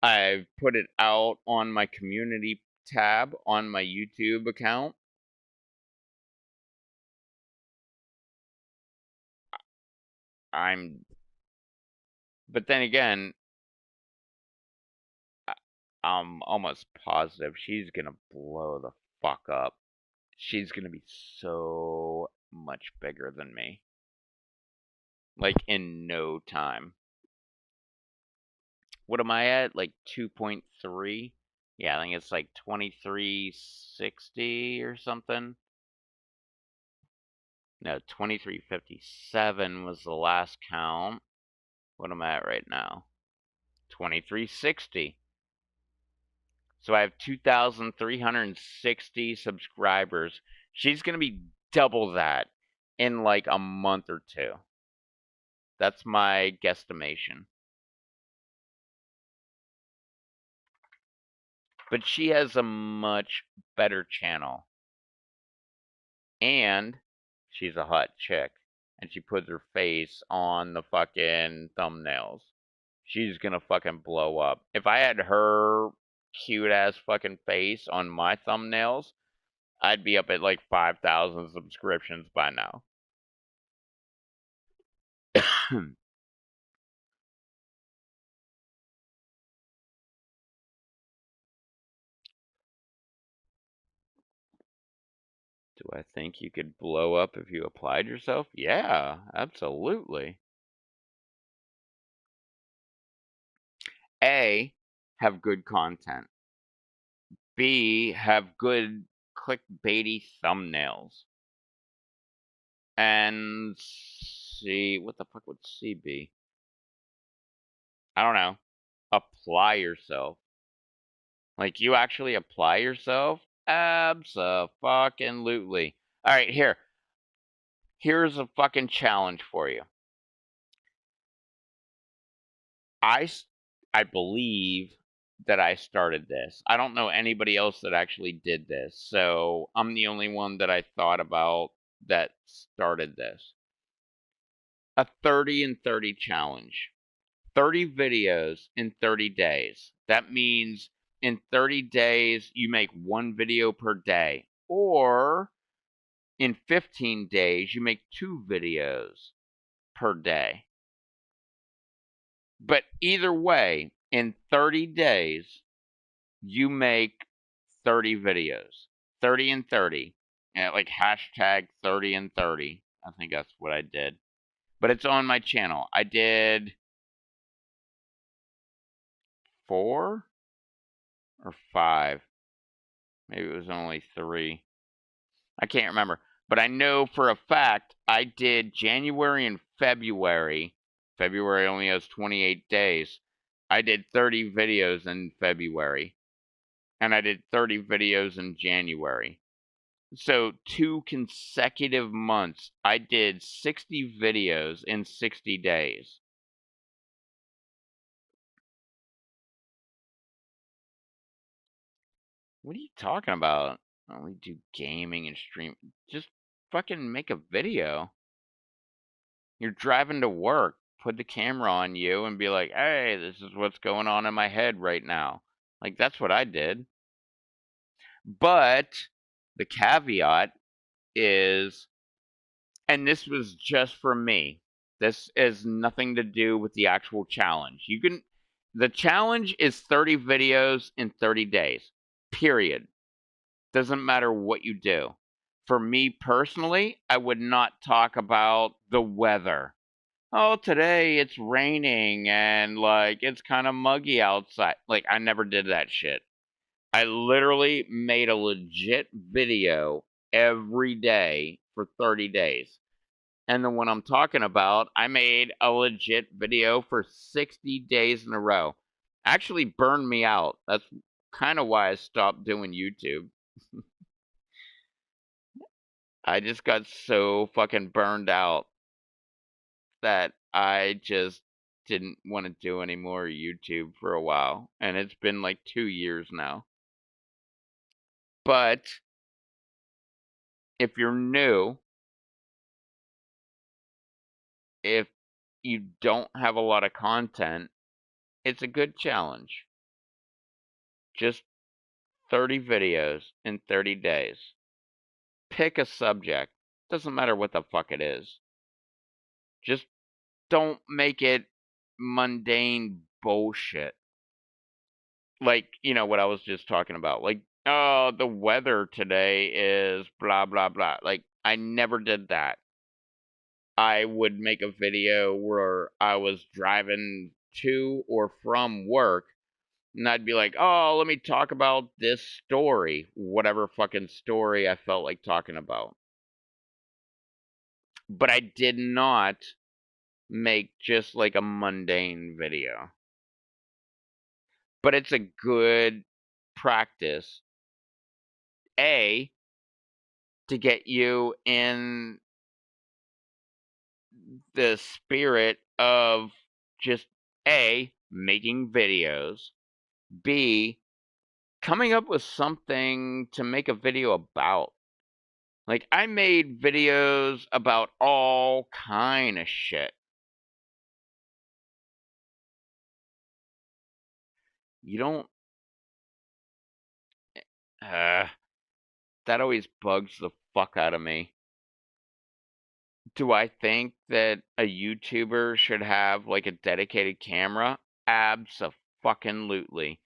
I've put it out on my community tab on my YouTube account. But then again, I'm almost positive she's gonna blow the fuck up. She's gonna be so much bigger than me. Like, in no time. What am I at? Like 2.3? Yeah, I think it's like 2360 or something. No, 2357 was the last count. What am I at right now? 2360. So I have 2,360 subscribers. She's going to be double that in like a month or two. That's my guesstimation. But she has a much better channel. And she's a hot chick. And she puts her face on the fucking thumbnails. She's gonna fucking blow up. If I had her cute ass fucking face on my thumbnails, I'd be up at like 5,000 subscriptions by now. Do I think you could blow up if you applied yourself? Yeah, absolutely. A, have good content. B, have good clickbaity thumbnails. And C, what the fuck would C be? I don't know. Apply yourself. Like, you actually apply yourself? Abso-fucking-lutely. Alright, here. Here's a fucking challenge for you. I believe that I started this. I don't know anybody else that actually did this, so I'm the only one that I thought about that started this. A 30 and 30 challenge. 30 videos in 30 days. That means in 30 days, you make one video per day. Or in 15 days, you make 2 videos per day. But either way, in 30 days, you make 30 videos. 30 and 30. And like hashtag 30 and 30. I think that's what I did. But it's on my channel. I did 4 or 5. Maybe it was only 3. I can't remember. But I know for a fact I did January and February. February only has 28 days. I did 30 videos in February. And I did 30 videos in January. So 2 consecutive months, I did 60 videos in 60 days. What are you talking about? I only do gaming and stream. Just fucking make a video. You're driving to work, put the camera on you and be like, hey, this is what's going on in my head right now. Like, that's what I did. But the caveat is, and this was just for me, this has nothing to do with the actual challenge. The challenge is 30 videos in 30 days, period. Doesn't matter what you do. For me personally, I would not talk about the weather. Oh, today it's raining and like it's kind of muggy outside. Like, I never did that shit. I literally made a legit video every day for 30 days. And the one I'm talking about, I made a legit video for 60 days in a row. Actually burned me out. That's kind of why I stopped doing YouTube. I just got so fucking burned out that I just didn't want to do any more YouTube for a while. And it's been like 2 years now. But if you're new, if you don't have a lot of content, it's a good challenge. Just 30 videos in 30 days. Pick a subject. Doesn't matter what the fuck it is. Just don't make it mundane bullshit. Like, you know, what I was just talking about. Like, oh, the weather today is blah, blah, blah. Like, I never did that. I would make a video where I was driving to or from work, and I'd be like, oh, let me talk about this story, whatever fucking story I felt like talking about. But I did not make just like a mundane video. But it's a good practice, A, to get you in the spirit of just A, making videos, B, coming up with something to make a video about. Like, I made videos about all kind of shit. You don't, that always bugs the fuck out of me. Do I think that a YouTuber should have like a dedicated camera? Abso-fucking-lutely.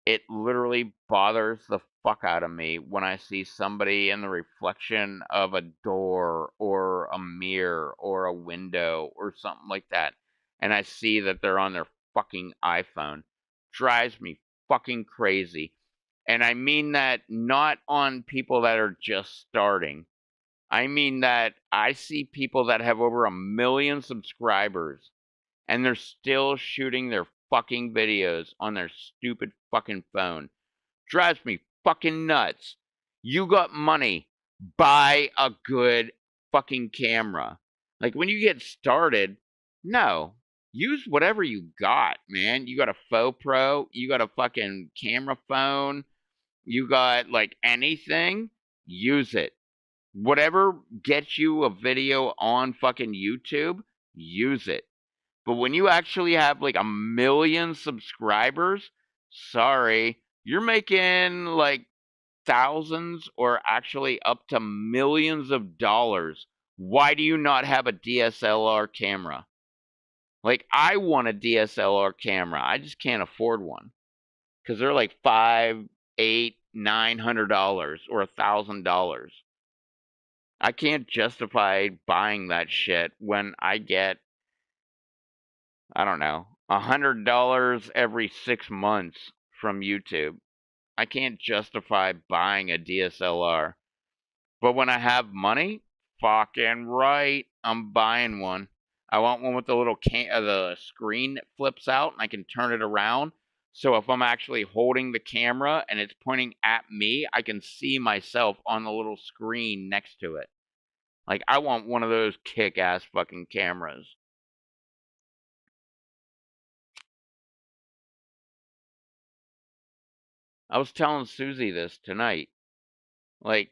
It literally bothers the fuck out of me when I see somebody in the reflection of a door or a mirror or a window or something like that, and I see that they're on their fucking iPhone. Drives me fucking crazy. And I mean that not on people that are just starting. I mean that I see people that have over 1 million subscribers and they're still shooting their fucking videos on their stupid fucking phone. Drives me fucking nuts. You got money. Buy a good fucking camera. Like, when you get started, no. Use whatever you got, man. You got a Faux Pro. You got a fucking camera phone. You got, like, anything. Use it. Whatever gets you a video on fucking YouTube, use it. But when you actually have like 1 million subscribers, sorry, you're making like thousands or actually up to millions of dollars. Why do you not have a DSLR camera? Like, I want a DSLR camera. I just can't afford one. Because they're like $500, $800, $900 or $1,000. I can't justify buying that shit when I get, I don't know, $100 every 6 months from YouTube. I can't justify buying a DSLR. But when I have money, fucking right, I'm buying one. I want one with the little the screen that flips out and I can turn it around. So if I'm actually holding the camera and it's pointing at me, I can see myself on the little screen next to it. Like, I want one of those kick-ass fucking cameras. I was telling Susie this tonight. Like,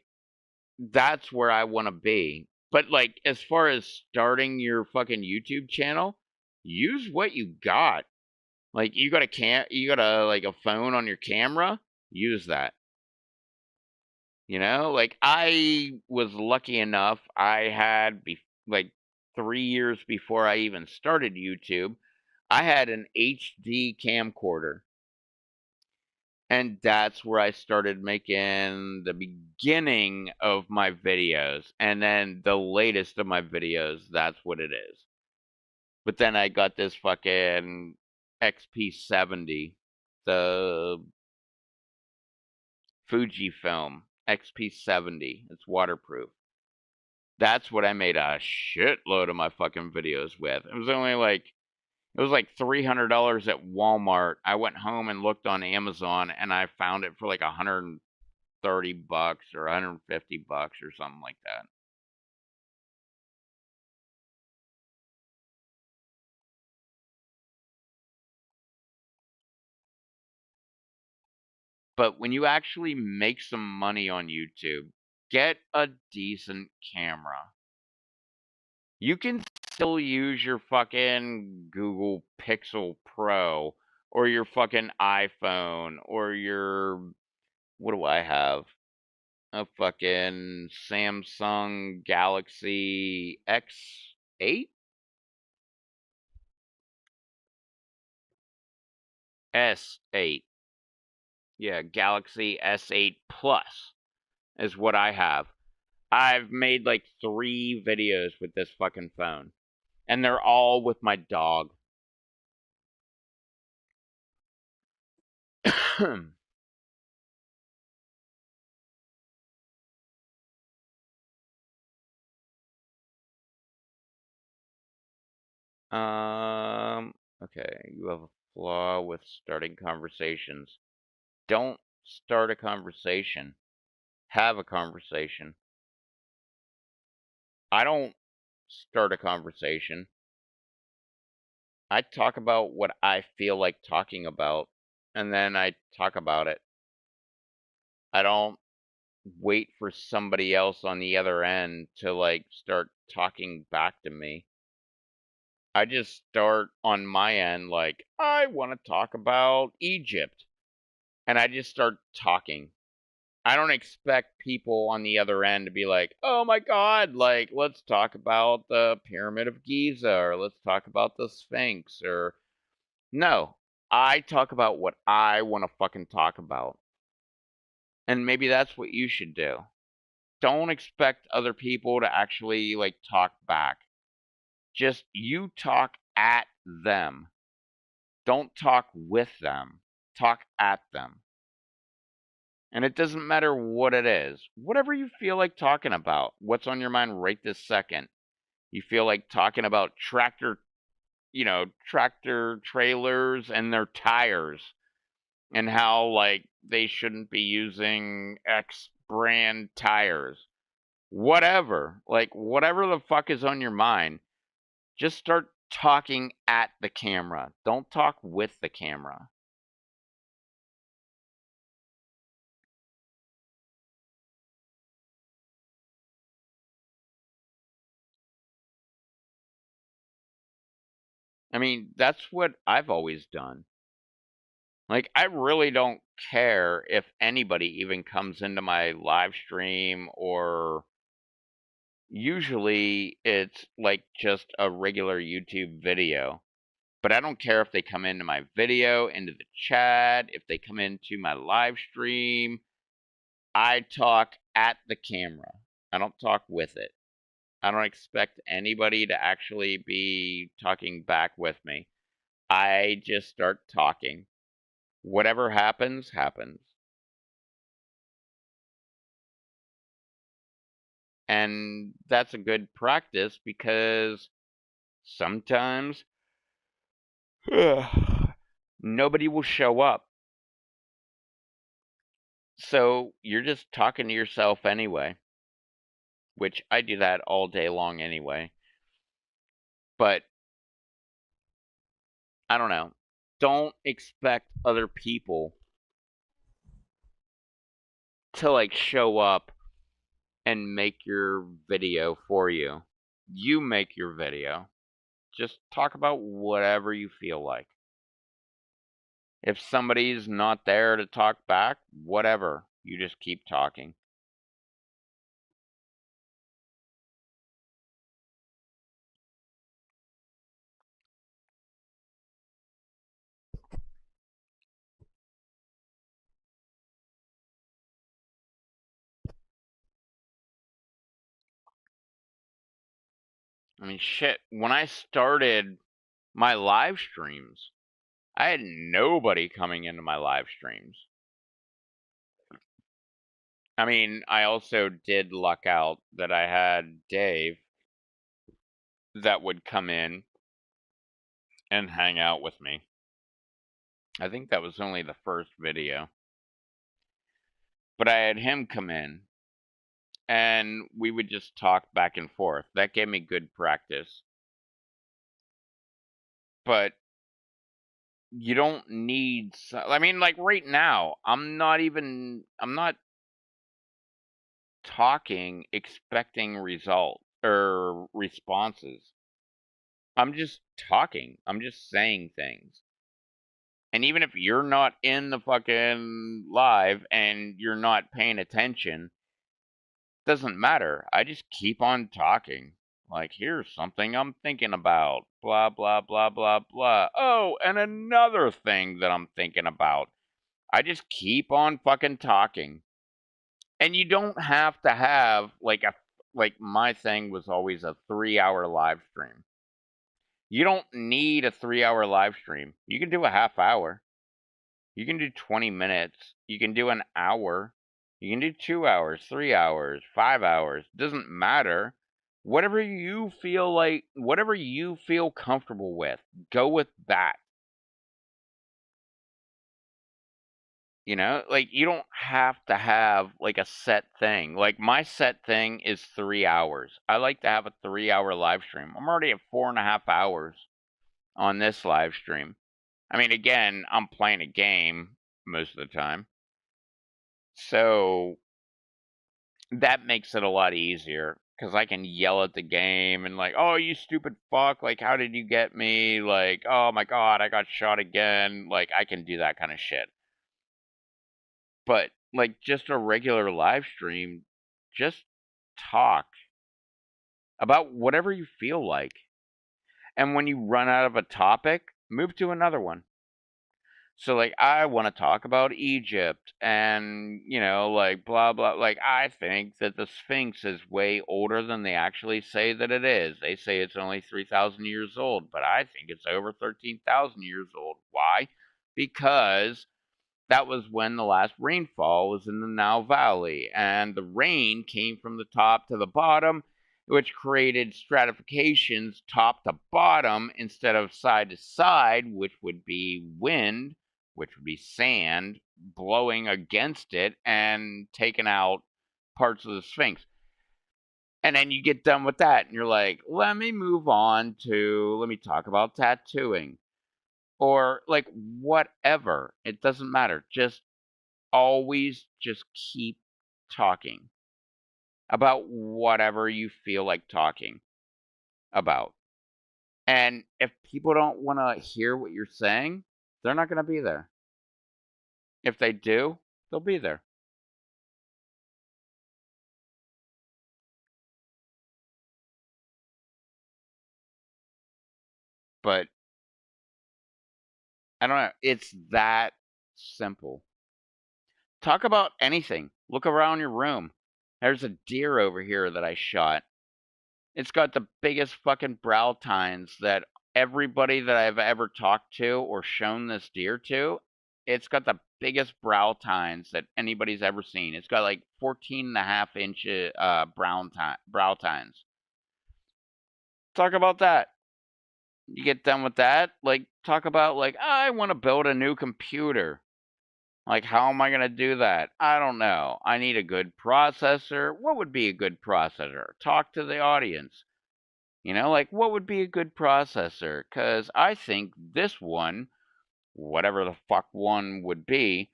that's where I want to be. But, like, as far as starting your fucking YouTube channel, use what you got. Like, you got like a phone on your camera, use that. You know, like, I was lucky enough, I had like 3 years before I even started YouTube, I had an HD camcorder. And that's where I started making the beginning of my videos. And then the latest of my videos, that's what it is. But then I got this fucking XP70, the Fujifilm XP70. It's waterproof. That's what I made a shitload of my fucking videos with. It was like $300 at Walmart. I went home and looked on Amazon and I found it for like $130 or $150 or something like that. But when you actually make some money on YouTube, get a decent camera. You can still use your fucking Google Pixel Pro or your fucking iPhone or your, what do I have? A fucking Samsung Galaxy S8? S8. Yeah, Galaxy S8 Plus is what I have. I've made like 3 videos with this fucking phone. And they're all with my dog. Okay, you have a flaw with starting conversations. Don't start a conversation. Have a conversation. I don't start a conversation. I talk about what I feel like talking about, and then I talk about it. I don't wait for somebody else on the other end to like start talking back to me. I just start on my end like, I want to talk about Egypt. And I just start talking. I don't expect people on the other end to be like, oh my god, like, let's talk about the Pyramid of Giza, or let's talk about the Sphinx, or. No. I talk about what I want to fucking talk about. And maybe that's what you should do. Don't expect other people to actually, like, talk back. Just you talk at them. Don't talk with them. Talk at them. And it doesn't matter what it is. Whatever you feel like talking about. What's on your mind right this second. You feel like talking about tractor trailers and their tires. And how, like, they shouldn't be using X brand tires. Whatever. Like, whatever the fuck is on your mind. Just start talking at the camera. Don't talk with the camera. I mean, that's what I've always done. Like, I really don't care if anybody even comes into my live stream, or usually it's like just a regular YouTube video. But I don't care if they come into my video, into the chat, if they come into my live stream. I talk at the camera. I don't talk with it. I don't expect anybody to actually be talking back with me. I just start talking. Whatever happens, happens. And that's a good practice because sometimes nobody will show up. So you're just talking to yourself anyway, which I do that all day long anyway. But I don't know. Don't expect other people to like show up and make your video for you. You make your video. Just talk about whatever you feel like. If somebody's not there to talk back, whatever. You just keep talking. I mean, shit. When I started my live streams, I had nobody coming into my live streams. I mean, I also did luck out that I had Dave that would come in and hang out with me. I think that was only the first video. But I had him come in and we would just talk back and forth. That gave me good practice. But you don't need, I mean, like right now, I'm not talking expecting result or responses. I'm just talking. I'm just saying things. And even if you're not in the fucking live and you're not paying attention, doesn't matter. I just keep on talking. Like, here's something I'm thinking about. Blah, blah, blah, blah, blah. Oh, and another thing that I'm thinking about. I just keep on fucking talking. And you don't have to have like my thing was always a 3-hour live stream. You don't need a 3-hour live stream. You can do a half hour. You can do 20 minutes. You can do an hour. You can do 2 hours, 3 hours, 5 hours. Doesn't matter. Whatever you feel like, whatever you feel comfortable with, go with that. You know, like you don't have to have like a set thing. Like my set thing is 3 hours. I like to have a 3-hour live stream. I'm already at 4.5 hours on this live stream. I mean, again, I'm playing a game most of the time. So that makes it a lot easier because I can yell at the game and like, oh, you stupid fuck, like, how did you get me? Like, oh my god, I got shot again. Like, I can do that kind of shit. But like, just a regular live stream, just talk about whatever you feel like. And when you run out of a topic, move to another one. So like I want to talk about Egypt and like blah blah, like I think that the Sphinx is way older than they actually say that it is. They say it's only 3,000 years old, but I think it's over 13,000 years old. Why? Because that was when the last rainfall was in the Nile Valley, and the rain came from the top to the bottom, which created stratifications top to bottom instead of side to side, which would be wind, which would be sand blowing against it and taking out parts of the Sphinx. And then you get done with that, and you're like, let me talk about tattooing. Or like whatever. It doesn't matter. Just always just keep talking about whatever you feel like talking about. And if people don't want to hear what you're saying, they're not going to be there. If they do, they'll be there. But I don't know. It's that simple. Talk about anything. Look around your room. There's a deer over here that I shot. It's got the biggest fucking brow tines that everybody that I've ever talked to or shown this deer to, it's got the biggest brow tines that anybody's ever seen. It's got like 14.5 inch brow tines. Talk about that. You get done with that, like talk about like, I want to build a new computer. Like, how am I going to do that? I don't know. I need a good processor. What would be a good processor? Talk to the audience. Like, what would be a good processor? Because I think this one, whatever the fuck one would be,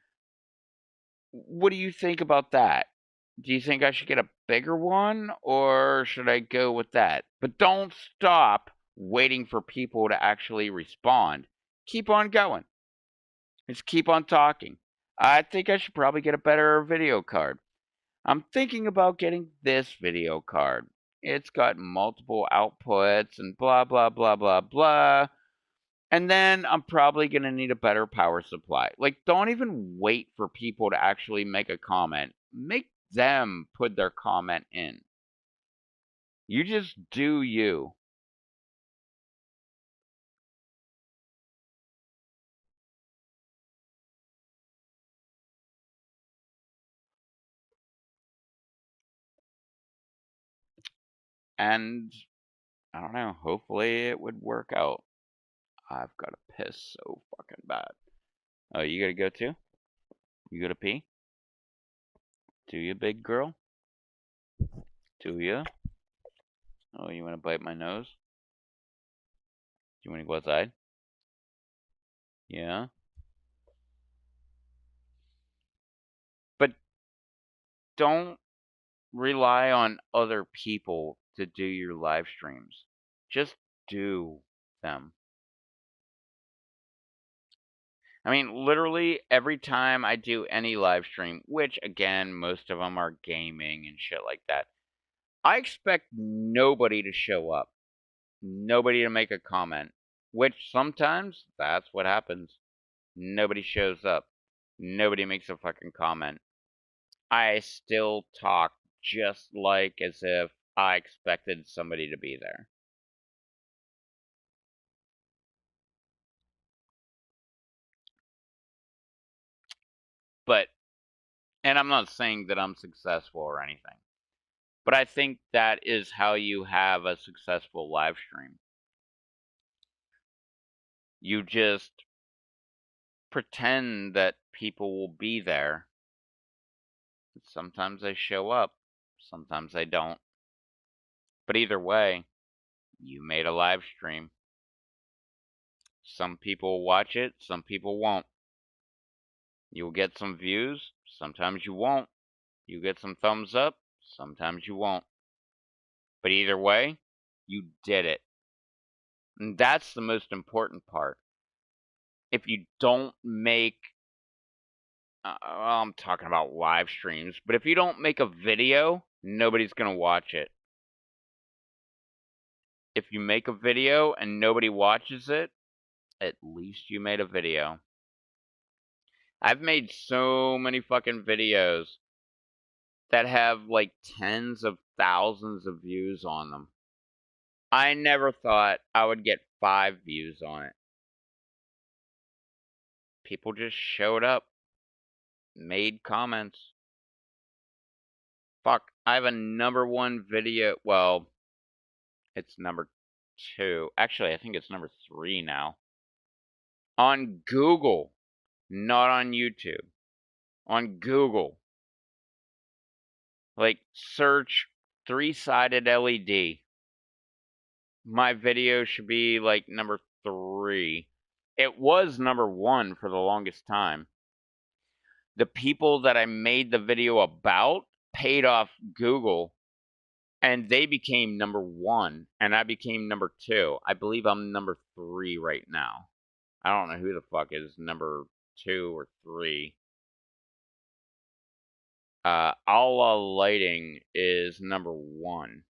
what do you think about that? Do you think I should get a bigger one, or should I go with that? But don't stop waiting for people to actually respond. Keep on going. Just keep on talking. I think I should probably get a better video card. I'm thinking about getting this video card. It's got multiple outputs and blah, blah, blah, blah, blah. And then I'm probably going to need a better power supply. Like, don't even wait for people to actually make a comment. Make them put their comment in. You just do you. And I don't know, hopefully it would work out. I've got to piss so fucking bad. Oh, you gotta go too? You gotta pee? Do you, big girl? Do you? Oh, you wanna bite my nose? Do you wanna go outside? Yeah? But don't rely on other people to do your live streams. Just do them. I mean, literally every time I do any live stream, which again, most of them are gaming and shit like that, I expect nobody to show up. Nobody to make a comment. Which sometimes that's what happens. Nobody shows up. Nobody makes a fucking comment. I still talk just like as if I expected somebody to be there. But, and I'm not saying that I'm successful or anything, but I think that is how you have a successful live stream. You just pretend that people will be there. Sometimes they show up, sometimes they don't. But either way, you made a live stream. Some people will watch it, some people won't. You'll get some views, sometimes you won't. You get some thumbs up, sometimes you won't. But either way, you did it. And that's the most important part. If you don't make, well, I'm talking about live streams, but if you don't make a video, nobody's going to watch it. If you make a video and nobody watches it, at least you made a video. I've made so many fucking videos that have like tens of thousands of views on them. I never thought I would get 5 views on it. People just showed up, made comments. Fuck, I have a #1 video. Well, it's #2. Actually, I think it's #3 now. On Google, not on YouTube. On Google. Like, search 3-sided LED. My video should be like #3. It was #1 for the longest time. The people that I made the video about paid off Google, and they became #1, and I became #2. I believe I'm #3 right now. I don't know who the fuck is #2 or 3. Allah Lighting is #1,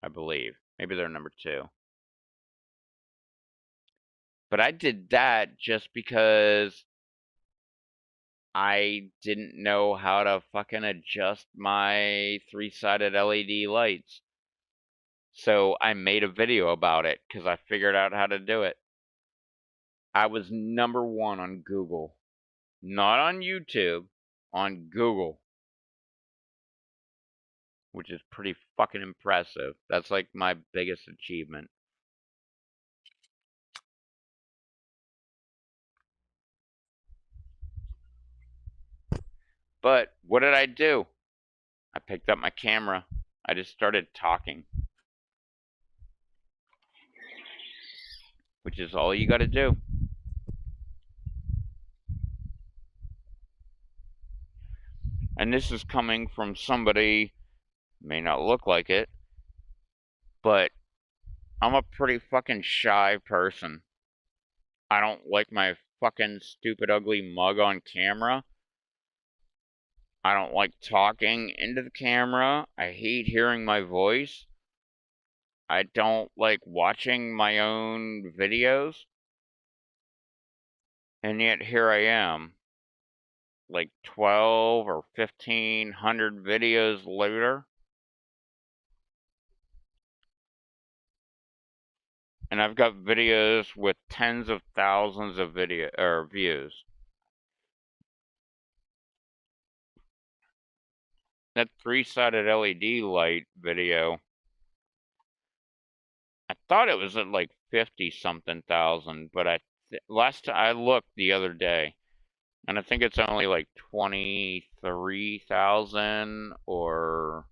I believe. Maybe they're #2. But I did that just because I didn't know how to fucking adjust my 3-sided LED lights. So I made a video about it because I figured out how to do it. I was #1 on Google. Not on YouTube, on Google. Which is pretty fucking impressive. That's like my biggest achievement. But what did I do? I picked up my camera. I just started talking. Which is all you gotta do. And this is coming from somebody, may not look like it, but I'm a pretty fucking shy person. I don't like my fucking stupid ugly mug on camera. I don't like talking into the camera. I hate hearing my voice. I don't like watching my own videos. And yet here I am, like 12 or 1500 videos later. And I've got videos with tens of thousands of views. That 3-sided LED light video, I thought it was at like 50 something thousand, but last time I looked the other day, and I think it's only like 23,000, or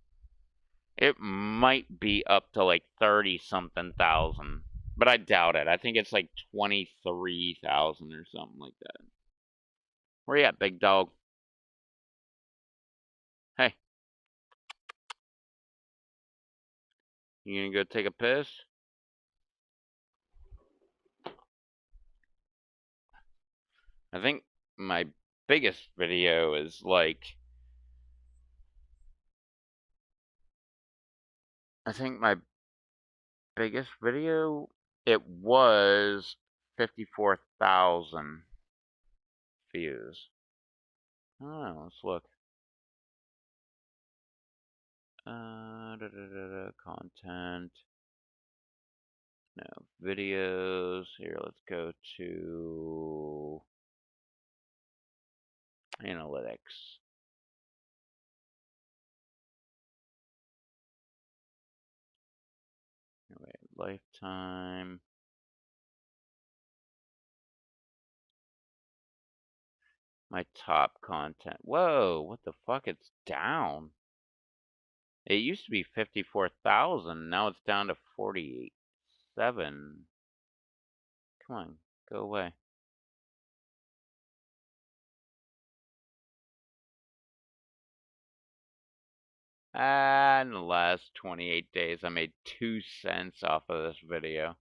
it might be up to like 30 something thousand, but I doubt it. I think it's like 23,000 or something like that. Where you at, big dog? Hey, you gonna go take a piss? I think my biggest video is like, I think my biggest video, it was 54,000 views. Oh, let's look. Content. No, videos. Here, let's go to analytics. Wait, lifetime. My top content. Whoa, what the fuck? It's down. It used to be 54,000. Now it's down to 47. Come on, go away. In the last 28 days, I made 2 cents off of this video.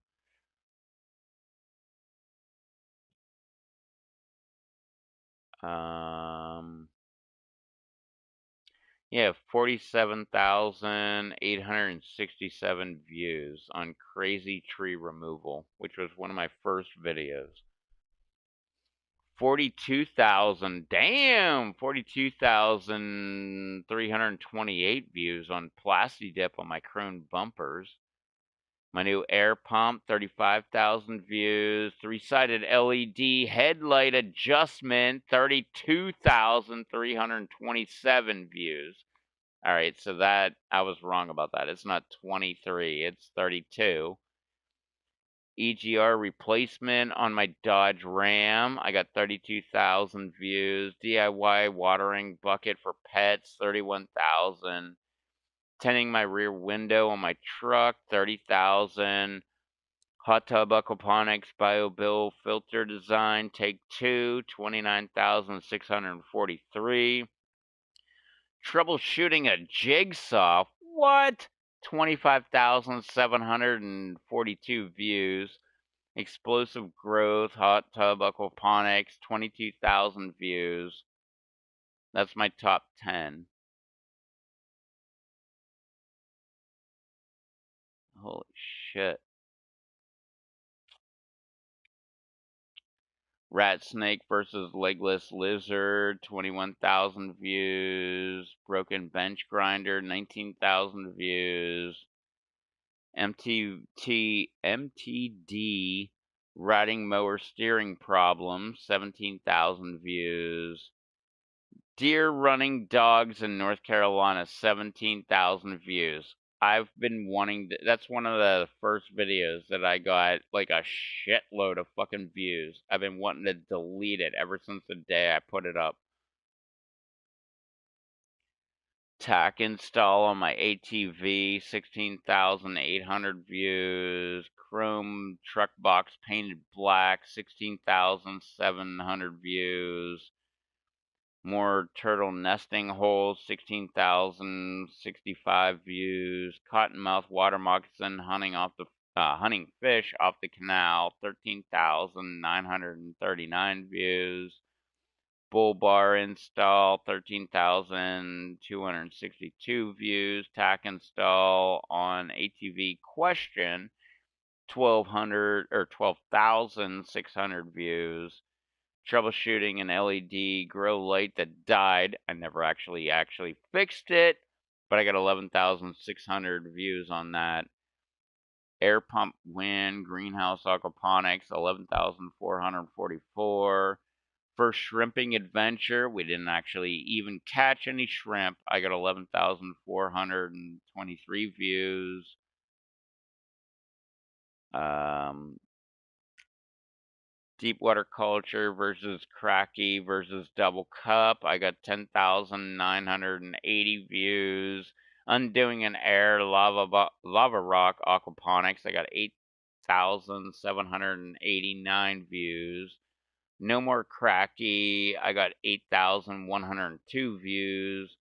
Yeah, 47,867 views on crazy tree removal, which was one of my first videos. 42,000, damn, 42,328 views on Plasti Dip on my chrome bumpers. My new air pump, 35,000 views. Three-sided LED headlight adjustment, 32,327 views. All right, so that, I was wrong about that. It's not 23, it's 32. EGR replacement on my Dodge Ram. I got 32,000 views. DIY watering bucket for pets, 31,000. Tending my rear window on my truck, 30,000. Hot Tub Aquaponics BioBill filter design, take 2, 29,643. Troubleshooting a jigsaw, what? 25,742 views. Explosive growth, Hot Tub Aquaponics, 22,000 views. That's my top 10. Holy shit. Rat Snake versus Legless Lizard, 21,000 views. Broken Bench Grinder, 19,000 views. MTD Riding Mower Steering Problem, 17,000 views. Deer Running Dogs in North Carolina, 17,000 views. I've been wanting to, that's one of the first videos that I got like a shitload of fucking views. I've been wanting to delete it ever since the day I put it up. Tack install on my ATV, 16,800 views. Chrome truck box painted black, 16,700 views. More turtle nesting holes, 16,065 views. Cottonmouth water moccasin hunting fish off the canal, 13,939 views. Bull bar install, 13,262 views. Tack install on ATV question, 12,600 views. Troubleshooting an LED grow light that died. I never actually fixed it, but I got 11,600 views on that. Air pump win, greenhouse aquaponics, 11,444. First shrimping adventure, we didn't actually even catch any shrimp. I got 11,423 views. Deepwater culture versus cracky versus double cup. I got 10,980 views. Undoing an air lava rock aquaponics. I got 8,789 views. No more cracky. I got 8,102 views.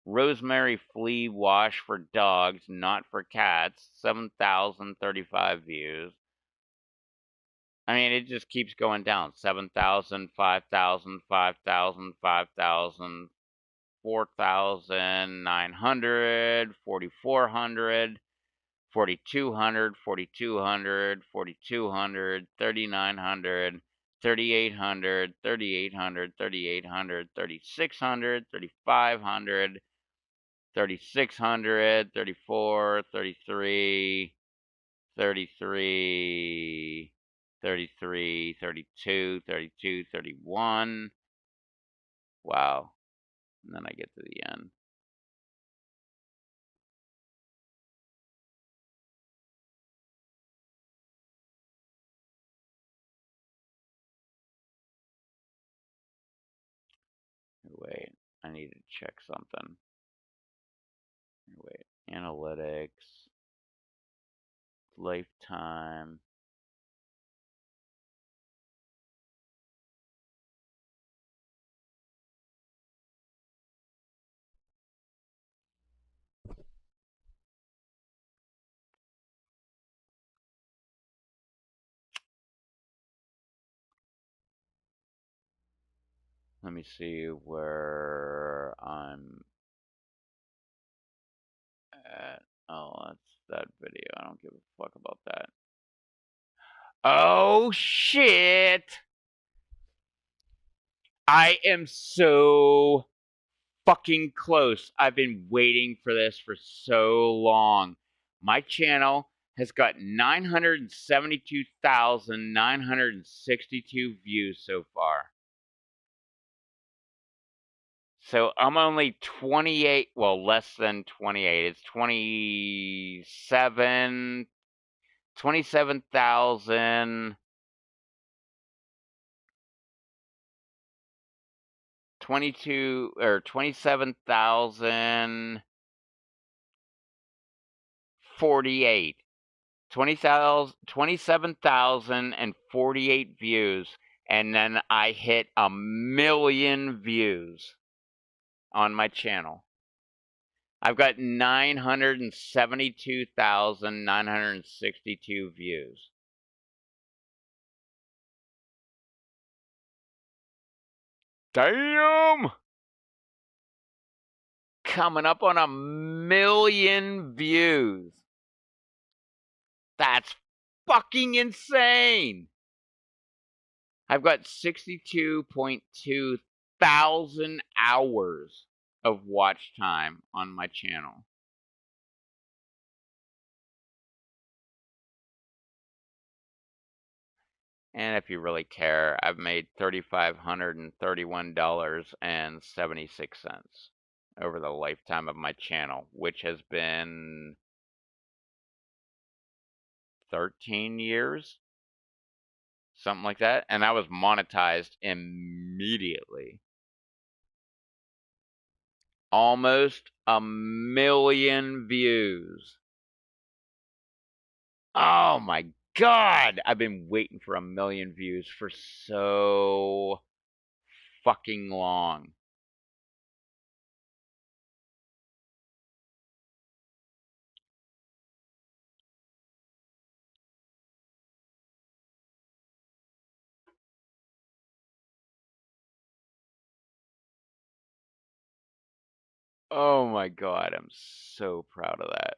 Rosemary flea wash for dogs, not for cats. 7,035 views. I mean, it just keeps going down. 7,000, 5,000, 5,000, 5,000, 4,900, 4,400, 4,200, 4,200, 4,200, 3,900, 3800, 3800, 3800, 3600, 3500, 3600, 34, 33, 33, 33, 32, 32, 31. Wow. And then I get to the end. Wait, I need to check something. Wait, analytics, lifetime. Let me see where I'm at. Oh, that's that video. I don't give a fuck about that. Oh, shit! I am so fucking close. I've been waiting for this for so long. My channel has got 972,962 views so far. So I'm only 28, well, less than 28. It's 27,000, 22, or 27,048. 27,048 views, and then I hit 1,000,000 views on my channel. I've got 972,962 views. Damn! Coming up on 1,000,000 views. That's fucking insane! I've got 62.2 thousand hours of watch time on my channel. And if you really care, I've made $3,531.76 over the lifetime of my channel, which has been 13 years, something like that. And I was monetized immediately. Almost 1,000,000 views. Oh my God! I've been waiting for 1,000,000 views for so fucking long. Oh my God, I'm so proud of that.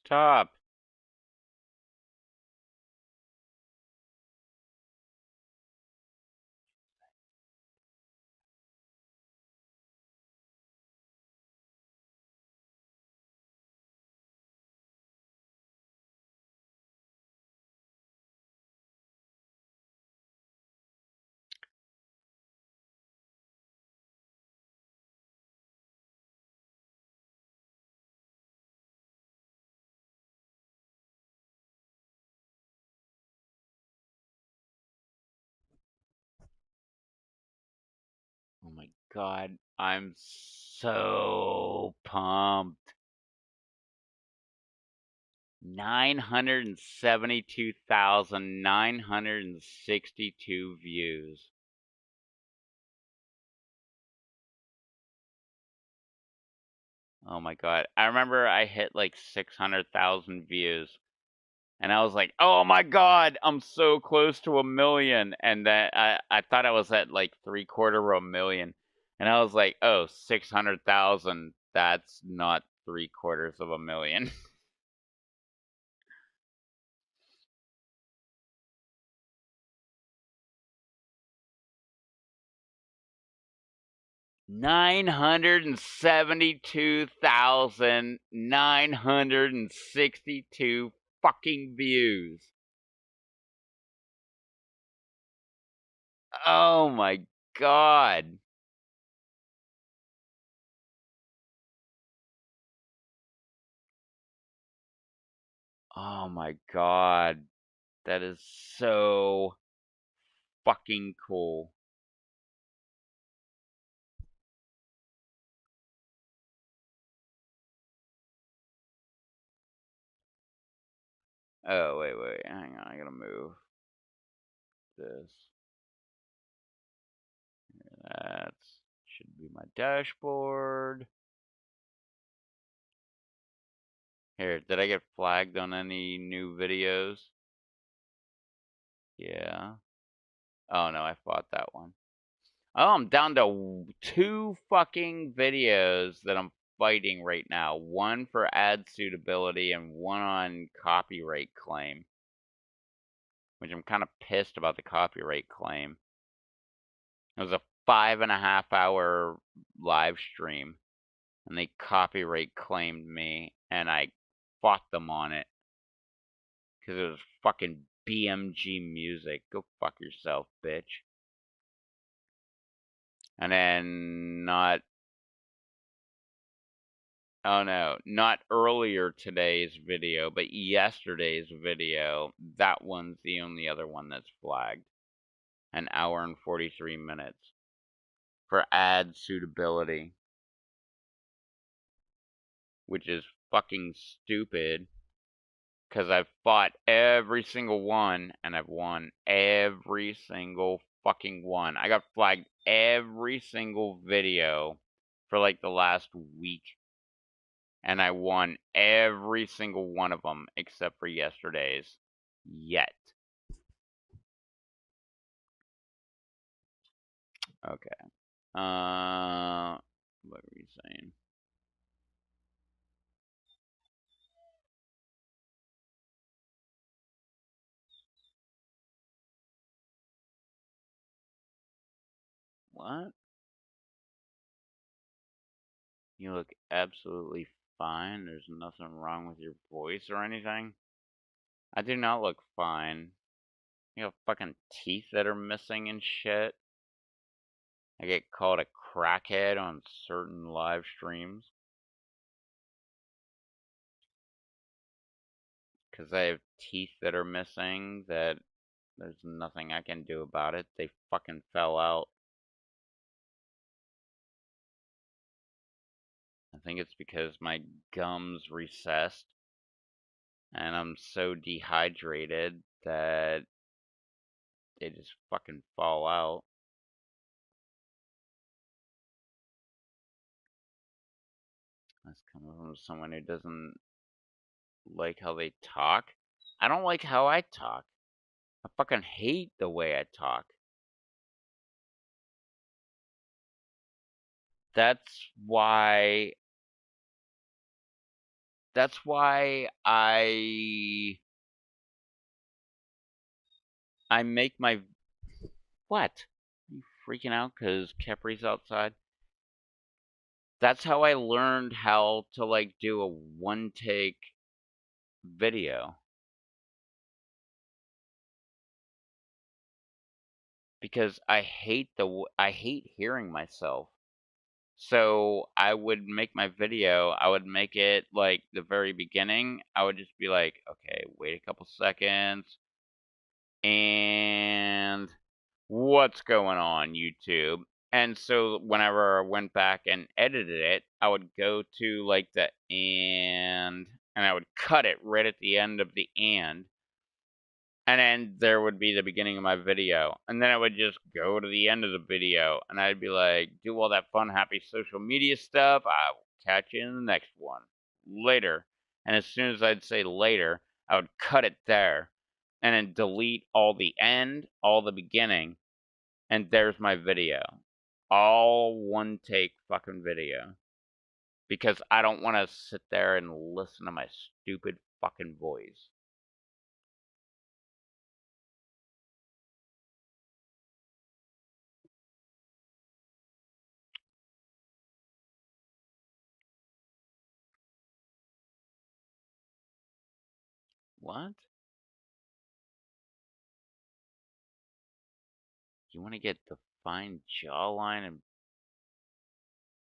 top. Oh my god, I'm so pumped. 972,962 views. Oh my god. I remember I hit like 600,000 views. And I was like, oh my god, I'm so close to 1,000,000. And then I thought I was at like 750,000. And I was like, oh, 600,000. That's not 750,000. 972,962 fucking views. Oh my god. Oh my god. That is so fucking cool. Oh, wait. Hang on. I gotta move this. That should be my dashboard. Here, did I get flagged on any new videos? Yeah. Oh no, I fought that one. Oh, I'm down to 2 fucking videos that I'm fighting right now. One for ad suitability and one on copyright claim. Which I'm kind of pissed about the copyright claim. It was a 5.5-hour live stream. And they copyright claimed me. And I fought them on it. Because it was fucking BMG music. Go fuck yourself, bitch. And then oh no, not earlier today's video, but yesterday's video. That one's the only other one that's flagged. 1 hour and 43 minutes. For ad suitability. Which is fucking stupid. Because I've fought every single one, and I've won every single fucking one. I got flagged every single video for like the last week. And I won every single one of them except for yesterday's. Yet. Okay. What were you saying? What? You look absolutely fine. There's nothing wrong with your voice or anything. I do not look fine. You have fucking teeth that are missing and shit. I get called a crackhead on certain live streams. Because I have teeth that are missing that there's nothing I can do about it. They fucking fell out. I think it's because my gums recessed. And I'm so dehydrated that they just fucking fall out. That's coming from someone who doesn't like how they talk. I don't like how I talk. I fucking hate the way I talk. That's why That's why I make my... What? Are you freaking out because Capri's outside? That's how I learned how to, like, do a one-take video. Because I hate hearing myself. So I would make my video, I would make it like the very beginning. I would just be like, okay, wait a couple seconds. And what's going on, YouTube? And so whenever I went back and edited it, I would go to like the and I would cut it right at the end of the and then there would be the beginning of my video. And then I would just go to the end of the video. And I'd be like, do all that fun, happy social media stuff. I will catch you in the next one. Later. And as soon as I'd say later, I would cut it there. And then delete all the end, all the beginning. And there's my video. All one take fucking video. Because I don't want to sit there and listen to my stupid fucking voice. What? You want to get the fine jawline and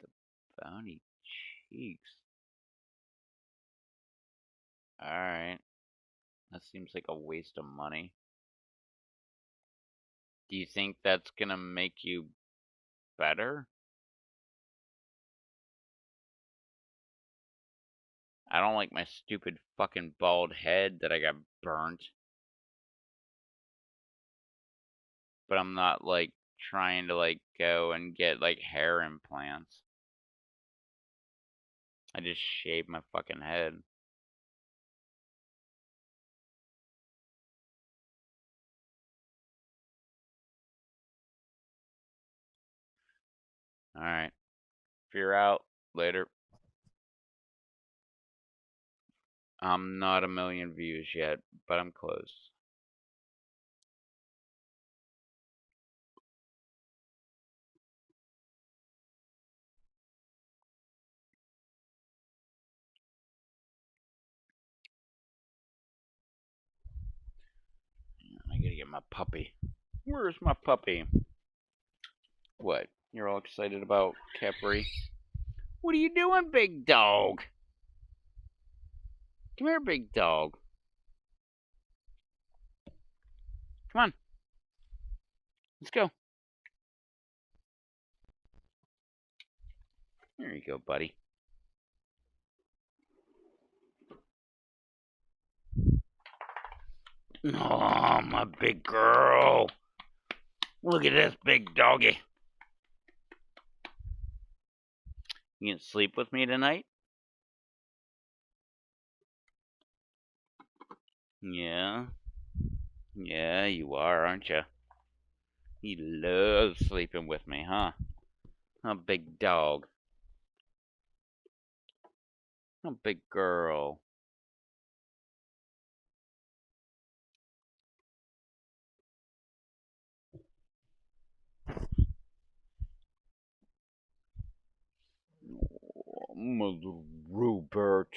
the bony cheeks. Alright. That seems like a waste of money. Do you think that's gonna make you better? I don't like my stupid fucking bald head that I got burnt. But I'm not, like, trying to, like, go and get, like, hair implants. I just shaved my fucking head. Alright. If you're out, later. I'm not a million views yet, but I'm close. I gotta get my puppy. Where's my puppy? What? You're all excited about Capri? What are you doing, big dog? Come here, big dog. Come on. Let's go. There you go, buddy. Oh, my big girl. Look at this big doggy. You gonna sleep with me tonight? Yeah. Yeah, you are, aren't you? You love sleeping with me, huh? Oh, big dog. Oh, big girl. Oh, Mother Rupert.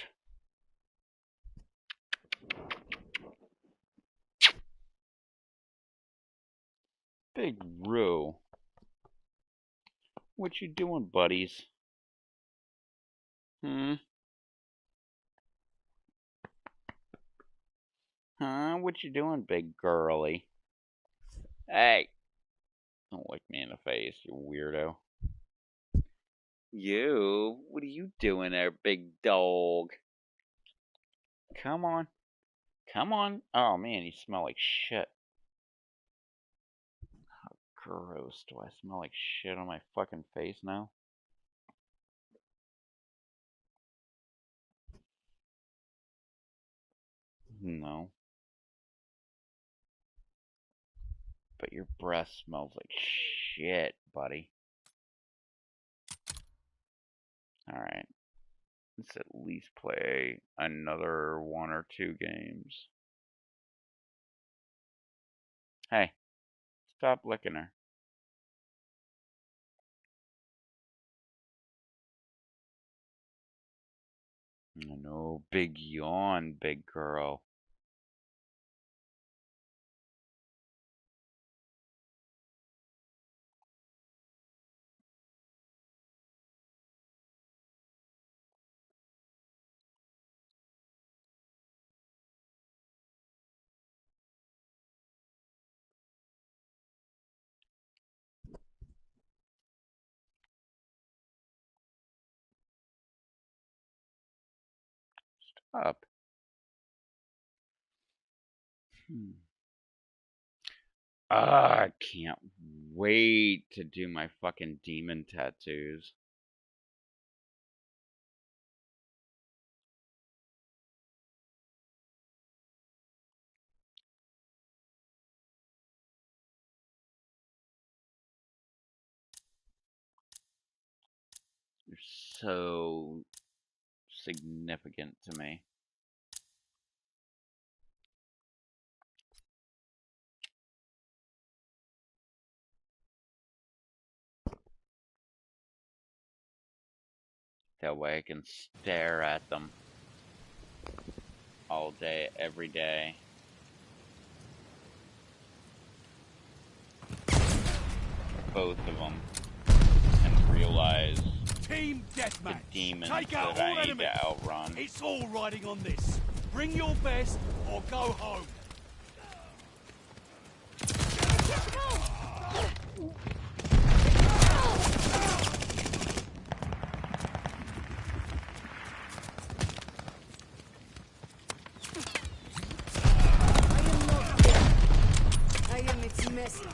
Big Roo. What you doing, buddies? Hmm? Huh? What you doing, big girly? Hey! Don't look me in the face, you weirdo. You? What are you doing there, big dog? Come on. Come on. Oh, man, you smell like shit. How gross. Do I smell like shit on my fucking face now? No. But your breath smells like shit, buddy. Alright. Let's at least play another 1 or 2 games. Hey, stop licking her. I know, big yawn, big girl. Stop. I can't wait to do my fucking demon tattoos. They're so significant to me. That way I can stare at them all day, every day. Both of them. And realize Team the deathmatch. demons Take out that all I need enemies. to outrun. It's all riding on this. Bring your best or go home. I am its messenger.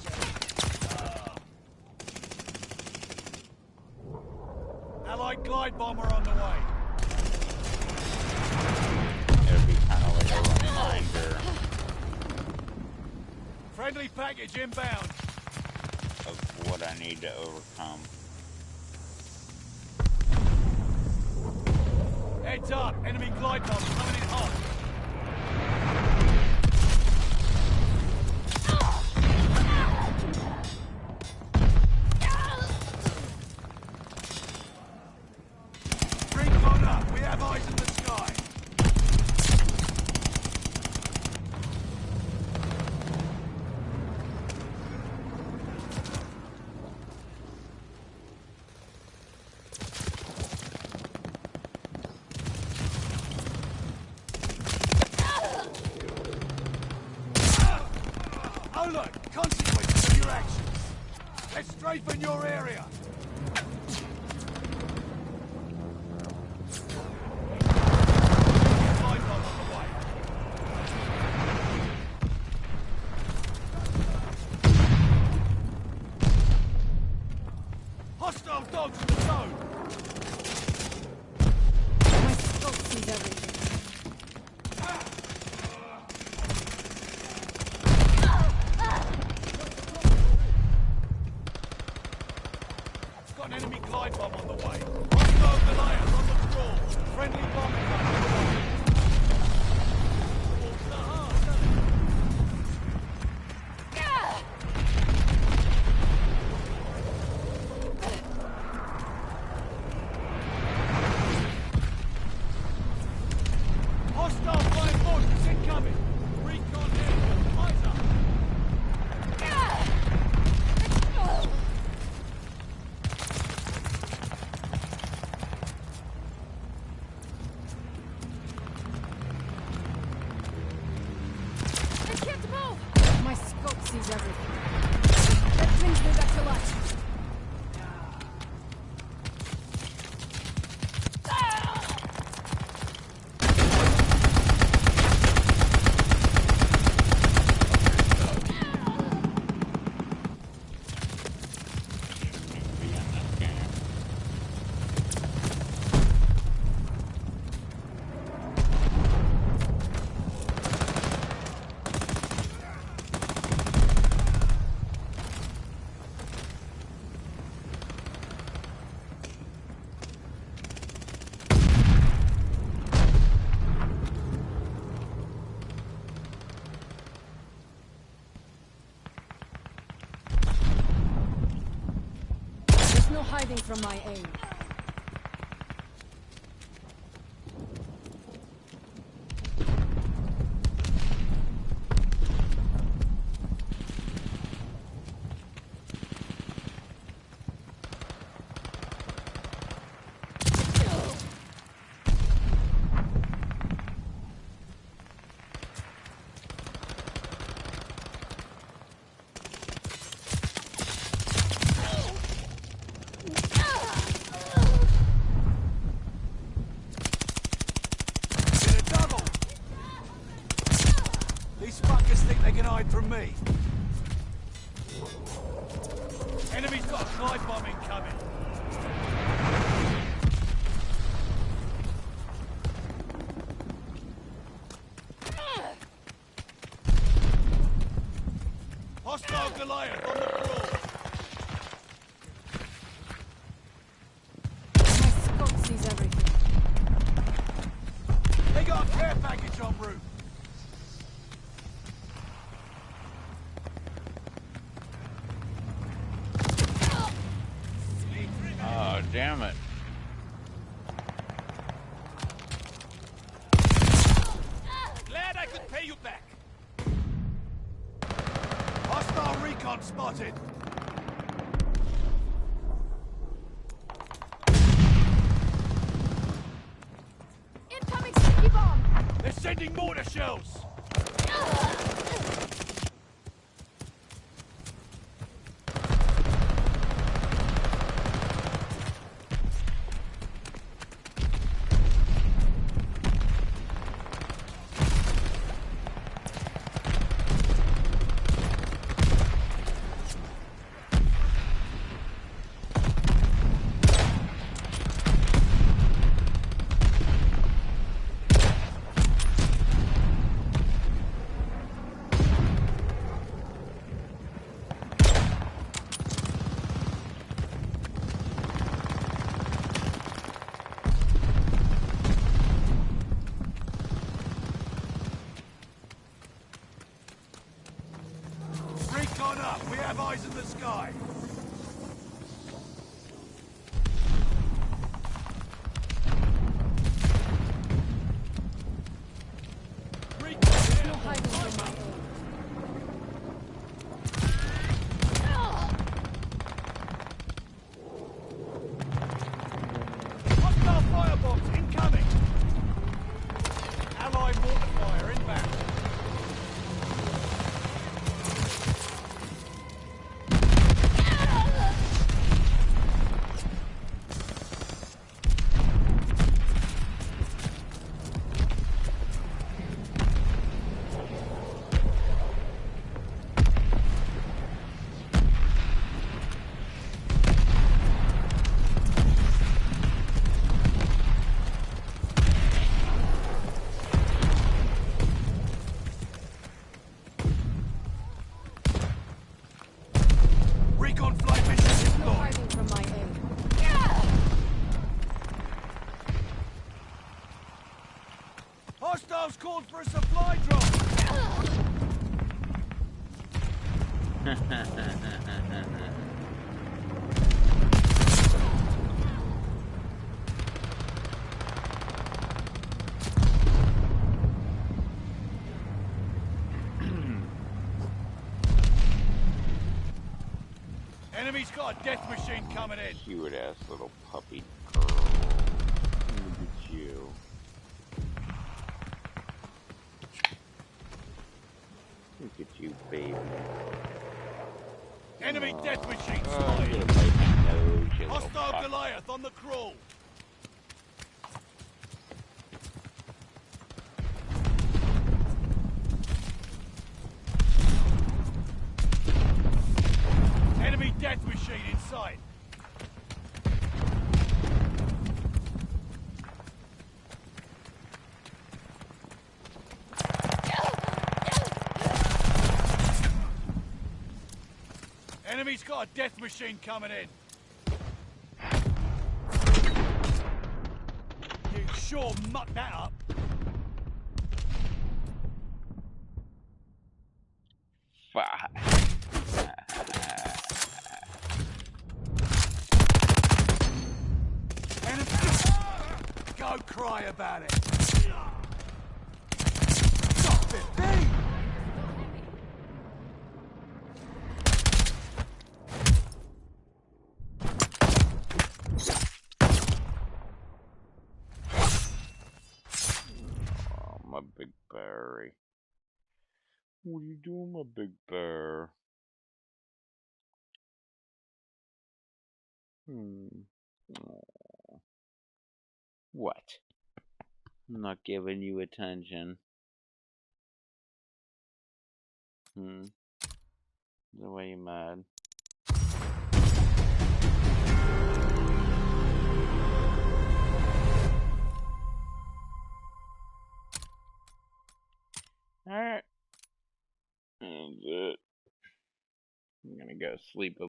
Allied glide bomber on the way. It'll be kind of like a reminder Friendly package inbound. of what I need to overcome. Heads up. Enemy glide bomb coming in hot. Recon up. We have eyes in the sky. Oh look, consequences of your actions. Let's strafen your area. Glide bomb on the way. Hostile dogs in the zone. My scope sees everything. Got an enemy glide bomb on the way. Hostile Goliath on the crawl. Friendly bombing gun on the way. Towards the heart, doesn't it? Hostile flying fortress incoming. Recon airborne. Eyes up. no hiding from my aim. These fuckers think they can hide from me. Enemy's got a glide bomb incoming. Hostile Goliath on the floor. My scope sees everything. They got a care package en route. Oh, damn it. Glad I could pay you back. Hostile recon spotted. Incoming sticky bomb! They're sending mortar shells. Recon up. We have eyes in the sky. Recon here. No hiding from my aim. Hostile firebombs incoming. Allied mortar fire inbound. Recon flight mission No deployed. hiding from my aim. Hostiles called for a supply drop. Enemy's got a death machine coming in. Cute ass little puppy girl. Look at you. Look at you, baby. Enemy death machine Oh, spotted. you bite my nose, you little Hostile pup. Goliath on the crawl. Enemy death machine in sight. Enemy's got a death machine coming in. You sure mucked that up. Fuck. cry about it. Stop 15! Oh, my big berry. What are you doing, my big bear? Oh. What? I'm not giving you attention. The way you mad. Alright. That's it. I'm gonna go sleep a